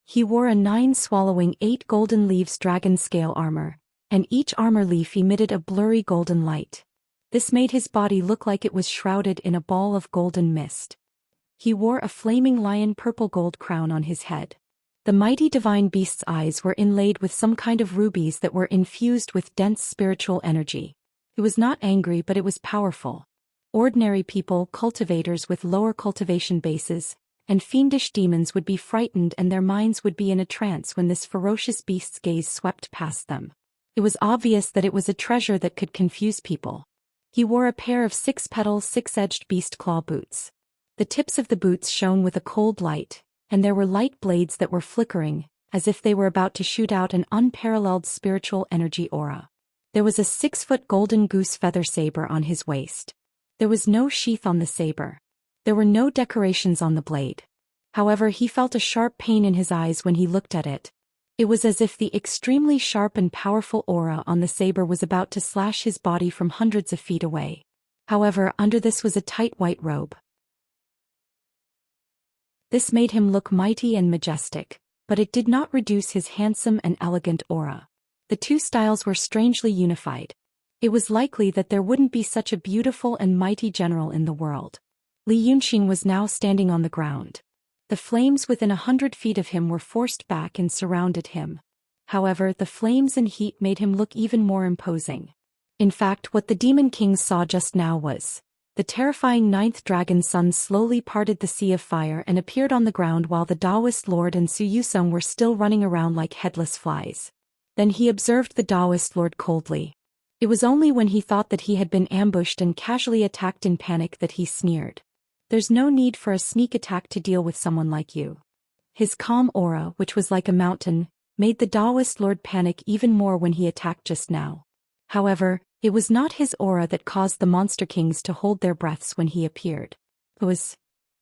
He wore a 9 8 golden leaves dragon scale armor, and each armor leaf emitted a blurry golden light. This made his body look like it was shrouded in a ball of golden mist. He wore a flaming lion purple gold crown on his head. The mighty divine beast's eyes were inlaid with some kind of rubies that were infused with dense spiritual energy. It was not angry, but it was powerful. Ordinary people, cultivators with lower cultivation bases, and fiendish demons would be frightened and their minds would be in a trance when this ferocious beast's gaze swept past them. It was obvious that it was a treasure that could confuse people. He wore a pair of 6-petal, 6-edged beast claw boots. The tips of the boots shone with a cold light, and there were light blades that were flickering, as if they were about to shoot out an unparalleled spiritual energy aura. There was a 6-foot golden goose feather saber on his waist. There was no sheath on the saber. There were no decorations on the blade. However, he felt a sharp pain in his eyes when he looked at it. It was as if the extremely sharp and powerful aura on the saber was about to slash his body from hundreds of feet away. However, under this was a tight white robe. This made him look mighty and majestic, but it did not reduce his handsome and elegant aura. The two styles were strangely unified. It was likely that there wouldn't be such a beautiful and mighty general in the world. Li Yunxin was now standing on the ground. The flames within 100 feet of him were forced back and surrounded him. However, the flames and heat made him look even more imposing. In fact, what the Demon Kings saw just now was the terrifying 9th dragon sun slowly parted the sea of fire and appeared on the ground while the Taoist Lord and Zhou Xian were still running around like headless flies. Then he observed the Taoist Lord coldly. It was only when he thought that he had been ambushed and casually attacked in panic that he sneered. There's no need for a sneak attack to deal with someone like you. His calm aura, which was like a mountain, made the Taoist Lord panic even more when he attacked just now. However, it was not his aura that caused the Monster Kings to hold their breaths when he appeared. It was,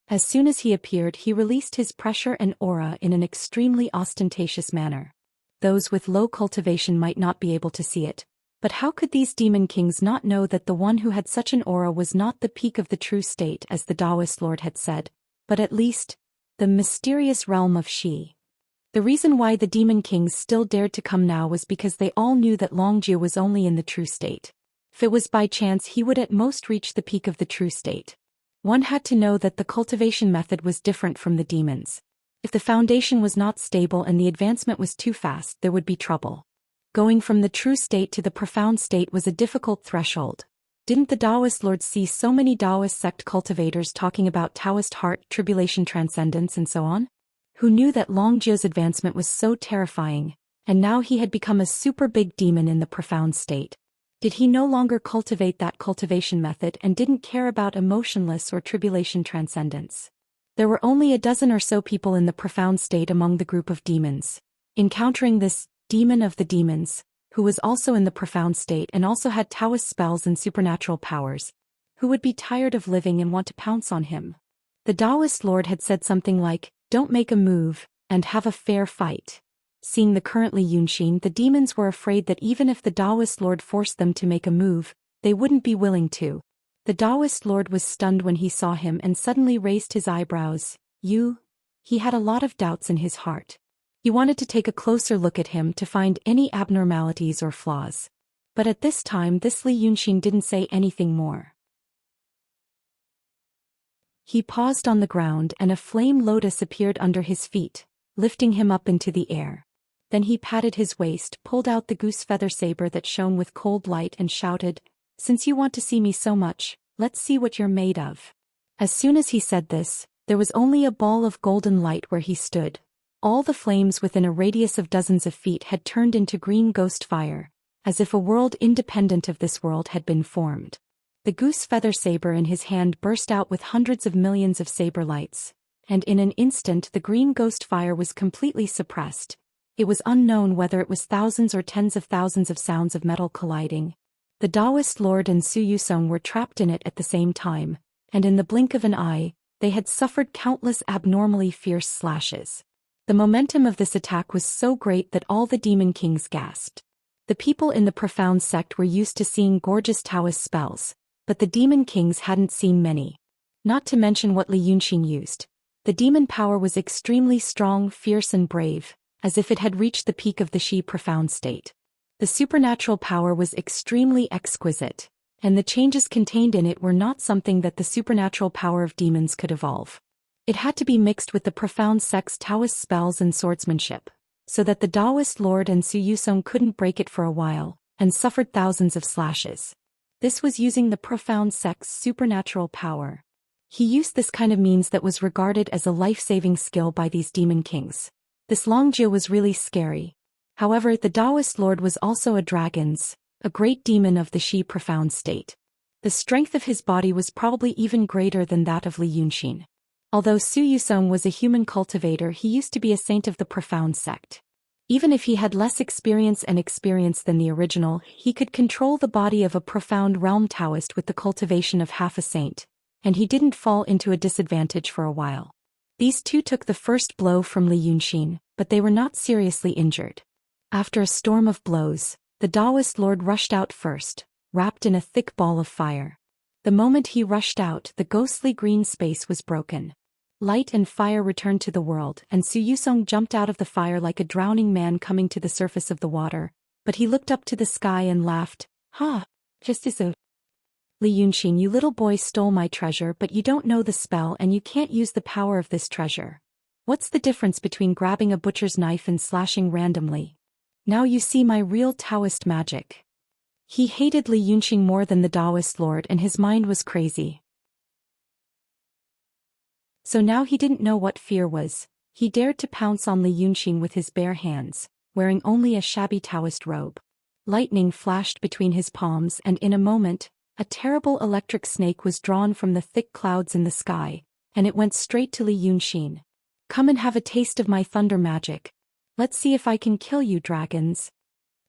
as soon as he appeared, he released his pressure and aura in an extremely ostentatious manner. Those with low cultivation might not be able to see it, but how could these Demon Kings not know that the one who had such an aura was not the peak of the true state as the Taoist Lord had said, but at least, the mysterious realm of Xi? The reason why the Demon Kings still dared to come now was because they all knew that Longjie was only in the true state. If it was by chance, he would at most reach the peak of the true state. One had to know that the cultivation method was different from the demons. If the foundation was not stable and the advancement was too fast, there would be trouble. Going from the true state to the profound state was a difficult threshold. Didn't the Taoist Lord see so many Taoist sect cultivators talking about Taoist heart, tribulation, transcendence, and so on? Who knew that Longjie's advancement was so terrifying, and now he had become a super big demon in the profound state? Did he no longer cultivate that cultivation method and didn't care about emotionless or tribulation transcendence? There were only a dozen or so people in the profound state among the group of demons. Encountering this demon of the demons, who was also in the profound state and also had Taoist spells and supernatural powers, who would be tired of living and want to pounce on him? The Taoist Lord had said something like, "Don't make a move, and have a fair fight." Seeing the current Li Yunxin, the demons were afraid that even if the Taoist Lord forced them to make a move, they wouldn't be willing to. The Taoist Lord was stunned when he saw him and suddenly raised his eyebrows. "You?" He had a lot of doubts in his heart. He wanted to take a closer look at him to find any abnormalities or flaws. But at this time, this Li Yunxin didn't say anything more. He paused on the ground and a flame lotus appeared under his feet, lifting him up into the air. Then he patted his waist, pulled out the goose feather saber that shone with cold light and shouted, "Since you want to see me so much, let's see what you're made of." As soon as he said this, there was only a ball of golden light where he stood. All the flames within a radius of dozens of feet had turned into green ghost fire, as if a world independent of this world had been formed. The goose feather saber in his hand burst out with hundreds of millions of saber lights, and in an instant the green ghost fire was completely suppressed. It was unknown whether it was thousands or tens of thousands of sounds of metal colliding. The Taoist Lord and Zhou Xian were trapped in it at the same time, and in the blink of an eye, they had suffered countless abnormally fierce slashes. The momentum of this attack was so great that all the Demon Kings gasped. The people in the profound sect were used to seeing gorgeous Taoist spells, but the Demon Kings hadn't seen many. Not to mention what Li Yunxin used. The demon power was extremely strong, fierce and brave, as if it had reached the peak of the Xi profound state. The supernatural power was extremely exquisite, and the changes contained in it were not something that the supernatural power of demons could evolve. It had to be mixed with the profound sect's Taoist spells and swordsmanship, so that the Taoist Lord and Zhou Xian couldn't break it for a while, and suffered thousands of slashes. This was using the profound sect's supernatural power. He used this kind of means that was regarded as a life-saving skill by these Demon Kings. This Longjie was really scary. However, the Taoist Lord was also a great demon of the Xi profound state. The strength of his body was probably even greater than that of Li Yunxin. Although Su Yusong was a human cultivator, he used to be a saint of the profound sect. Even if he had less experience than the original, he could control the body of a profound realm Taoist with the cultivation of half a saint, and he didn't fall into a disadvantage for a while. These two took the first blow from Li Yunxin, but they were not seriously injured. After a storm of blows, the Taoist lord rushed out first, wrapped in a thick ball of fire. The moment he rushed out, the ghostly green space was broken. Light and fire returned to the world, and Su Yusong jumped out of the fire like a drowning man coming to the surface of the water, but he looked up to the sky and laughed. Ha! Just as a Li Yunxin, you little boy stole my treasure, but you don't know the spell and you can't use the power of this treasure. What's the difference between grabbing a butcher's knife and slashing randomly? Now you see my real Taoist magic. He hated Li Yunxin more than the Taoist lord, and his mind was crazy. So now he didn't know what fear was. He dared to pounce on Li Yunxin with his bare hands, wearing only a shabby Taoist robe. Lightning flashed between his palms, and in a moment, a terrible electric snake was drawn from the thick clouds in the sky, and it went straight to Li Yunxin. Come and have a taste of my thunder magic. Let's see if I can kill you, dragons.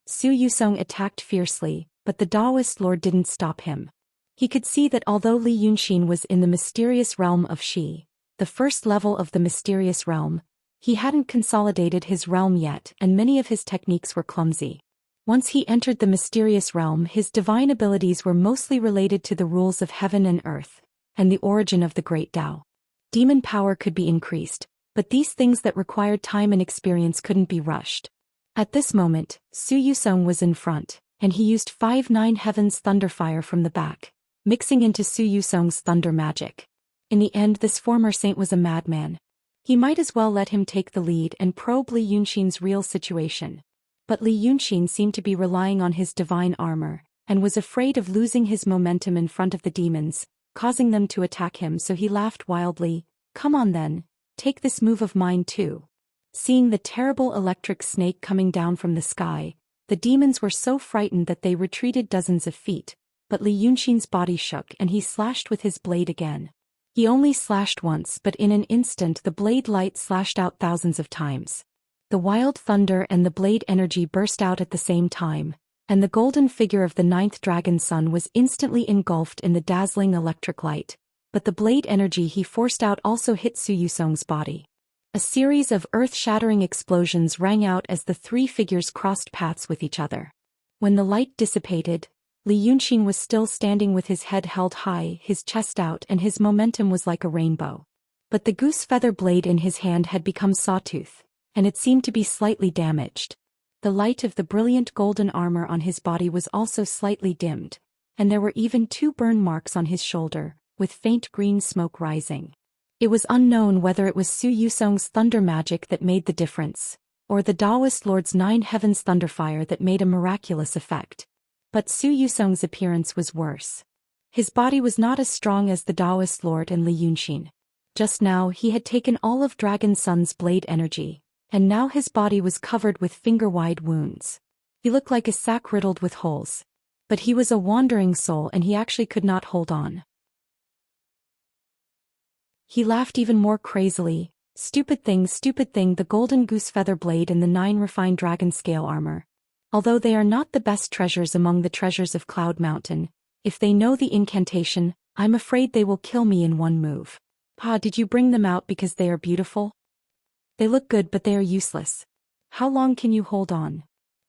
Su Yusong attacked fiercely, but the Taoist lord didn't stop him. He could see that although Li Yunxin was in the mysterious realm of Xi, the first level of the mysterious realm, he hadn't consolidated his realm yet, and many of his techniques were clumsy. Once he entered the mysterious realm, his divine abilities were mostly related to the rules of heaven and earth, and the origin of the great Tao. Demon power could be increased, but these things that required time and experience couldn't be rushed. At this moment, Su Yusong was in front, and he used 5-9 Heaven's Thunderfire from the back, mixing into Su Yusong's thunder magic. In the end, this former saint was a madman. He might as well let him take the lead and probe Li Yunxin's real situation. But Li Yunxin seemed to be relying on his divine armor, and was afraid of losing his momentum in front of the demons, causing them to attack him, so he laughed wildly. Come on then, take this move of mine too. Seeing the terrible electric snake coming down from the sky, the demons were so frightened that they retreated dozens of feet, but Li Yunxin's body shook and he slashed with his blade again. He only slashed once, but in an instant the blade light slashed out thousands of times. The wild thunder and the blade energy burst out at the same time, and the golden figure of the 9th dragon sun was instantly engulfed in the dazzling electric light, but the blade energy he forced out also hit Su Yusong's body. A series of earth-shattering explosions rang out as the three figures crossed paths with each other. When the light dissipated, Li Yunxin was still standing with his head held high, his chest out, and his momentum was like a rainbow. But the goose feather blade in his hand had become sawtooth, and it seemed to be slightly damaged. The light of the brilliant golden armor on his body was also slightly dimmed, and there were even 2 burn marks on his shoulder, with faint green smoke rising. It was unknown whether it was Su Yusong's thunder magic that made the difference, or the Taoist lord's 9 heavens thunderfire that made a miraculous effect. But Su Yusong's appearance was worse. His body was not as strong as the Taoist lord and Li Yunxin. Just now he had taken all of Dragon Sun's blade energy, and now his body was covered with finger-wide wounds. He looked like a sack riddled with holes. But he was a wandering soul and he actually could not hold on. He laughed even more crazily. Stupid thing, the golden goose feather blade and the 9 refined dragon scale armor. Although they are not the best treasures among the treasures of Cloud Mountain, if they know the incantation, I'm afraid they will kill me in one move. Pa, did you bring them out because they are beautiful? They look good, but they are useless. How long can you hold on?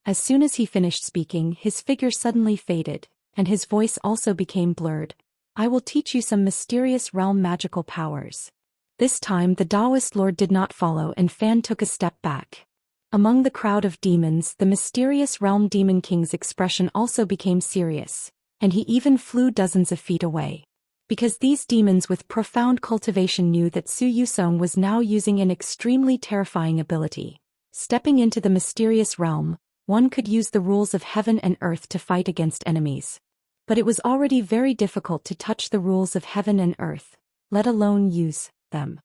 As soon as he finished speaking, his figure suddenly faded, and his voice also became blurred. I will teach you some mysterious realm magical powers. This time the Taoist lord did not follow, and Fan took a step back. Among the crowd of demons, the mysterious realm demon king's expression also became serious, and he even flew dozens of feet away. Because these demons with profound cultivation knew that Su Yusong was now using an extremely terrifying ability. Stepping into the mysterious realm, one could use the rules of heaven and earth to fight against enemies. But it was already very difficult to touch the rules of heaven and earth, let alone use them.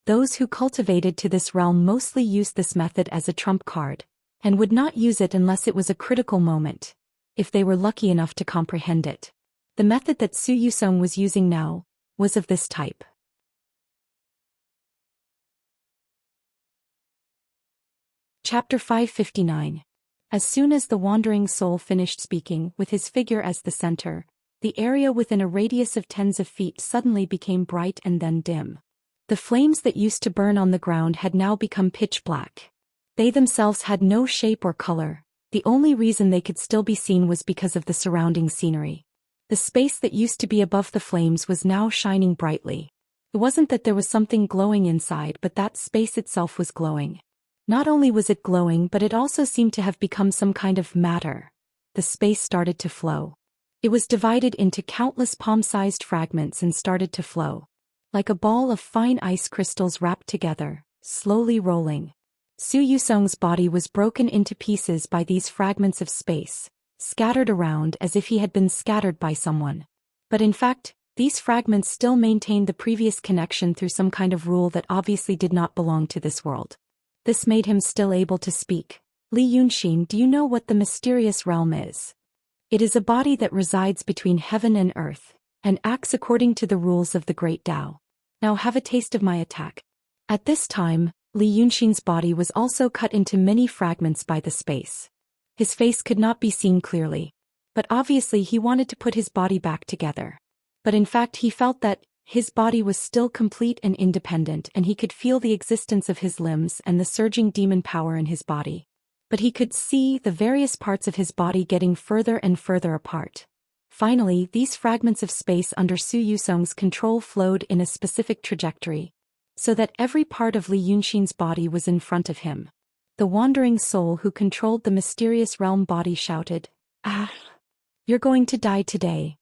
Those who cultivated to this realm mostly used this method as a trump card, and would not use it unless it was a critical moment, if they were lucky enough to comprehend it. The method that Su Yusong was using now was of this type. Chapter 559. As soon as the wandering soul finished speaking, with his figure as the center, the area within a radius of tens of feet suddenly became bright and then dim. The flames that used to burn on the ground had now become pitch black. They themselves had no shape or color. The only reason they could still be seen was because of the surrounding scenery. The space that used to be above the flames was now shining brightly. It wasn't that there was something glowing inside, but that space itself was glowing. Not only was it glowing, but it also seemed to have become some kind of matter. The space started to flow. It was divided into countless palm-sized fragments and started to flow. Like a ball of fine ice crystals wrapped together, slowly rolling. Zhou Xian's body was broken into pieces by these fragments of space, scattered around as if he had been scattered by someone. But in fact, these fragments still maintained the previous connection through some kind of rule that obviously did not belong to this world. This made him still able to speak. Li Yunxin, do you know what the mysterious realm is? It is a body that resides between heaven and earth, and acts according to the rules of the great Tao. Now have a taste of my attack. At this time, Li Yunxin's body was also cut into many fragments by the space. His face could not be seen clearly. But obviously he wanted to put his body back together. But in fact he felt that his body was still complete and independent, and he could feel the existence of his limbs and the surging demon power in his body. But he could see the various parts of his body getting further and further apart. Finally, these fragments of space under Zhou Xian's control flowed in a specific trajectory, so that every part of Li Yunxin's body was in front of him. The wandering soul who controlled the mysterious realm body shouted, "Ah! You're going to die today."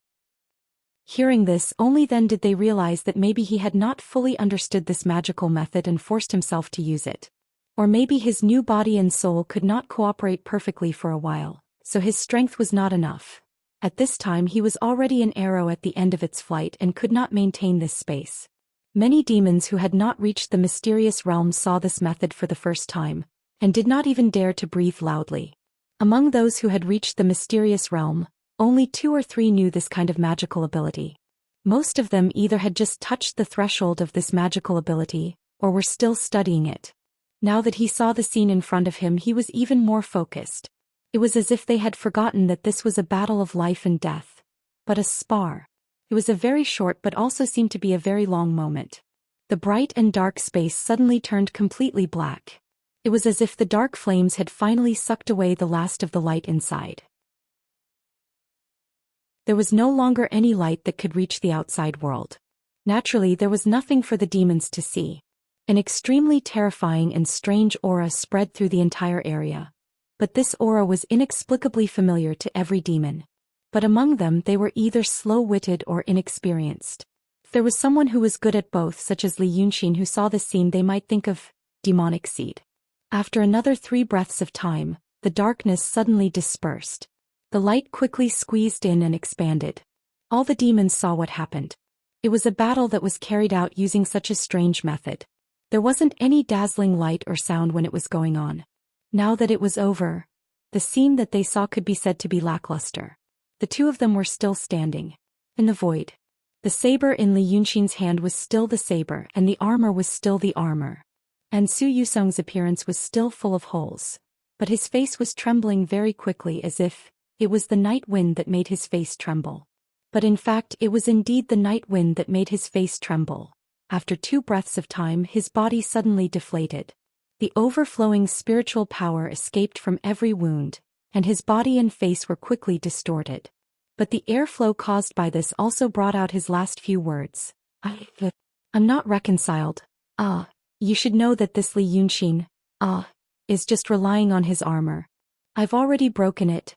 Hearing this, only then did they realize that maybe he had not fully understood this magical method and forced himself to use it. Or maybe his new body and soul could not cooperate perfectly for a while, so his strength was not enough. At this time he was already an arrow at the end of its flight and could not maintain this space. Many demons who had not reached the mysterious realm saw this method for the first time, and did not even dare to breathe loudly. Among those who had reached the mysterious realm, only 2 or 3 knew this kind of magical ability. Most of them either had just touched the threshold of this magical ability, or were still studying it. Now that he saw the scene in front of him, he was even more focused. It was as if they had forgotten that this was a battle of life and death, but a spar. It was a very short but also seemed to be a very long moment. The bright and dark space suddenly turned completely black. It was as if the dark flames had finally sucked away the last of the light inside. There was no longer any light that could reach the outside world. Naturally, there was nothing for the demons to see. An extremely terrifying and strange aura spread through the entire area. But this aura was inexplicably familiar to every demon. But among them they were either slow-witted or inexperienced. If there was someone who was good at both, such as Li Yunxin, who saw this scene, they might think of demonic seed. After another 3 breaths of time, the darkness suddenly dispersed. The light quickly squeezed in and expanded. All the demons saw what happened. It was a battle that was carried out using such a strange method. There wasn't any dazzling light or sound when it was going on. Now that it was over, the scene that they saw could be said to be lackluster. The 2 of them were still standing in the void. The saber in Li Yunxin's hand was still the saber, and the armor was still the armor. And Zhou Xian's appearance was still full of holes. But his face was trembling very quickly, as if it was the night wind that made his face tremble. But in fact, it was indeed the night wind that made his face tremble. After 2 breaths of time, his body suddenly deflated. The overflowing spiritual power escaped from every wound, and his body and face were quickly distorted. But the airflow caused by this also brought out his last few words. I'm not reconciled. You should know that this Li Yunxin, is just relying on his armor. I've already broken it.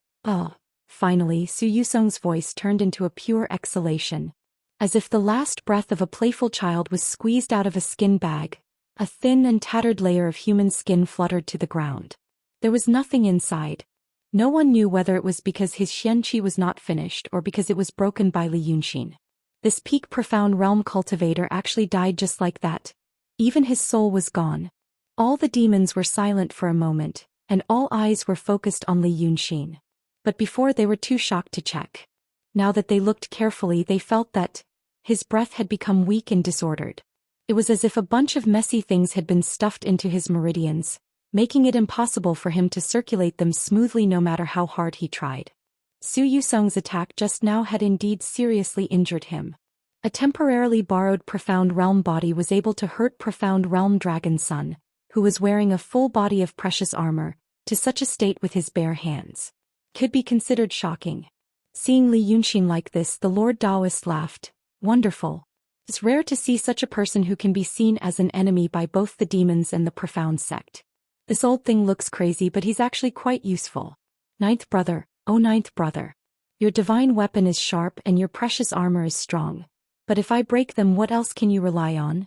Finally, Zhou Xian's voice turned into a pure exhalation. As if the last breath of a playful child was squeezed out of a skin bag. A thin and tattered layer of human skin fluttered to the ground. There was nothing inside. No one knew whether it was because his Xianxia was not finished or because it was broken by Li Yunxin. This peak profound realm cultivator actually died just like that. Even his soul was gone. All the demons were silent for a moment, and all eyes were focused on Li Yunxin. But before, they were too shocked to check. Now that they looked carefully, they felt that his breath had become weak and disordered. It was as if a bunch of messy things had been stuffed into his meridians, making it impossible for him to circulate them smoothly no matter how hard he tried. Su Yusong's attack just now had indeed seriously injured him. A temporarily borrowed Profound Realm body was able to hurt Profound Realm Dragon's son, who was wearing a full body of precious armor, to such a state with his bare hands. Could be considered shocking. Seeing Li Yunxin like this, the Lord Taoist laughed. Wonderful. It's rare to see such a person who can be seen as an enemy by both the demons and the Profound sect. This old thing looks crazy, but he's actually quite useful. Ninth brother, oh ninth brother. Your divine weapon is sharp and your precious armor is strong. But if I break them, what else can you rely on?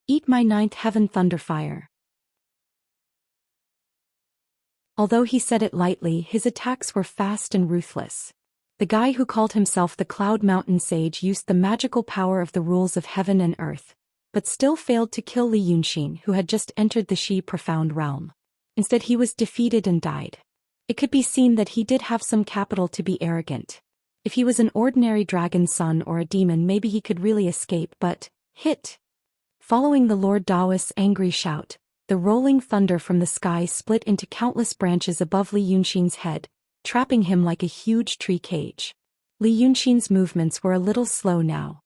Eat my ninth heaven thunderfire. Although he said it lightly, his attacks were fast and ruthless. The guy who called himself the Cloud Mountain Sage used the magical power of the rules of heaven and earth, but still failed to kill Li Yunxin, who had just entered the Shi Profound Realm. Instead, he was defeated and died. It could be seen that he did have some capital to be arrogant. If he was an ordinary dragon's son or a demon, maybe he could really escape, but hit. Following the Lord Taoist's angry shout, the rolling thunder from the sky split into countless branches above Li Yunxin's head, trapping him like a huge tree cage. Li Yunxin's movements were a little slow now.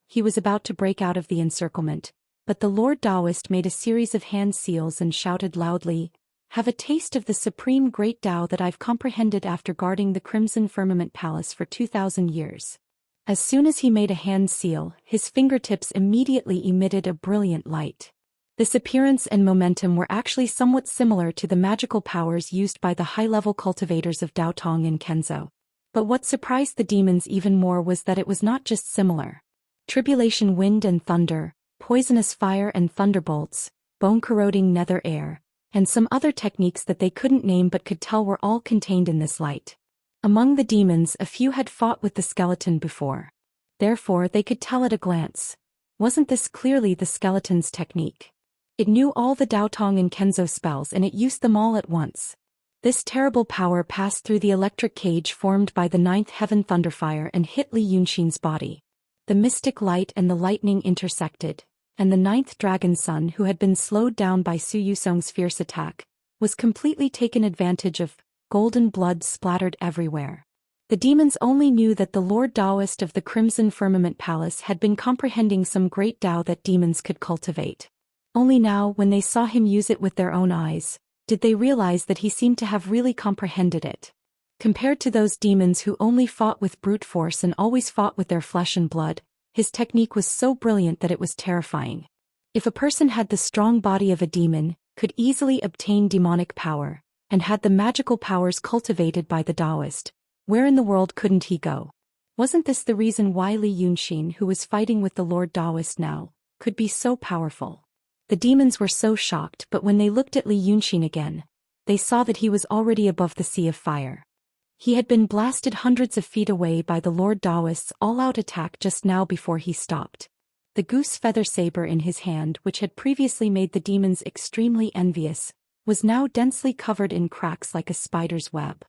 He was about to break out of the encirclement, but the Lord Taoist made a series of hand seals and shouted loudly, "Have a taste of the supreme great Tao that I've comprehended after guarding the Crimson Firmament Palace for 2,000 years. As soon as he made a hand seal, his fingertips immediately emitted a brilliant light. This appearance and momentum were actually somewhat similar to the magical powers used by the high-level cultivators of Daotong and Kenzo. But what surprised the demons even more was that it was not just similar. Tribulation wind and thunder, poisonous fire and thunderbolts, bone-corroding nether air, and some other techniques that they couldn't name but could tell were all contained in this light. Among the demons, a few had fought with the skeleton before. Therefore, they could tell at a glance. Wasn't this clearly the skeleton's technique? It knew all the Daotong and Kenzo spells and it used them all at once. This terrible power passed through the electric cage formed by the ninth heaven thunderfire and hit Li Yunxin's body. The mystic light and the lightning intersected, and the ninth dragon son, who had been slowed down by Su Yusong's fierce attack, was completely taken advantage of. Golden blood splattered everywhere. The demons only knew that the Lord Taoist of the Crimson Firmament Palace had been comprehending some great Tao that demons could cultivate. Only now, when they saw him use it with their own eyes, did they realize that he seemed to have really comprehended it. Compared to those demons who only fought with brute force and always fought with their flesh and blood, his technique was so brilliant that it was terrifying. If a person had the strong body of a demon, could easily obtain demonic power, and had the magical powers cultivated by the Taoist, where in the world couldn't he go? Wasn't this the reason why Li Yunxin, who was fighting with the Lord Taoist now, could be so powerful? The demons were so shocked, but when they looked at Li Yunxin again, they saw that he was already above the sea of fire. He had been blasted hundreds of feet away by the Lord Taoist's all-out attack just now before he stopped. The goose feather saber in his hand, which had previously made the demons extremely envious, was now densely covered in cracks like a spider's web.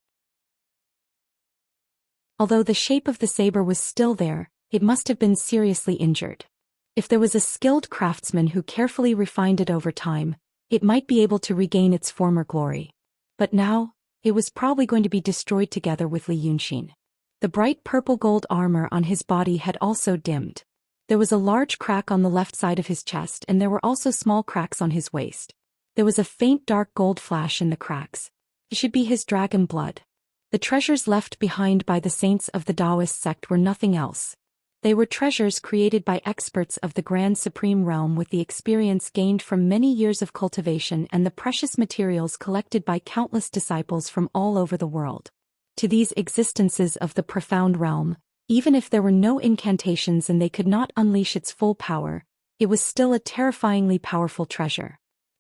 Although the shape of the saber was still there, it must have been seriously injured. If there was a skilled craftsman who carefully refined it over time, it might be able to regain its former glory. But now, it was probably going to be destroyed together with Li Yunxin. The bright purple-gold armor on his body had also dimmed. There was a large crack on the left side of his chest, and there were also small cracks on his waist. There was a faint dark gold flash in the cracks. It should be his dragon blood. The treasures left behind by the saints of the Taoist sect were nothing else. They were treasures created by experts of the Grand Supreme Realm with the experience gained from many years of cultivation and the precious materials collected by countless disciples from all over the world. To these existences of the profound realm, even if there were no incantations and they could not unleash its full power, it was still a terrifyingly powerful treasure.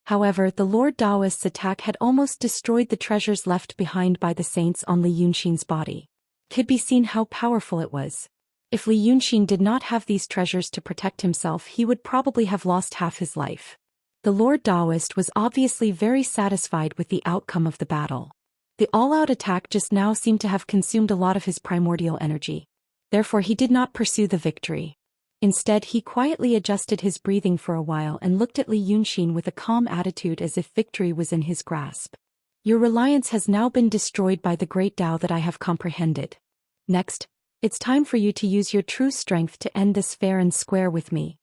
However, the Lord Taoist's attack had almost destroyed the treasures left behind by the saints on Li Yunxin's body. Could be seen how powerful it was. If Li Yunxin did not have these treasures to protect himself, he would probably have lost half his life. The Lord Taoist was obviously very satisfied with the outcome of the battle. The all-out attack just now seemed to have consumed a lot of his primordial energy. Therefore he did not pursue the victory. Instead, he quietly adjusted his breathing for a while and looked at Li Yunxin with a calm attitude as if victory was in his grasp. Your reliance has now been destroyed by the great Tao that I have comprehended. Next, it's time for you to use your true strength to end this fair and square with me.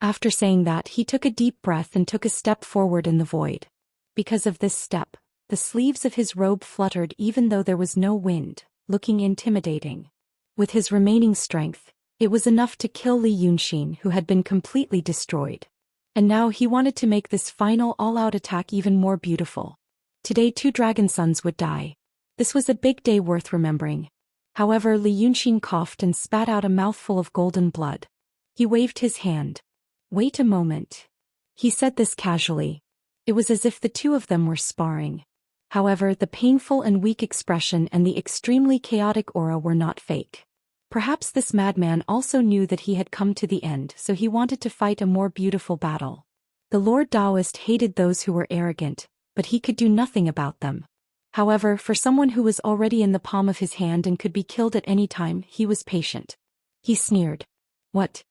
After saying that, he took a deep breath and took a step forward in the void. Because of this step, the sleeves of his robe fluttered even though there was no wind, looking intimidating. With his remaining strength, it was enough to kill Li Yunxin, who had been completely destroyed. And now he wanted to make this final all-out attack even more beautiful. Today 2 dragon sons would die. This was a big day worth remembering. However, Li Yunxin coughed and spat out a mouthful of golden blood. He waved his hand. Wait a moment. He said this casually. It was as if the two of them were sparring. However, the painful and weak expression and the extremely chaotic aura were not fake. Perhaps this madman also knew that he had come to the end, so he wanted to fight a more beautiful battle. The Lord Taoist hated those who were arrogant, but he could do nothing about them. However, for someone who was already in the palm of his hand and could be killed at any time, he was patient. He sneered. What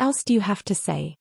else do you have to say?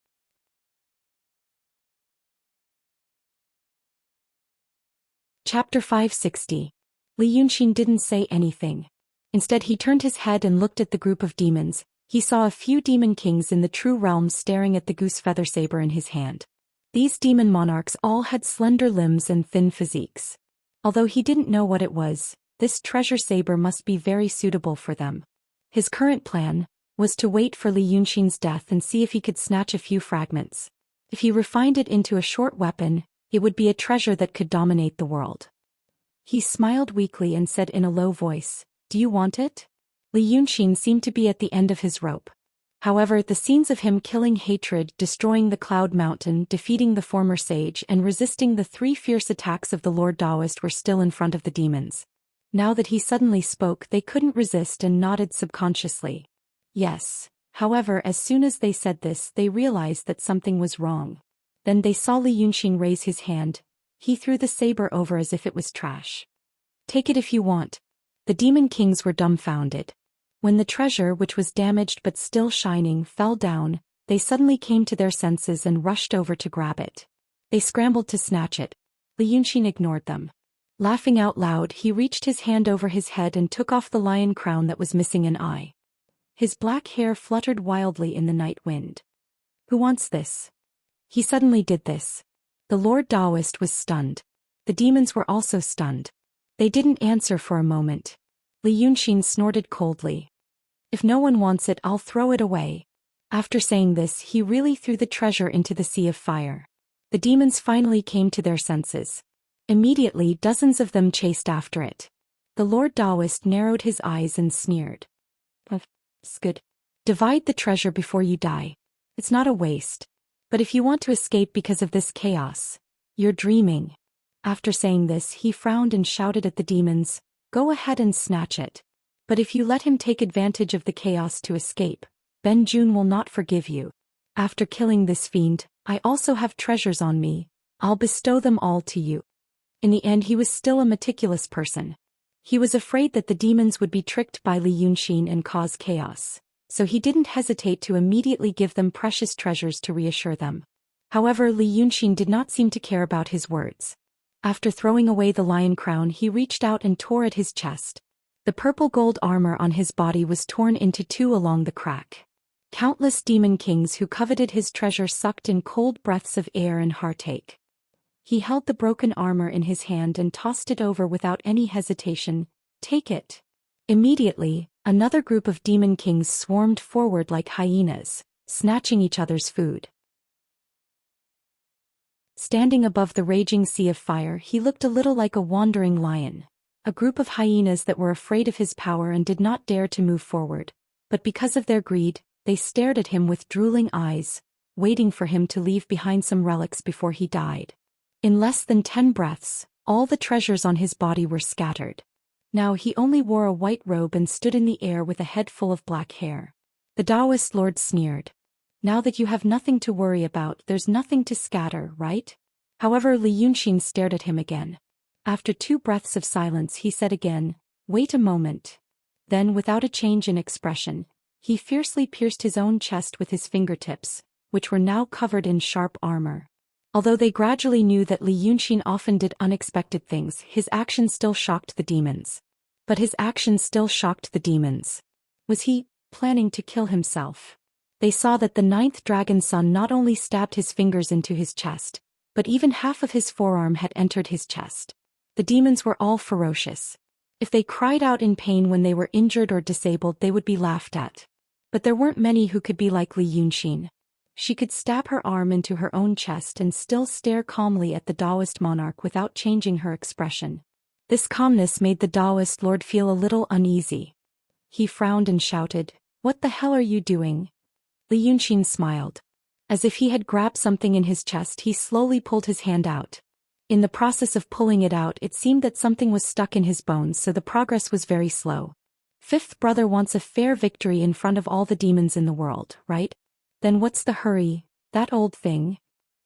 Chapter 560. Li Yunxin didn't say anything. Instead, he turned his head and looked at the group of demons. He saw a few demon kings in the true realms staring at the goose feather saber in his hand. These demon monarchs all had slender limbs and thin physiques. Although he didn't know what it was, this treasure saber must be very suitable for them. His current plan was to wait for Li Yunxin's death and see if he could snatch a few fragments. If he refined it into a short weapon, it would be a treasure that could dominate the world. He smiled weakly and said in a low voice, "Do you want it?" Li Yunxin seemed to be at the end of his rope. However, the scenes of him killing hatred, destroying the Cloud Mountain, defeating the former sage, and resisting the 3 fierce attacks of the Lord Taoist were still in front of the demons. Now that he suddenly spoke, they couldn't resist and nodded subconsciously. Yes. However, as soon as they said this, they realized that something was wrong. Then they saw Li Yunxin raise his hand. He threw the saber over as if it was trash. Take it if you want. The demon kings were dumbfounded. When the treasure, which was damaged but still shining, fell down, they suddenly came to their senses and rushed over to grab it. They scrambled to snatch it. Li Yunxin ignored them. Laughing out loud, he reached his hand over his head and took off the lion crown that was missing an eye. His black hair fluttered wildly in the night wind. Who wants this? He suddenly did this. The Lord Taoist was stunned. The demons were also stunned. They didn't answer for a moment. Li Yunxin snorted coldly. If no one wants it, I'll throw it away. After saying this, he really threw the treasure into the sea of fire. The demons finally came to their senses. Immediately, dozens of them chased after it. The Lord Taoist narrowed his eyes and sneered. It's good. Divide the treasure before you die. It's not a waste. But if you want to escape because of this chaos, you're dreaming. After saying this, he frowned and shouted at the demons, "Go ahead and snatch it. But if you let him take advantage of the chaos to escape, Ben Jun will not forgive you. After killing this fiend, I also have treasures on me. I'll bestow them all to you." In the end, he was still a meticulous person. He was afraid that the demons would be tricked by Li Yunxin and cause chaos, so he didn't hesitate to immediately give them precious treasures to reassure them. However, Li Yunxin did not seem to care about his words. After throwing away the lion crown, he reached out and tore at his chest. The purple gold armor on his body was torn into 2 along the crack. Countless demon kings who coveted his treasure sucked in cold breaths of air and heartache. He held the broken armor in his hand and tossed it over without any hesitation. "Take it." Immediately, another group of demon kings swarmed forward like hyenas, snatching each other's food. Standing above the raging sea of fire, he looked a little like a wandering lion. A group of hyenas that were afraid of his power and did not dare to move forward. But because of their greed, they stared at him with drooling eyes, waiting for him to leave behind some relics before he died. In less than 10 breaths, all the treasures on his body were scattered. Now he only wore a white robe and stood in the air with a head full of black hair. The Taoist lord sneered. "Now that you have nothing to worry about, there's nothing to scatter, right?" However, Li Yunxin stared at him again. After 2 breaths of silence, he said again, "Wait a moment." Then, without a change in expression, He fiercely pierced his own chest with his fingertips, which were now covered in sharp armor. Although they gradually knew that Li Yunxin often did unexpected things, his actions still shocked the demons. But his actions still shocked the demons. Was he planning to kill himself? They saw that the ninth dragon son not only stabbed his fingers into his chest, but even half of his forearm had entered his chest. The demons were all ferocious. If they cried out in pain when they were injured or disabled, they would be laughed at. But there weren't many who could be like Li Yunxin. She could stab her arm into her own chest and still stare calmly at the Taoist monarch without changing her expression. This calmness made the Taoist lord feel a little uneasy. He frowned and shouted, "What the hell are you doing?" Li Yunxin smiled. As if he had grabbed something in his chest, he slowly pulled his hand out. In the process of pulling it out, it seemed that something was stuck in his bones, so the progress was very slow. Fifth brother wants a fair victory in front of all the demons in the world, right? Then what's the hurry, that old thing?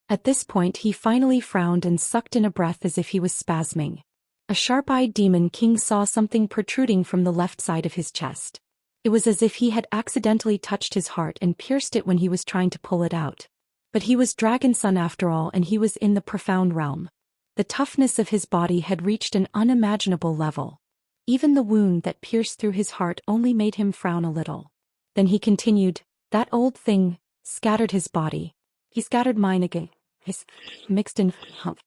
At this point he finally frowned and sucked in a breath as if he was spasming. A sharp-eyed demon king saw something protruding from the left side of his chest. It was as if he had accidentally touched his heart and pierced it when he was trying to pull it out. But he was Dragon Son after all, and he was in the profound realm. The toughness of his body had reached an unimaginable level. Even the wound that pierced through his heart only made him frown a little. Then he continued, "That old thing scattered his body. He scattered mine again. His mixed in hump."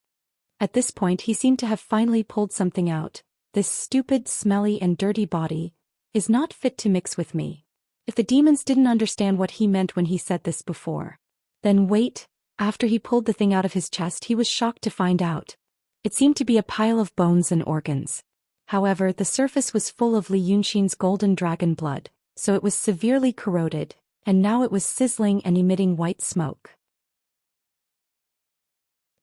At this point he seemed to have finally pulled something out. "This stupid, smelly and dirty body is not fit to mix with me." If the demons didn't understand what he meant when he said this before, then wait, after he pulled the thing out of his chest he was shocked to find out. It seemed to be a pile of bones and organs. However, the surface was full of Li Yunxin's golden dragon blood, so it was severely corroded, and now it was sizzling and emitting white smoke.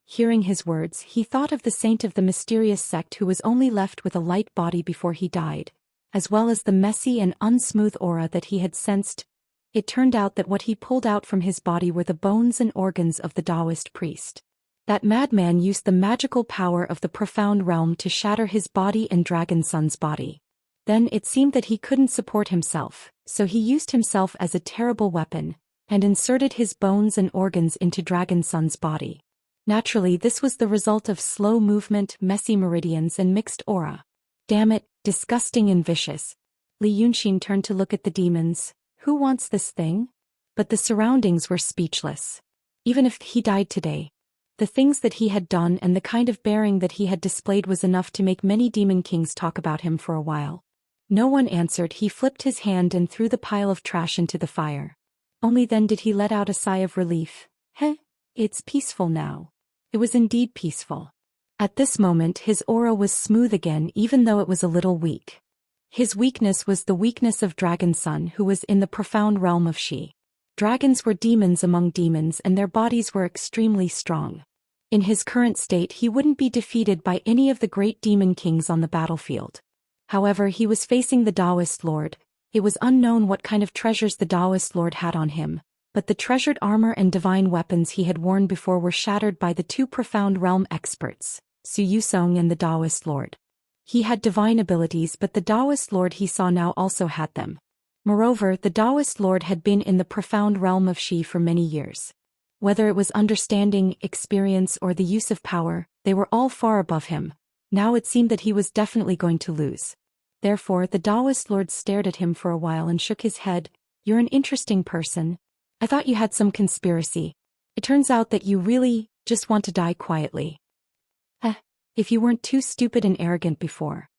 Hearing his words, he thought of the saint of the mysterious sect who was only left with a light body before he died, as well as the messy and unsmooth aura that he had sensed. It turned out that what he pulled out from his body were the bones and organs of the Taoist priest. That madman used the magical power of the profound realm to shatter his body and Dragon Son's body. Then it seemed that he couldn't support himself, so he used himself as a terrible weapon, and inserted his bones and organs into Dragon Son's body. Naturally, this was the result of slow movement, messy meridians and mixed aura. Damn it, disgusting and vicious. Li Yunxin turned to look at the demons. Who wants this thing? But the surroundings were speechless. Even if he died today, the things that he had done and the kind of bearing that he had displayed was enough to make many demon kings talk about him for a while. No one answered. He flipped his hand and threw the pile of trash into the fire. Only then did he let out a sigh of relief. It's peaceful now. It was indeed peaceful. At this moment his aura was smooth again, even though it was a little weak. His weakness was the weakness of Dragon Son, who was in the profound realm of Xi. Dragons were demons among demons and their bodies were extremely strong. In his current state he wouldn't be defeated by any of the great demon kings on the battlefield. However, he was facing the Taoist Lord. It was unknown what kind of treasures the Taoist Lord had on him, but the treasured armor and divine weapons he had worn before were shattered by the two profound realm experts, Su Yusong and the Taoist Lord. He had divine abilities, but the Taoist Lord he saw now also had them. Moreover, the Taoist Lord had been in the profound realm of Xi for many years. Whether it was understanding, experience, or the use of power, they were all far above him. Now it seemed that he was definitely going to lose. Therefore, the Taoist Lord stared at him for a while and shook his head. "You're an interesting person. I thought you had some conspiracy. It turns out that you really just want to die quietly. If you weren't too stupid and arrogant before."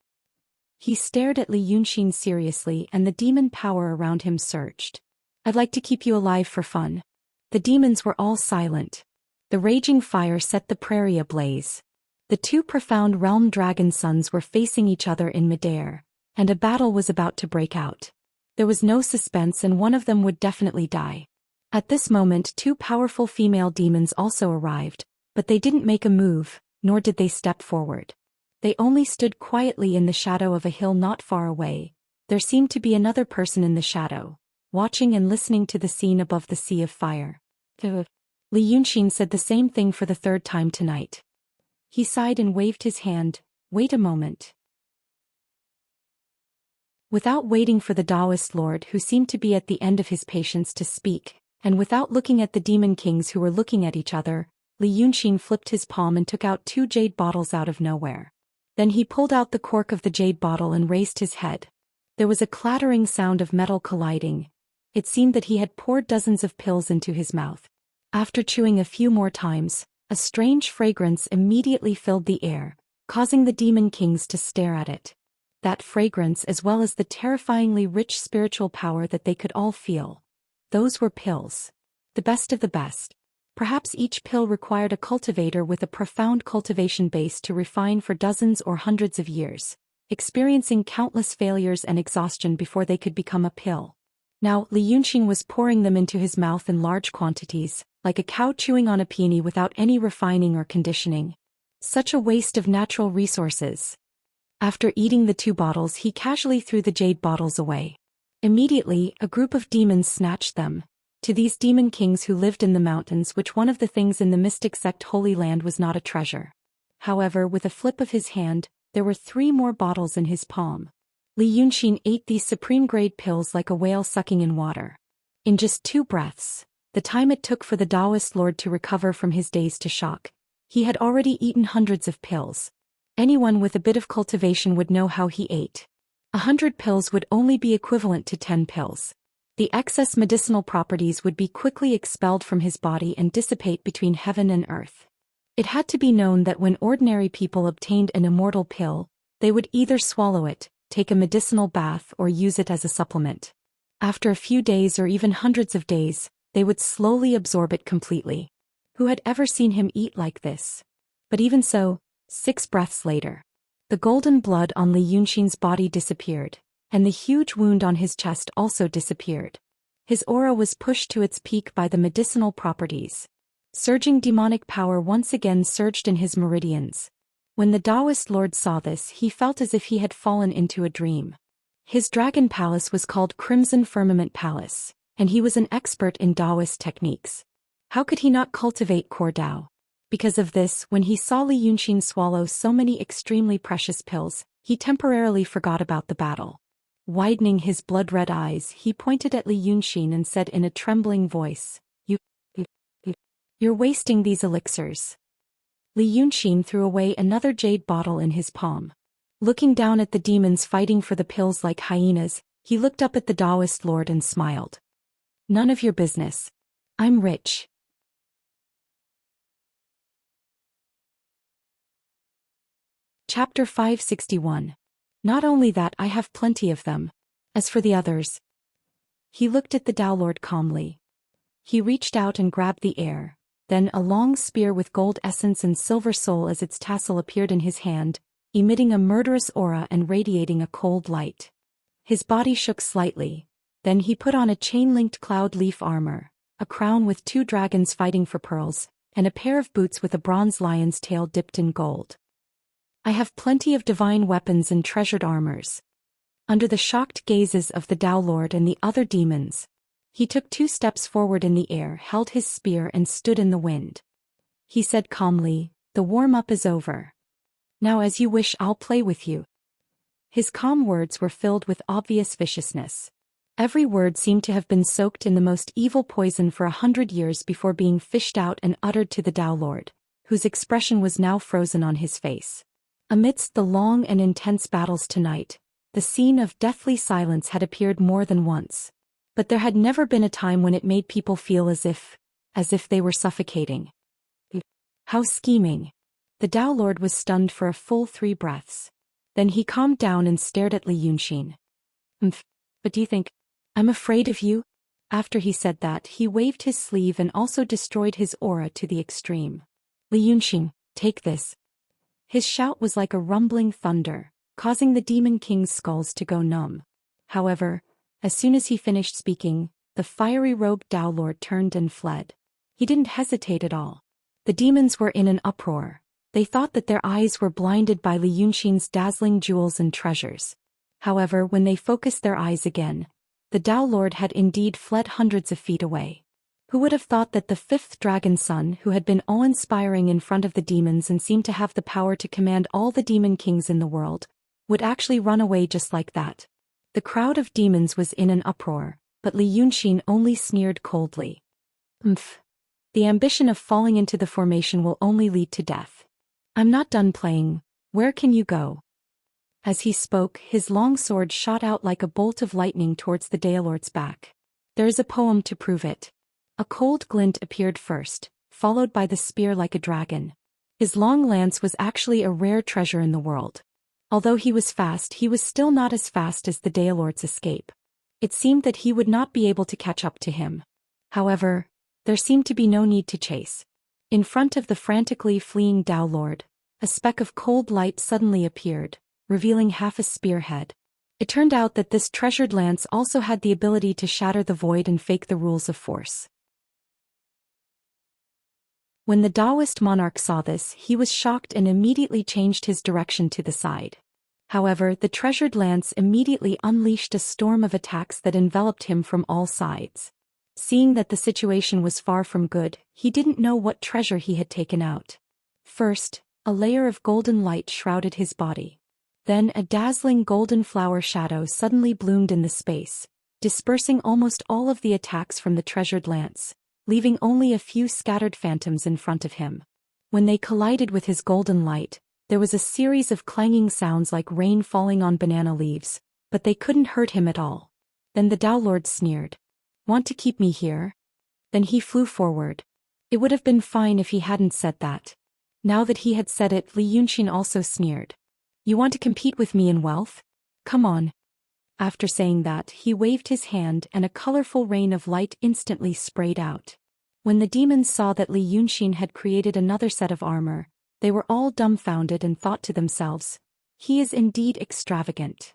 He stared at Li Yunxin seriously and the demon power around him surged. "I'd like to keep you alive for fun." The demons were all silent. The raging fire set the prairie ablaze. The two profound realm dragon sons were facing each other in midair, and a battle was about to break out. There was no suspense and one of them would definitely die. At this moment two powerful female demons also arrived, but they didn't make a move, nor did they step forward. They only stood quietly in the shadow of a hill not far away. There seemed to be another person in the shadow, watching and listening to the scene above the sea of fire. Li Yunxin said the same thing for the third time tonight. He sighed and waved his hand. "Wait a moment." Without waiting for the Taoist lord who seemed to be at the end of his patience to speak, and without looking at the demon kings who were looking at each other, Li Yunxin flipped his palm and took out 2 jade bottles out of nowhere. Then he pulled out the cork of the jade bottle and raised his head. There was a clattering sound of metal colliding. It seemed that he had poured dozens of pills into his mouth. After chewing a few more times, a strange fragrance immediately filled the air, causing the demon kings to stare at it. That fragrance, as well as the terrifyingly rich spiritual power that they could all feel. Those were pills. The best of the best. Perhaps each pill required a cultivator with a profound cultivation base to refine for dozens or hundreds of years, experiencing countless failures and exhaustion before they could become a pill. Now, Li Yunxin was pouring them into his mouth in large quantities, like a cow chewing on a peony without any refining or conditioning. Such a waste of natural resources. After eating the 2 bottles, he casually threw the jade bottles away. Immediately, a group of demons snatched them. To these demon kings who lived in the mountains, which one of the things in the mystic sect Holy Land was not a treasure. However, with a flip of his hand, there were 3 more bottles in his palm. Li Yunxin ate these supreme-grade pills like a whale sucking in water. In just 2 breaths, the time it took for the Taoist lord to recover from his dazed to shock, he had already eaten hundreds of pills. Anyone with a bit of cultivation would know how he ate. 100 pills would only be equivalent to 10 pills. The excess medicinal properties would be quickly expelled from his body and dissipate between heaven and earth. It had to be known that when ordinary people obtained an immortal pill, they would either swallow it, take a medicinal bath, or use it as a supplement. After a few days or even hundreds of days, they would slowly absorb it completely. Who had ever seen him eat like this? But even so, 6 breaths later, the golden blood on Li Yunxin's body disappeared, and the huge wound on his chest also disappeared. His aura was pushed to its peak by the medicinal properties. Surging demonic power once again surged in his meridians. When the Taoist lord saw this, he felt as if he had fallen into a dream. His dragon palace was called Crimson Firmament Palace, and he was an expert in Taoist techniques. How could he not cultivate core Tao? Because of this, when he saw Li Yunxin swallow so many extremely precious pills, he temporarily forgot about the battle. Widening his blood-red eyes, he pointed at Li Yunxin and said in a trembling voice, You're wasting these elixirs. Li Yunxin threw away another jade bottle in his palm. Looking down at the demons fighting for the pills like hyenas, he looked up at the Taoist lord and smiled. None of your business. I'm rich. Chapter 561. Not only that, I have plenty of them. As for the others. He looked at the Tao Lord calmly. He reached out and grabbed the air. Then a long spear with gold essence and silver soul as its tassel appeared in his hand, emitting a murderous aura and radiating a cold light. His body shook slightly. Then he put on a chain-linked cloud leaf armor, a crown with 2 dragons fighting for pearls, and a pair of boots with a bronze lion's tail dipped in gold. I have plenty of divine weapons and treasured armors. Under the shocked gazes of the Tao Lord and the other demons, he took 2 steps forward in the air, held his spear and stood in the wind. He said calmly, The warm-up is over. Now as you wish, I'll play with you. His calm words were filled with obvious viciousness. Every word seemed to have been soaked in the most evil poison for 100 years before being fished out and uttered to the Tao Lord, whose expression was now frozen on his face. Amidst the long and intense battles tonight, the scene of deathly silence had appeared more than once. But there had never been a time when it made people feel as if they were suffocating. How scheming. The Tao Lord was stunned for a full 3 breaths. Then he calmed down and stared at Li Yunxin. But do you think I'm afraid of you? After he said that, he waved his sleeve and also destroyed his aura to the extreme. Li Yunxin, take this. His shout was like a rumbling thunder, causing the Demon King's skulls to go numb. However, as soon as he finished speaking, the fiery-robed Tao Lord turned and fled. He didn't hesitate at all. The demons were in an uproar. They thought that their eyes were blinded by Li Yunxin's dazzling jewels and treasures. However, when they focused their eyes again, the Tao Lord had indeed fled hundreds of feet away. Who would have thought that the 5th dragon son, who had been awe-inspiring in front of the demons and seemed to have the power to command all the demon kings in the world, would actually run away just like that? The crowd of demons was in an uproar, but Li Yunxin only sneered coldly. "Umph. The ambition of falling into the formation will only lead to death. I'm not done playing, where can you go?" As he spoke, his long sword shot out like a bolt of lightning towards the Daelord's back. There is a poem to prove it. A cold glint appeared first, followed by the spear like a dragon. His long lance was actually a rare treasure in the world. Although he was fast, he was still not as fast as the Daelord's escape. It seemed that he would not be able to catch up to him. However, there seemed to be no need to chase. In front of the frantically fleeing Daelord, a speck of cold light suddenly appeared, revealing half a spearhead. It turned out that this treasured lance also had the ability to shatter the void and fake the rules of force. When the Taoist monarch saw this, he was shocked and immediately changed his direction to the side. However, the treasured lance immediately unleashed a storm of attacks that enveloped him from all sides. Seeing that the situation was far from good, he didn't know what treasure he had taken out. First, a layer of golden light shrouded his body. Then a dazzling golden flower shadow suddenly bloomed in the space, dispersing almost all of the attacks from the treasured lance, leaving only a few scattered phantoms in front of him. When they collided with his golden light, there was a series of clanging sounds like rain falling on banana leaves, but they couldn't hurt him at all. Then the Daelord sneered. "Want to keep me here?" Then he flew forward. It would have been fine if he hadn't said that. Now that he had said it, Li Yunxin also sneered. "You want to compete with me in wealth? Come on." After saying that, he waved his hand and a colorful rain of light instantly sprayed out. When the demons saw that Li Yunxin had created another set of armor, they were all dumbfounded and thought to themselves, "He is indeed extravagant."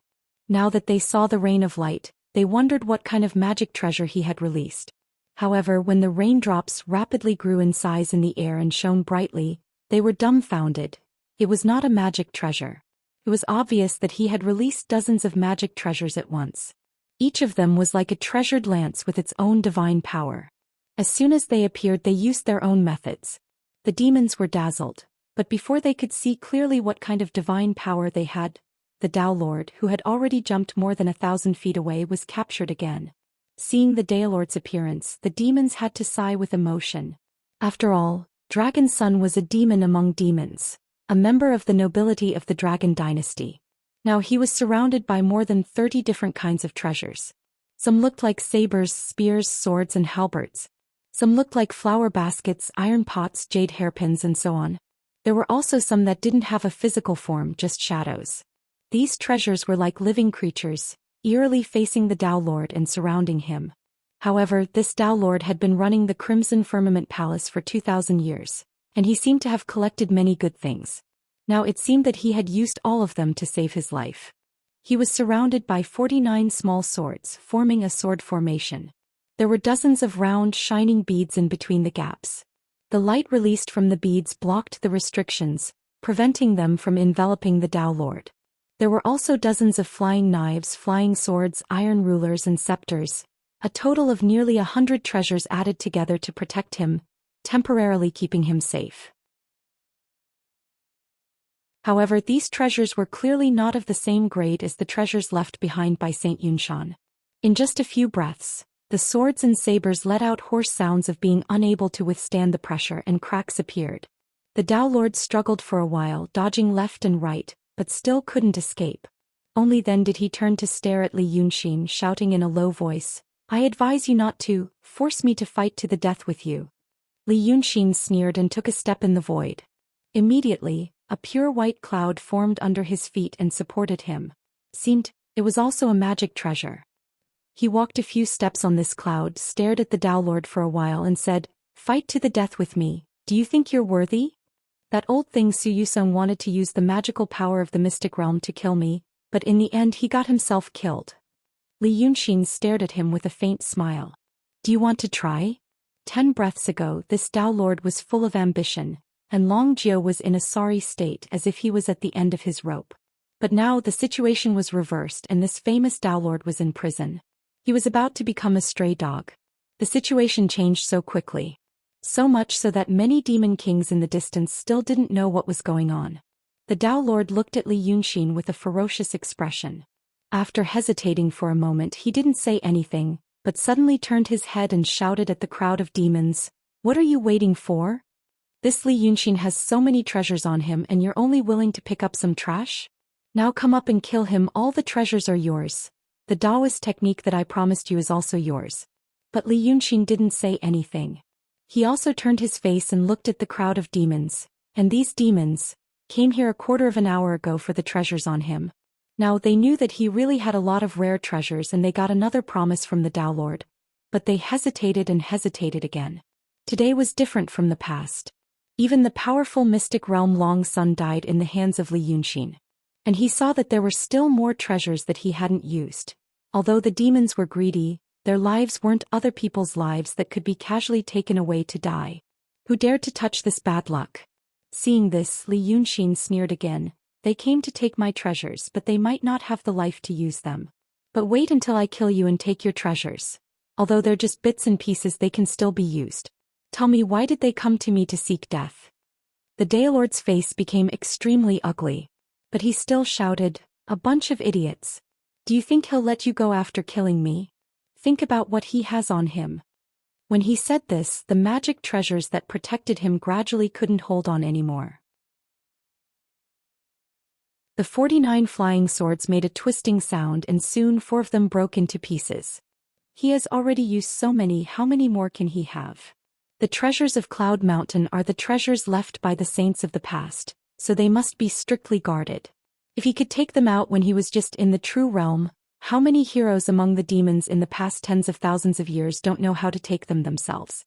Now that they saw the rain of light, they wondered what kind of magic treasure he had released. However, when the raindrops rapidly grew in size in the air and shone brightly, they were dumbfounded. It was not a magic treasure. It was obvious that he had released dozens of magic treasures at once. Each of them was like a treasured lance with its own divine power. As soon as they appeared, they used their own methods. The demons were dazzled, but before they could see clearly what kind of divine power they had, the Daelord, who had already jumped more than 1,000 feet away, was captured again. Seeing the Daelord's appearance, the demons had to sigh with emotion. After all, Dragon Sun was a demon among demons, a member of the nobility of the Dragon Dynasty. Now he was surrounded by more than 30 different kinds of treasures. Some looked like sabers, spears, swords, and halberds. Some looked like flower baskets, iron pots, jade hairpins, and so on. There were also some that didn't have a physical form, just shadows. These treasures were like living creatures, eerily facing the Daelord and surrounding him. However, this Daelord had been running the Crimson Firmament Palace for 2,000 years, and he seemed to have collected many good things. Now it seemed that he had used all of them to save his life. He was surrounded by 49 small swords, forming a sword formation. There were dozens of round, shining beads in between the gaps. The light released from the beads blocked the restrictions, preventing them from enveloping the Daelord. There were also dozens of flying knives, flying swords, iron rulers, and scepters, a total of nearly 100 treasures added together to protect him, temporarily keeping him safe. However, these treasures were clearly not of the same grade as the treasures left behind by Saint Yunshan. In just a few breaths, the swords and sabers let out hoarse sounds of being unable to withstand the pressure, and cracks appeared. The Daelord struggled for a while, dodging left and right, but still couldn't escape. Only then did he turn to stare at Li Yunxin, shouting in a low voice, "I advise you not to force me to fight to the death with you." Li Yunxin sneered and took a step in the void. Immediately, a pure white cloud formed under his feet and supported him. It was also a magic treasure. He walked a few steps on this cloud, stared at the Daelord for a while and said, "Fight to the death with me, do you think you're worthy? That old thing Su Yusung wanted to use the magical power of the mystic realm to kill me, but in the end he got himself killed." Li Yunxin stared at him with a faint smile. "Do you want to try?" 10 breaths ago, this Daelord was full of ambition, and Long Jiu was in a sorry state, as if he was at the end of his rope. But now the situation was reversed and this famous Daelord was in prison. He was about to become a stray dog. The situation changed so quickly. So much so that many demon kings in the distance still didn't know what was going on. The Daelord looked at Li Yunxin with a ferocious expression. After hesitating for a moment, he didn't say anything, but suddenly turned his head and shouted at the crowd of demons, "What are you waiting for? This Li Yunxin has so many treasures on him and you're only willing to pick up some trash? Now come up and kill him, all the treasures are yours. The Taoist technique that I promised you is also yours." But Li Yunxin didn't say anything. He also turned his face and looked at the crowd of demons, and these demons came here a quarter of an hour ago for the treasures on him. Now they knew that he really had a lot of rare treasures and they got another promise from the Tao Lord. But they hesitated and hesitated again. Today was different from the past. Even the powerful mystic realm Long Sun died in the hands of Li Yunxin. And he saw that there were still more treasures that he hadn't used. Although the demons were greedy, their lives weren't other people's lives that could be casually taken away to die. Who dared to touch this bad luck? Seeing this, Li Yunxin sneered again. They came to take my treasures, but they might not have the life to use them. But wait until I kill you and take your treasures. Although they're just bits and pieces, they can still be used. Tell me, why did they come to me to seek death? The Daylord's face became extremely ugly. But he still shouted, "A bunch of idiots. Do you think he'll let you go after killing me? Think about what he has on him." When he said this, the magic treasures that protected him gradually couldn't hold on anymore. The 49 flying swords made a twisting sound and soon 4 of them broke into pieces. He has already used so many, how many more can he have? The treasures of Cloud Mountain are the treasures left by the saints of the past, so they must be strictly guarded. If he could take them out when he was just in the true realm, how many heroes among the demons in the past tens of thousands of years don't know how to take them themselves?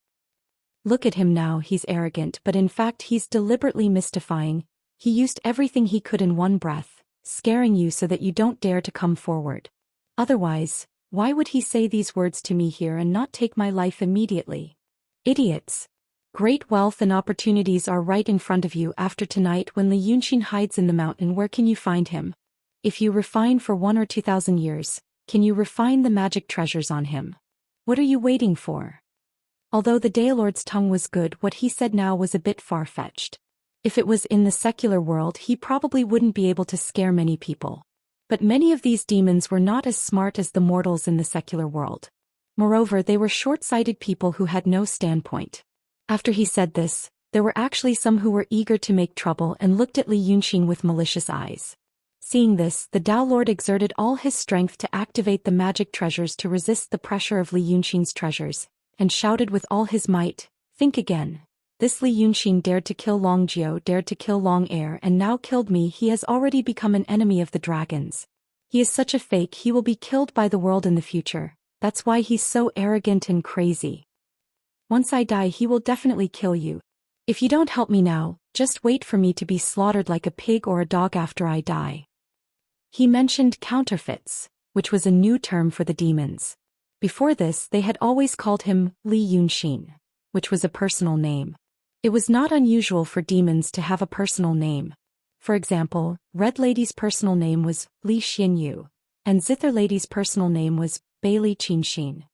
Look at him now, he's arrogant, but in fact he's deliberately mystifying. He used everything he could in one breath, scaring you so that you don't dare to come forward. Otherwise, why would he say these words to me here and not take my life immediately? Idiots! Great wealth and opportunities are right in front of you. After tonight, when Li Yunxin hides in the mountain, where can you find him? If you refine for 1 or 2,000 years, can you refine the magic treasures on him? What are you waiting for? Although the Daylord's tongue was good, what he said now was a bit far-fetched. If it was in the secular world, he probably wouldn't be able to scare many people. But many of these demons were not as smart as the mortals in the secular world. Moreover, they were short-sighted people who had no standpoint. After he said this, there were actually some who were eager to make trouble and looked at Li Yunxin with malicious eyes. Seeing this, the Tao Lord exerted all his strength to activate the magic treasures to resist the pressure of Li Yunxin's treasures, and shouted with all his might, "Think again. This Li Yunxin dared to kill Long Jiao, dared to kill Long Air, and now killed me. He has already become an enemy of the dragons. He is such a fake, he will be killed by the world in the future. That's why he's so arrogant and crazy. Once I die, he will definitely kill you. If you don't help me now, just wait for me to be slaughtered like a pig or a dog after I die." He mentioned counterfeits, which was a new term for the demons. Before this, they had always called him Li Yunxin, which was a personal name. It was not unusual for demons to have a personal name. For example, Red Lady's personal name was Li Xianyu, and Zither Lady's personal name was Bailey Qinxin.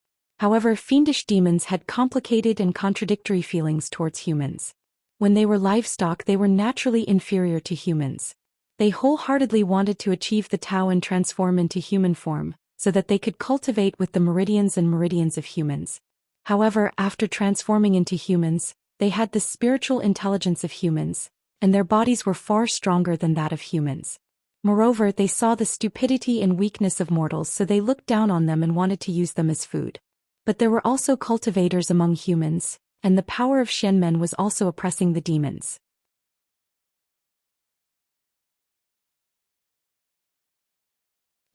However, fiendish demons had complicated and contradictory feelings towards humans. When they were livestock, they were naturally inferior to humans. They wholeheartedly wanted to achieve the Tao and transform into human form, so that they could cultivate with the meridians and meridians of humans. However, after transforming into humans, they had the spiritual intelligence of humans, and their bodies were far stronger than that of humans. Moreover, they saw the stupidity and weakness of mortals, so they looked down on them and wanted to use them as food. But there were also cultivators among humans, and the power of Xianmen was also oppressing the demons.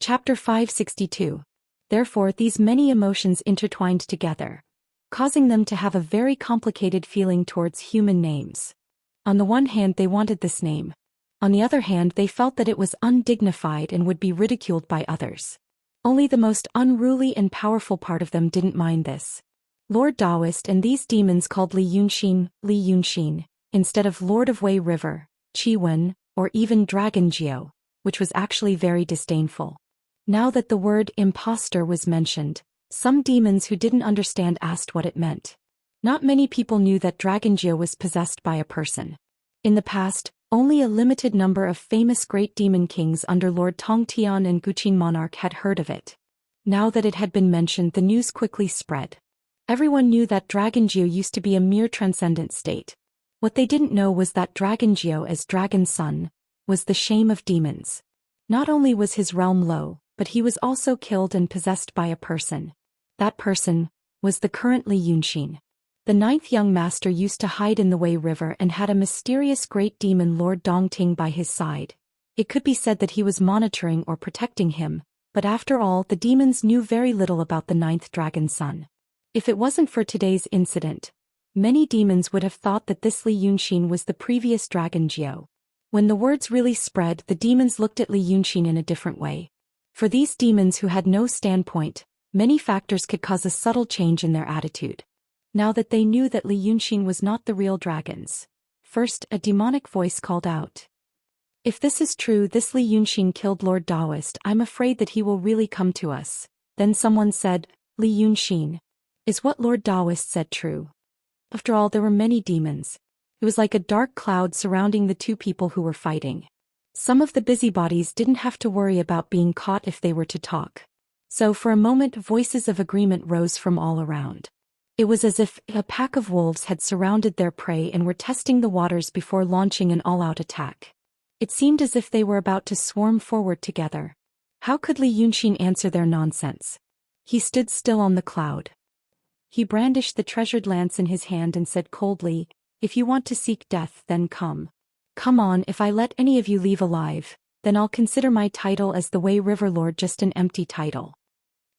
Chapter 562. Therefore, these many emotions intertwined together, causing them to have a very complicated feeling towards human names. On the one hand, they wanted this name. On the other hand, they felt that it was undignified and would be ridiculed by others. Only the most unruly and powerful part of them didn't mind this. Lord Taoist and these demons called Li Yunxin, instead of Lord of Wei River, Wen, or even Dragon Jiao, which was actually very disdainful. Now that the word imposter was mentioned, some demons who didn't understand asked what it meant. Not many people knew that Dragon Jiao was possessed by a person. In the past, Only a limited number of famous great demon kings under Lord Tongtian and Guqin monarch had heard of it. Now that it had been mentioned, the news quickly spread. Everyone knew that Dragon Geo used to be a mere transcendent state. What they didn't know was that Dragon Geo, as Dragon's son, was the shame of demons. Not only was his realm low, but he was also killed and possessed by a person. That person was the current Li Yunxin. The ninth young master used to hide in the Wei River and had a mysterious great demon Lord Dongting by his side. It could be said that he was monitoring or protecting him, but after all, the demons knew very little about the ninth dragon's son. If it wasn't for today's incident, many demons would have thought that this Li Yunxin was the previous Dragon Geo. When the words really spread, the demons looked at Li Yunxin in a different way. For these demons who had no standpoint, many factors could cause a subtle change in their attitude. Now that they knew that Li Yunxin was not the real dragons, first a demonic voice called out. If this is true, this Li Yunxin killed Lord Daoist, I'm afraid that he will really come to us. Then someone said, Li Yunxin. Is what Lord Daoist said true? After all, there were many demons. It was like a dark cloud surrounding the two people who were fighting. Some of the busybodies didn't have to worry about being caught if they were to talk. So for a moment, voices of agreement rose from all around. It was as if a pack of wolves had surrounded their prey and were testing the waters before launching an all-out attack. It seemed as if they were about to swarm forward together. How could Li Yunxin answer their nonsense? He stood still on the cloud. He brandished the treasured lance in his hand and said coldly, If you want to seek death, then come. Come on, if I let any of you leave alive, then I'll consider my title as the Wei River Lord just an empty title.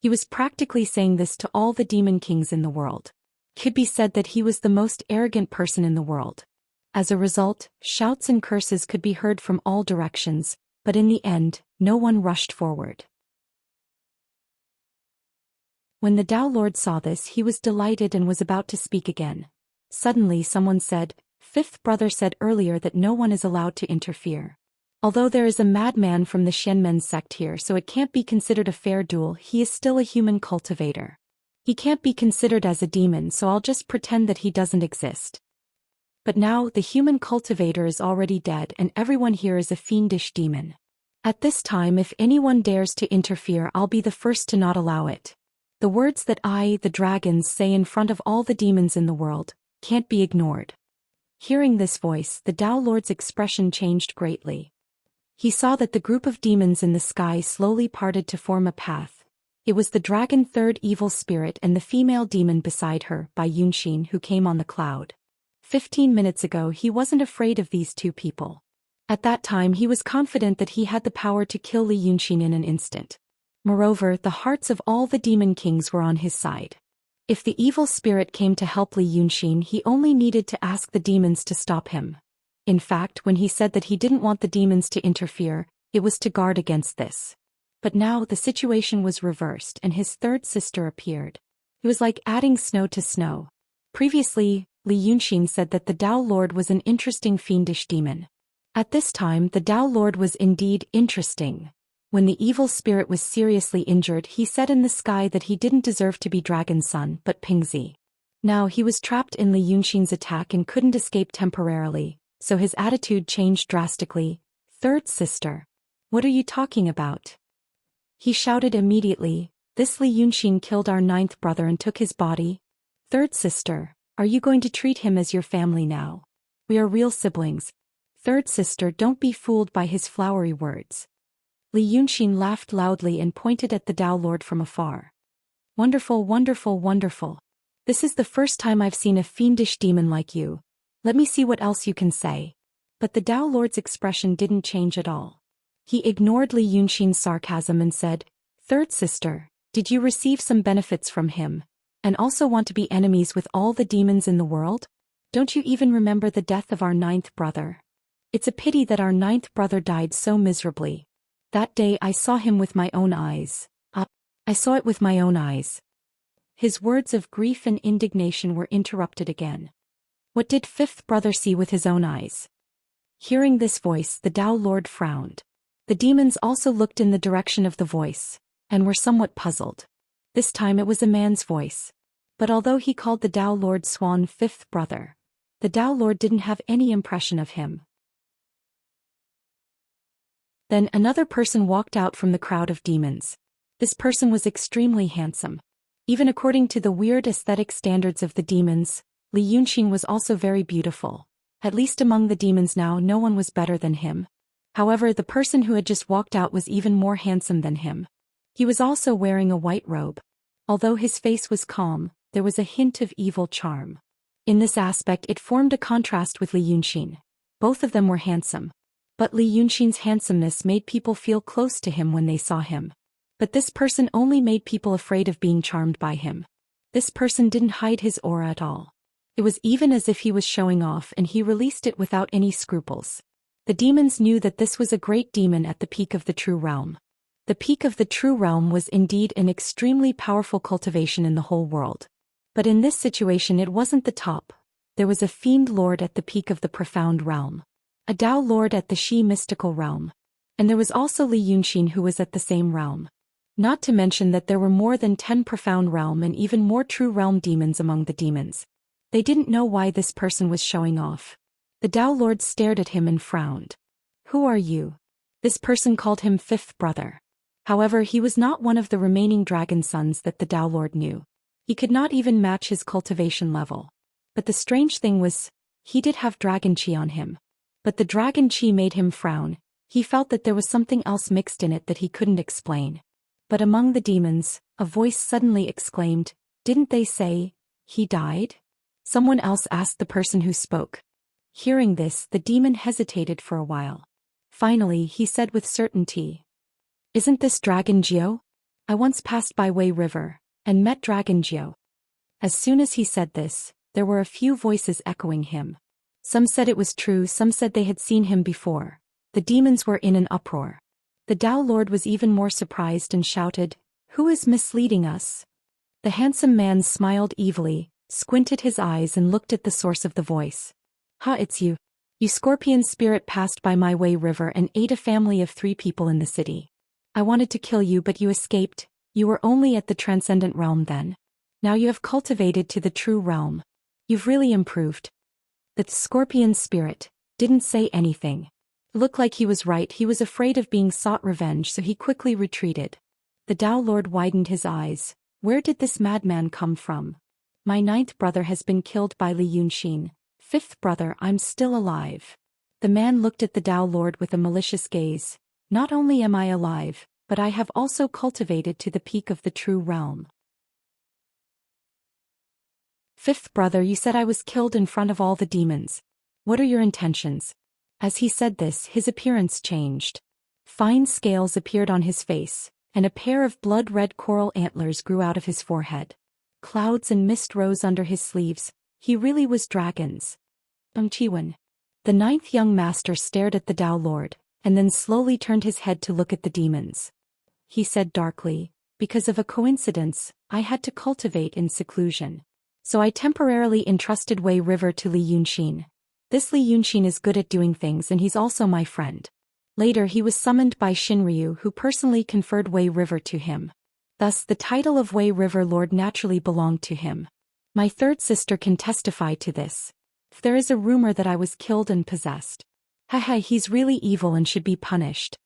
He was practically saying this to all the demon kings in the world. Could be said that he was the most arrogant person in the world. As a result, shouts and curses could be heard from all directions, but in the end, no one rushed forward. When the Tao Lord saw this, he was delighted and was about to speak again. Suddenly someone said, Fifth brother said earlier that no one is allowed to interfere. Although there is a madman from the Xianmen sect here, so it can't be considered a fair duel, he is still a human cultivator. He can't be considered as a demon, so I'll just pretend that he doesn't exist. But now, the human cultivator is already dead and everyone here is a fiendish demon. At this time, if anyone dares to interfere, I'll be the first to not allow it. The words that I, the dragons, say in front of all the demons in the world, can't be ignored. Hearing this voice, the Tao Lord's expression changed greatly. He saw that the group of demons in the sky slowly parted to form a path. It was the dragon third evil spirit and the female demon beside her, Bai Yunxin, who came on the cloud. 15 minutes ago he wasn't afraid of these two people. At that time he was confident that he had the power to kill Li Yunxin in an instant. Moreover, the hearts of all the demon kings were on his side. If the evil spirit came to help Li Yunxin, he only needed to ask the demons to stop him. In fact, when he said that he didn't want the demons to interfere, it was to guard against this. But now the situation was reversed and his third sister appeared. It was like adding snow to snow. Previously, Li Yunxin said that the Tao Lord was an interesting fiendish demon. At this time, the Tao Lord was indeed interesting. When the evil spirit was seriously injured, he said in the sky that he didn't deserve to be Dragon's son, but Pingzi. Now he was trapped in Li Yunxin's attack and couldn't escape temporarily. So his attitude changed drastically. Third sister. What are you talking about? He shouted immediately, This Li Yunxin killed our ninth brother and took his body. Third sister, are you going to treat him as your family now? We are real siblings. Third sister, don't be fooled by his flowery words. Li Yunxin laughed loudly and pointed at the Tao Lord from afar. Wonderful, wonderful, wonderful. This is the first time I've seen a fiendish demon like you. Let me see what else you can say. But the Tao Lord's expression didn't change at all. He ignored Li Yunxin's sarcasm and said, Third sister, did you receive some benefits from him, and also want to be enemies with all the demons in the world? Don't you even remember the death of our ninth brother? It's a pity that our ninth brother died so miserably. That day I saw him with my own eyes. I saw it with my own eyes. His words of grief and indignation were interrupted again. What did fifth brother see with his own eyes? Hearing this voice, the Tao Lord frowned. The demons also looked in the direction of the voice, and were somewhat puzzled. This time it was a man's voice. But although he called the Tao Lord Swan fifth brother, the Tao Lord didn't have any impression of him. Then another person walked out from the crowd of demons. This person was extremely handsome. Even according to the weird aesthetic standards of the demons, Li Yunxin was also very beautiful. At least among the demons now no one was better than him. However, the person who had just walked out was even more handsome than him. He was also wearing a white robe. Although his face was calm, there was a hint of evil charm. In this aspect it formed a contrast with Li Yunxin. Both of them were handsome. But Li Yunxin's handsomeness made people feel close to him when they saw him. But this person only made people afraid of being charmed by him. This person didn't hide his aura at all. It was even as if he was showing off, and he released it without any scruples. The demons knew that this was a great demon at the peak of the true realm. The peak of the true realm was indeed an extremely powerful cultivation in the whole world. But in this situation it wasn't the top. There was a fiend lord at the peak of the profound realm. A Tao lord at the Shi mystical realm. And there was also Li Yunxin who was at the same realm. Not to mention that there were more than 10 profound realm and even more true realm demons among the demons. They didn't know why this person was showing off. The Tao lord stared at him and frowned. Who are you? This person called him fifth brother. However, he was not one of the remaining dragon sons that the Tao lord knew. He could not even match his cultivation level. But the strange thing was, he did have dragon chi on him. But the dragon chi made him frown. He felt that there was something else mixed in it that he couldn't explain. But among the demons, a voice suddenly exclaimed, "Didn't they say he died?" Someone else asked the person who spoke. Hearing this, the demon hesitated for a while. Finally, he said with certainty, "Isn't this Dragon Jiao? I once passed by Wei River and met Dragon Jiao." As soon as he said this, there were a few voices echoing him. Some said it was true, some said they had seen him before. The demons were in an uproar. The Tao Lord was even more surprised and shouted, "Who is misleading us?" The handsome man smiled evilly, squinted his eyes and looked at the source of the voice. "Ha, it's you. You scorpion spirit passed by my Wei River and ate a family of 3 people in the city. I wanted to kill you but you escaped. You were only at the transcendent realm then. Now you have cultivated to the true realm. You've really improved." The scorpion spirit didn't say anything. It looked like he was right. He was afraid of being sought revenge, so he quickly retreated. The Tao Lord widened his eyes. Where did this madman come from? My 9th brother has been killed by Li Yunxin. 5th brother, I'm still alive. The man looked at the Tao Lord with a malicious gaze. Not only am I alive, but I have also cultivated to the peak of the true realm. 5th brother, you said I was killed in front of all the demons. What are your intentions? As he said this, his appearance changed. Fine scales appeared on his face, and a pair of blood-red coral antlers grew out of his forehead. Clouds and mist rose under his sleeves. He really was dragons. Chiwen. The 9th young master stared at the Tao Lord, and then slowly turned his head to look at the demons. He said darkly, "Because of a coincidence, I had to cultivate in seclusion. So I temporarily entrusted Wei River to Li Yunxin. This Li Yunxin is good at doing things and he's also my friend." Later he was summoned by Xinryu, who personally conferred Wei River to him. Thus the title of Wei River Lord naturally belonged to him. My 3rd sister can testify to this. If there is a rumor that I was killed and possessed. Haha, he's really evil and should be punished.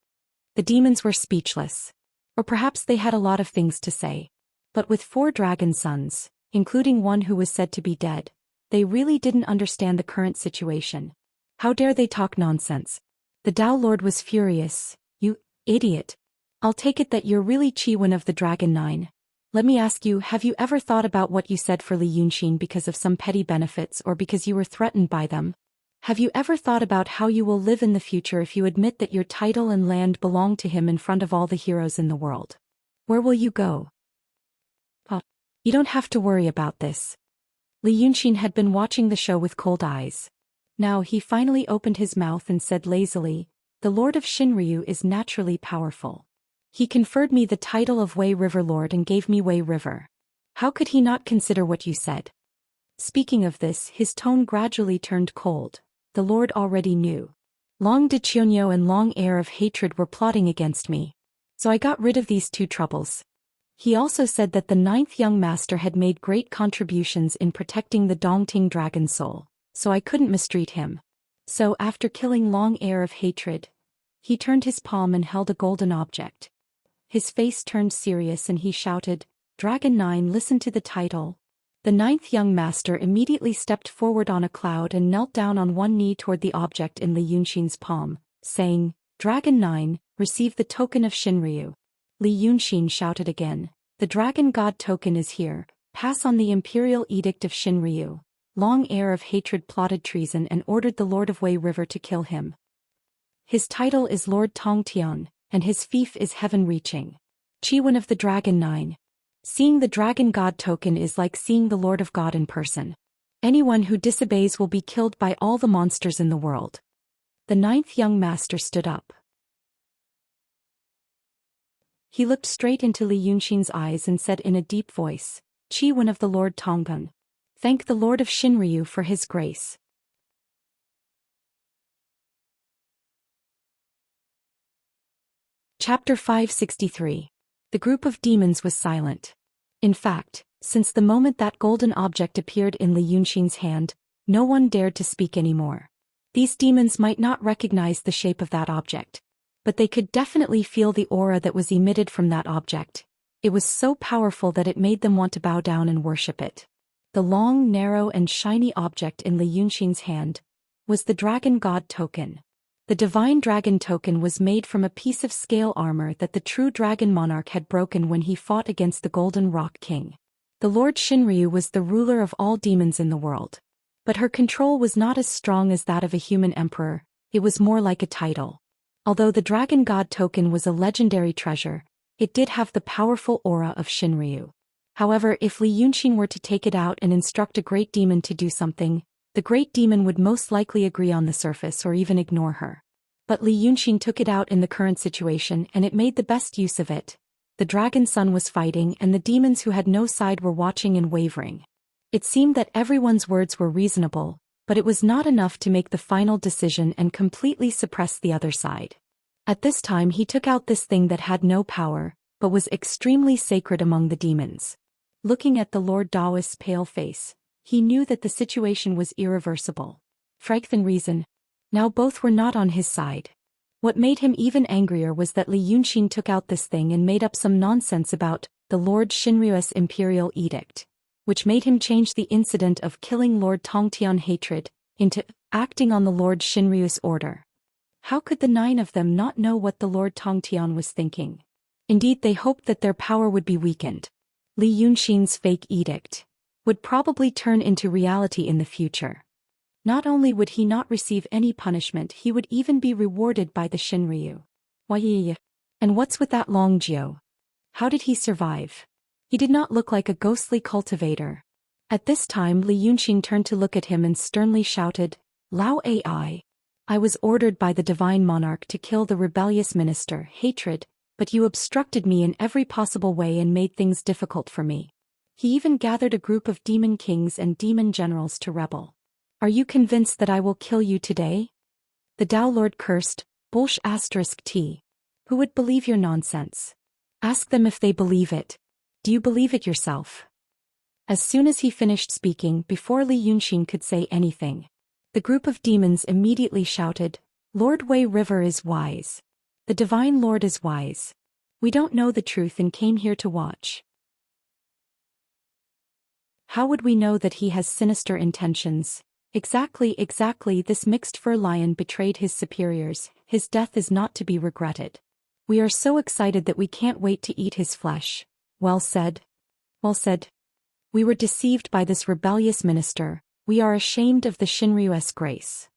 The demons were speechless. Or perhaps they had a lot of things to say. But with 4 dragon sons, including one who was said to be dead, they really didn't understand the current situation. How dare they talk nonsense? The Tao Lord was furious. "You idiot. I'll take it that you're really Chiwen of the Dragon 9. Let me ask you, have you ever thought about what you said for Li Yunxin because of some petty benefits or because you were threatened by them? Have you ever thought about how you will live in the future if you admit that your title and land belong to him in front of all the heroes in the world? Where will you go?" "Oh, you don't have to worry about this." Li Yunxin had been watching the show with cold eyes. Now he finally opened his mouth and said lazily, "The Lord of Xinryu is naturally powerful. He conferred me the title of Wei River Lord and gave me Wei River. How could he not consider what you said?" Speaking of this, his tone gradually turned cold. The Lord already knew. Long de Chionyo and Long Heir of Hatred were plotting against me. So I got rid of these 2 troubles. He also said that the 9th young master had made great contributions in protecting the Dongting dragon soul, so I couldn't mistreat him. So after killing Long Heir of Hatred, He turned his palm and held a golden object. His face turned serious and he shouted, "Dragon 9, listen to the title." The ninth young master immediately stepped forward on a cloud and knelt down on one knee toward the object in Li Yunxin's palm, saying, "Dragon 9, receive the token of Shinryu." Li Yunxin shouted again, "The dragon god token is here, pass on the imperial edict of Shinryu." Long heir of hatred plotted treason and ordered the Lord of Wei River to kill him. His title is Lord Tongtian, and his fief is heaven-reaching. Chiwen of the Dragon 9. Seeing the dragon god token is like seeing the Lord of God in person. Anyone who disobeys will be killed by all the monsters in the world. The ninth young master stood up. He looked straight into Li Yunxin's eyes and said in a deep voice, "Chiwen of the Lord Tongpan. Thank the Lord of Shinryu for his grace." Chapter 563. The group of demons was silent. In fact, since the moment that golden object appeared in Li Yunxin's hand, no one dared to speak anymore. These demons might not recognize the shape of that object, but they could definitely feel the aura that was emitted from that object. It was so powerful that it made them want to bow down and worship it. The long, narrow and shiny object in Li Yunxin's hand was the dragon god token. The divine dragon token was made from a piece of scale armor that the true dragon monarch had broken when he fought against the Golden Rock King. The Lord Shinryu was the ruler of all demons in the world. But her control was not as strong as that of a human emperor, it was more like a title. Although the dragon god token was a legendary treasure, it did have the powerful aura of Shinryu. However, if Li Yunxin were to take it out and instruct a great demon to do something, the great demon would most likely agree on the surface or even ignore her. But Li Yunxin took it out in the current situation and it made the best use of it. The dragon sun was fighting and the demons who had no side were watching and wavering. It seemed that everyone's words were reasonable, but it was not enough to make the final decision and completely suppress the other side. At this time he took out this thing that had no power, but was extremely sacred among the demons. Looking at the Lord Daoist's pale face, he knew that the situation was irreversible. Frightful reason. Now both were not on his side. What made him even angrier was that Li Yunxin took out this thing and made up some nonsense about the Lord Shinryu's imperial edict, which made him change the incident of killing Lord Tongtian hatred into acting on the Lord Shinryu's order. How could the 9 of them not know what the Lord Tongtian was thinking? Indeed, they hoped that their power would be weakened. Li Yunxin's fake edict would probably turn into reality in the future. Not only would he not receive any punishment, he would even be rewarded by the Shinryu. Why? And what's with that Long Jiu? How did he survive? He did not look like a ghostly cultivator. At this time Li Yunxin turned to look at him and sternly shouted, "Lao Ai. I was ordered by the divine monarch to kill the rebellious minister, hatred, but you obstructed me in every possible way and made things difficult for me." He even gathered a group of demon kings and demon generals to rebel. "Are you convinced that I will kill you today?" The Tao Lord cursed, "T. Who would believe your nonsense? Ask them if they believe it. Do you believe it yourself?" As soon as he finished speaking, before Li Yunxin could say anything, the group of demons immediately shouted, "Lord Wei River is wise. The Divine Lord is wise. We don't know the truth and came here to watch. How would we know that he has sinister intentions?" Exactly, this mixed fur lion betrayed his superiors. His death is not to be regretted. We are so excited that we can't wait to eat his flesh. Well said. Well said. We were deceived by this rebellious minister. We are ashamed of the Shinryu's grace.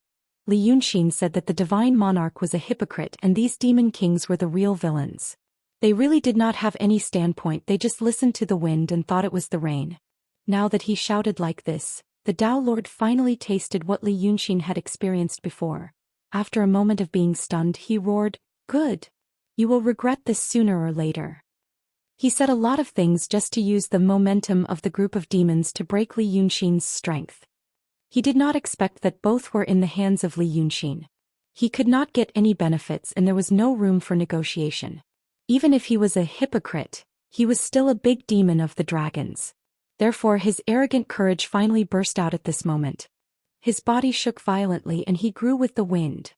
Li Yunxin said that the divine monarch was a hypocrite and these demon kings were the real villains. They really did not have any standpoint, they just listened to the wind and thought it was the rain. Now that he shouted like this, the Tao Lord finally tasted what Li Yunxin had experienced before. After a moment of being stunned, he roared, "Good. You will regret this sooner or later." He said a lot of things just to use the momentum of the group of demons to break Li Yunxin's strength. He did not expect that both were in the hands of Li Yunxin. He could not get any benefits and there was no room for negotiation. Even if he was a hypocrite, he was still a big demon of the dragons. Therefore his arrogant courage finally burst out at this moment. His body shook violently and he grew with the wind.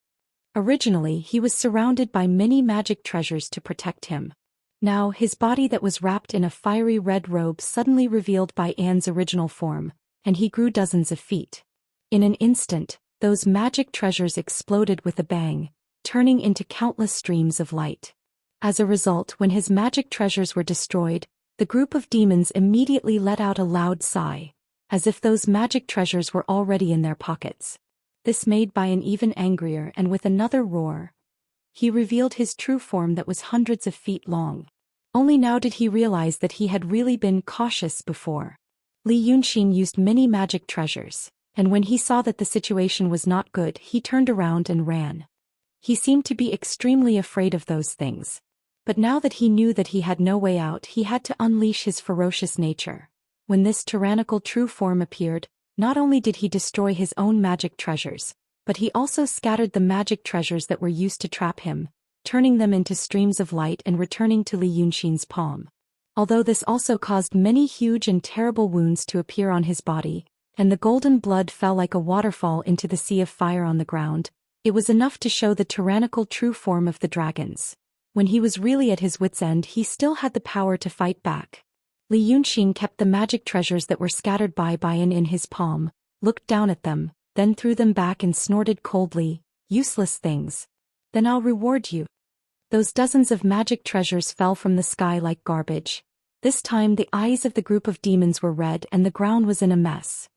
Originally, he was surrounded by many magic treasures to protect him. Now, his body that was wrapped in a fiery red robe suddenly revealed by Anne's original form, and he grew dozens of feet. In an instant, those magic treasures exploded with a bang, turning into countless streams of light. As a result, when his magic treasures were destroyed, the group of demons immediately let out a loud sigh, as if those magic treasures were already in their pockets. This made Bayan even angrier, and with another roar, he revealed his true form that was hundreds of feet long. Only now did he realize that he had really been cautious before. Li Yunxin used many magic treasures, and when he saw that the situation was not good, he turned around and ran. He seemed to be extremely afraid of those things. But now that he knew that he had no way out, he had to unleash his ferocious nature. When this tyrannical true form appeared, not only did he destroy his own magic treasures, but he also scattered the magic treasures that were used to trap him, turning them into streams of light and returning to Li Yunxin's palm. Although this also caused many huge and terrible wounds to appear on his body, and the golden blood fell like a waterfall into the sea of fire on the ground, it was enough to show the tyrannical true form of the dragons. When he was really at his wit's end, he still had the power to fight back. Li Yunxin kept the magic treasures that were scattered by Bayan in his palm, looked down at them, then threw them back and snorted coldly, "Useless things. Then I'll reward you." Those dozens of magic treasures fell from the sky like garbage. This time the eyes of the group of demons were red and the ground was in a mess.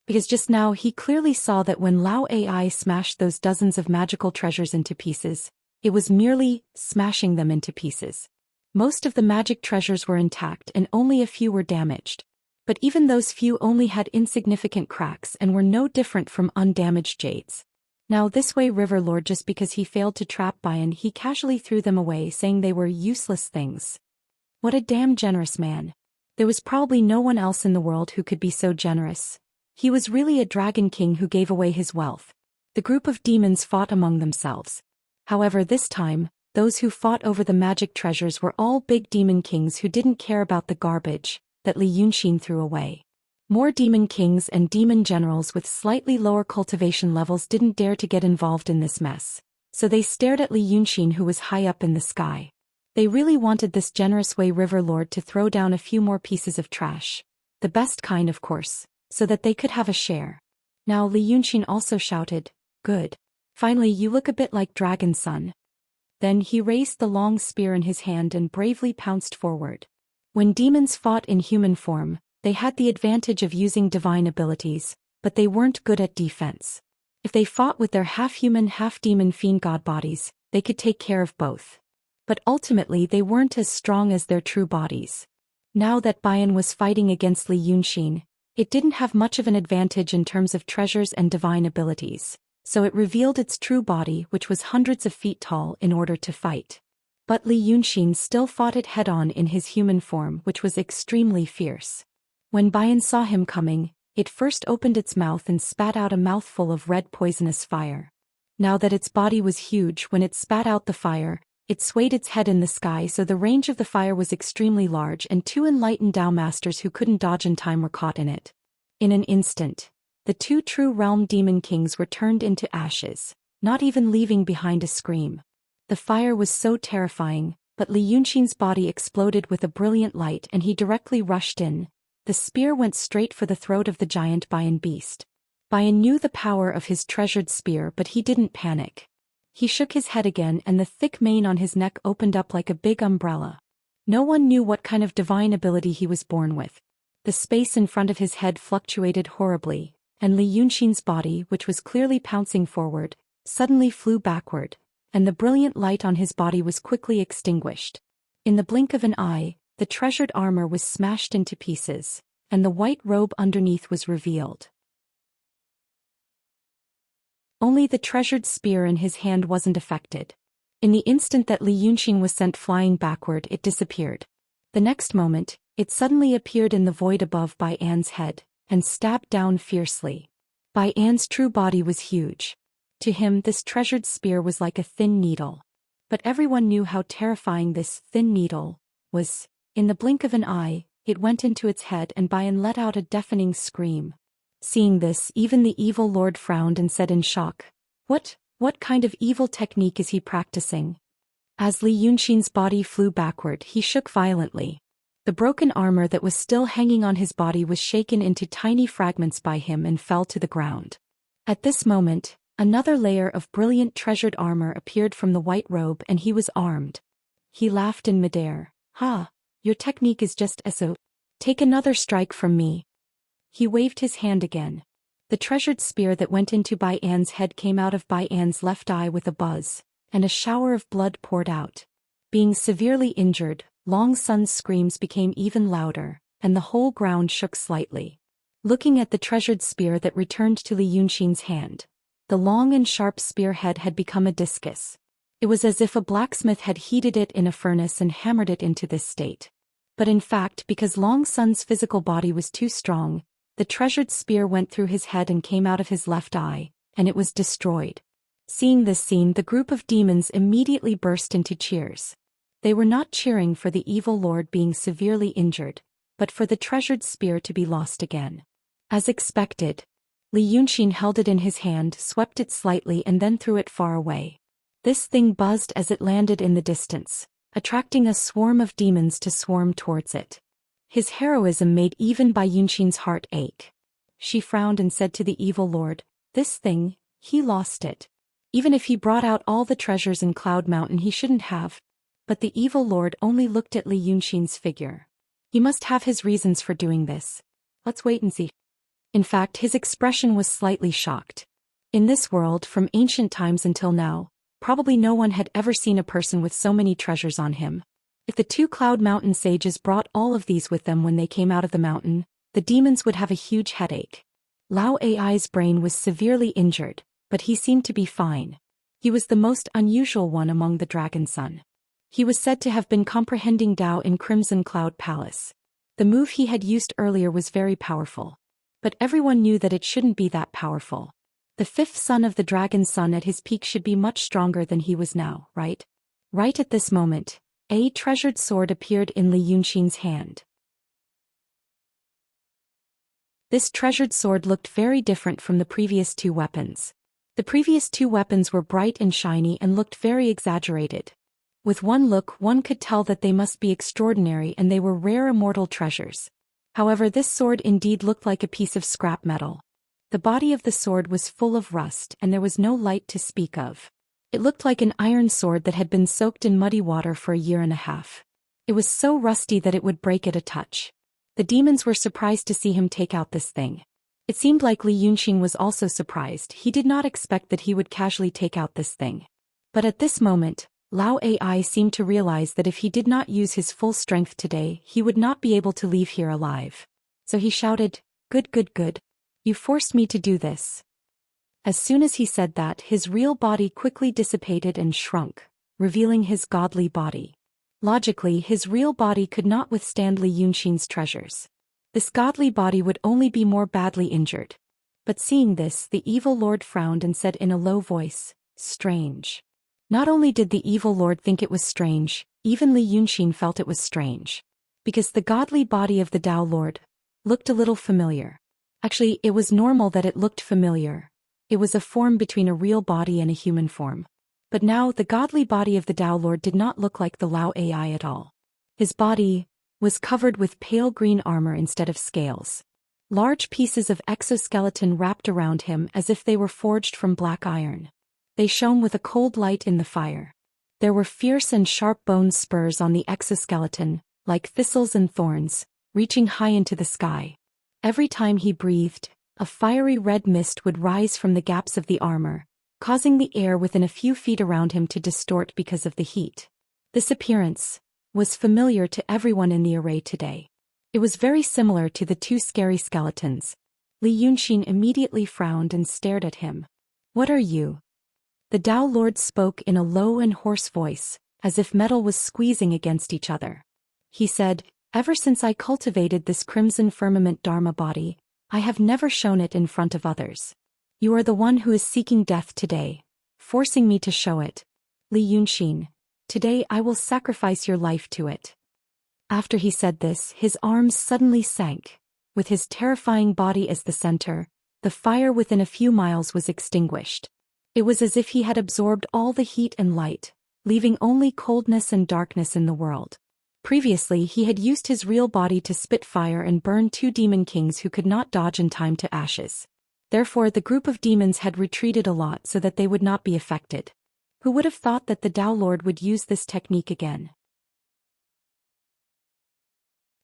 Because just now he clearly saw that when Lao AI smashed those dozens of magical treasures into pieces, it was merely smashing them into pieces. Most of the magic treasures were intact and only a few were damaged. But even those few only had insignificant cracks and were no different from undamaged jades. Now this way River Lord, just because he failed to trap Bayan, he casually threw them away, saying they were useless things. What a damn generous man. There was probably no one else in the world who could be so generous. He was really a dragon king who gave away his wealth. The group of demons fought among themselves. However, this time, those who fought over the magic treasures were all big demon kings who didn't care about the garbage that Li Yunxin threw away. More demon kings and demon generals with slightly lower cultivation levels didn't dare to get involved in this mess, so they stared at Li Yunxin, who was high up in the sky. They really wanted this generous Wei River Lord to throw down a few more pieces of trash. The best kind, of course, so that they could have a share. Now Li Yunxin also shouted, "Good. Finally you look a bit like Dragon Son." Then he raised the long spear in his hand and bravely pounced forward. When demons fought in human form, they had the advantage of using divine abilities, but they weren't good at defense. If they fought with their half-human half-demon fiend god bodies, they could take care of both. But ultimately they weren't as strong as their true bodies. Now that Bayan was fighting against Li Yunxin, it didn't have much of an advantage in terms of treasures and divine abilities, so it revealed its true body, which was hundreds of feet tall, in order to fight. But Li Yunxin still fought it head-on in his human form, which was extremely fierce. When Bayan saw him coming, it first opened its mouth and spat out a mouthful of red poisonous fire. Now that its body was huge, when it spat out the fire, it swayed its head in the sky, so the range of the fire was extremely large, and two enlightened Dao masters who couldn't dodge in time were caught in it. In an instant, the two true realm demon kings were turned into ashes, not even leaving behind a scream. The fire was so terrifying, but Li Yunxin's body exploded with a brilliant light and he directly rushed in. The spear went straight for the throat of the giant Bayan beast. Bayan knew the power of his treasured spear, but he didn't panic. He shook his head again and the thick mane on his neck opened up like a big umbrella. No one knew what kind of divine ability he was born with. The space in front of his head fluctuated horribly, and Li Yunxin's body, which was clearly pouncing forward, suddenly flew backward, and the brilliant light on his body was quickly extinguished. In the blink of an eye, the treasured armor was smashed into pieces, and the white robe underneath was revealed. Only the treasured spear in his hand wasn't affected. In the instant that Li Yunxin was sent flying backward, it disappeared. The next moment, it suddenly appeared in the void above Bayan's head, and stabbed down fiercely. Bayan's true body was huge. To him this treasured spear was like a thin needle. But everyone knew how terrifying this thin needle was. In the blink of an eye, it went into its head and Bayan let out a deafening scream. Seeing this, even the evil lord frowned and said in shock, What kind of evil technique is he practicing? As Li Yunxin's body flew backward, he shook violently. The broken armor that was still hanging on his body was shaken into tiny fragments by him and fell to the ground. At this moment, another layer of brilliant treasured armor appeared from the white robe and he was armed. He laughed in midair. Ha! Your technique is just so. Take another strike from me. He waved his hand again. The treasured spear that went into Bai An's head came out of Bai An's left eye with a buzz, and a shower of blood poured out. Being severely injured, Long Sun's screams became even louder, and the whole ground shook slightly. Looking at the treasured spear that returned to Li Yunxin's hand, the long and sharp spear head had become a discus. It was as if a blacksmith had heated it in a furnace and hammered it into this state. But in fact, because Long Sun's physical body was too strong, the treasured spear went through his head and came out of his left eye, and it was destroyed. Seeing this scene, the group of demons immediately burst into cheers. They were not cheering for the evil lord being severely injured, but for the treasured spear to be lost again. As expected, Li Yunxin held it in his hand, swept it slightly and then threw it far away. This thing buzzed as it landed in the distance, attracting a swarm of demons to swarm towards it. His heroism made even Bai Yunxin's heart ache. She frowned and said to the evil lord, This thing, he lost it. Even if he brought out all the treasures in Cloud Mountain he shouldn't have. But the evil lord only looked at Li Yunxin's figure. He must have his reasons for doing this. Let's wait and see. In fact, his expression was slightly shocked. In this world, from ancient times until now, probably no one had ever seen a person with so many treasures on him. If the two Cloud Mountain sages brought all of these with them when they came out of the mountain, the demons would have a huge headache. Lao Ai's brain was severely injured, but he seemed to be fine. He was the most unusual one among the Dragon Sun. He was said to have been comprehending Tao in Crimson Cloud Palace. The move he had used earlier was very powerful. But everyone knew that it shouldn't be that powerful. The fifth son of the Dragon Sun at his peak should be much stronger than he was now, right? Right at this moment, a treasured sword appeared in Li Yunxin's hand. This treasured sword looked very different from the previous two weapons. The previous two weapons were bright and shiny and looked very exaggerated. With one look, one could tell that they must be extraordinary and they were rare immortal treasures. However, this sword indeed looked like a piece of scrap metal. The body of the sword was full of rust and there was no light to speak of. It looked like an iron sword that had been soaked in muddy water for a year and a half. It was so rusty that it would break at a touch. The demons were surprised to see him take out this thing. It seemed like Li Yunxin was also surprised. He did not expect that he would casually take out this thing. But at this moment, Lao Ai seemed to realize that if he did not use his full strength today, he would not be able to leave here alive. So he shouted, Good, good, good. You forced me to do this. As soon as he said that, his real body quickly dissipated and shrunk, revealing his godly body. Logically, his real body could not withstand Li Yunxin's treasures. This godly body would only be more badly injured. But seeing this, the evil lord frowned and said in a low voice, Strange. Not only did the evil lord think it was strange, even Li Yunxin felt it was strange. Because the godly body of the Tao Lord looked a little familiar. Actually, it was normal that it looked familiar. It was a form between a real body and a human form. But now, the godly body of the Tao Lord did not look like the Lao Ai at all. His body was covered with pale green armor instead of scales. Large pieces of exoskeleton wrapped around him as if they were forged from black iron. They shone with a cold light in the fire. There were fierce and sharp bone spurs on the exoskeleton, like thistles and thorns, reaching high into the sky. Every time he breathed, a fiery red mist would rise from the gaps of the armor, causing the air within a few feet around him to distort because of the heat. This appearance was familiar to everyone in the array today. It was very similar to the two scary skeletons. Li Yunxin immediately frowned and stared at him. What are you? The Tao Lord spoke in a low and hoarse voice, as if metal was squeezing against each other. He said, Ever since I cultivated this crimson firmament Dharma body, I have never shown it in front of others. You are the one who is seeking death today, forcing me to show it. Li Yunxin, today I will sacrifice your life to it. After he said this, his arms suddenly sank, With his terrifying body as the center, the fire within a few miles was extinguished. It was as if he had absorbed all the heat and light, leaving only coldness and darkness in the world. Previously he had used his real body to spit fire and burn 2 demon kings who could not dodge in time to ashes. Therefore the group of demons had retreated a lot so that they would not be affected. Who would have thought that the Tao Lord would use this technique again?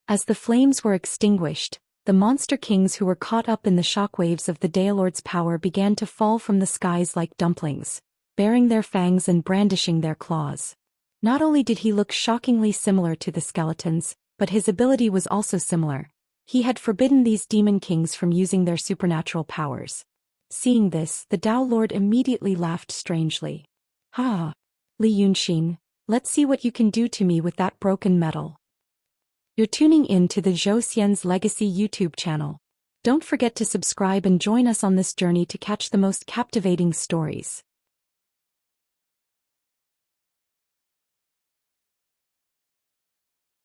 As the flames were extinguished, the monster kings who were caught up in the shockwaves of the Tao Lord's power began to fall from the skies like dumplings, baring their fangs and brandishing their claws. Not only did he look shockingly similar to the skeletons, but his ability was also similar. He had forbidden these demon kings from using their supernatural powers. Seeing this, the Tao Lord immediately laughed strangely. "Ha! Li Yunxin, let's see what you can do to me with that broken metal." You're tuning in to the Zhou Xian's Legacy YouTube channel. Don't forget to subscribe and join us on this journey to catch the most captivating stories.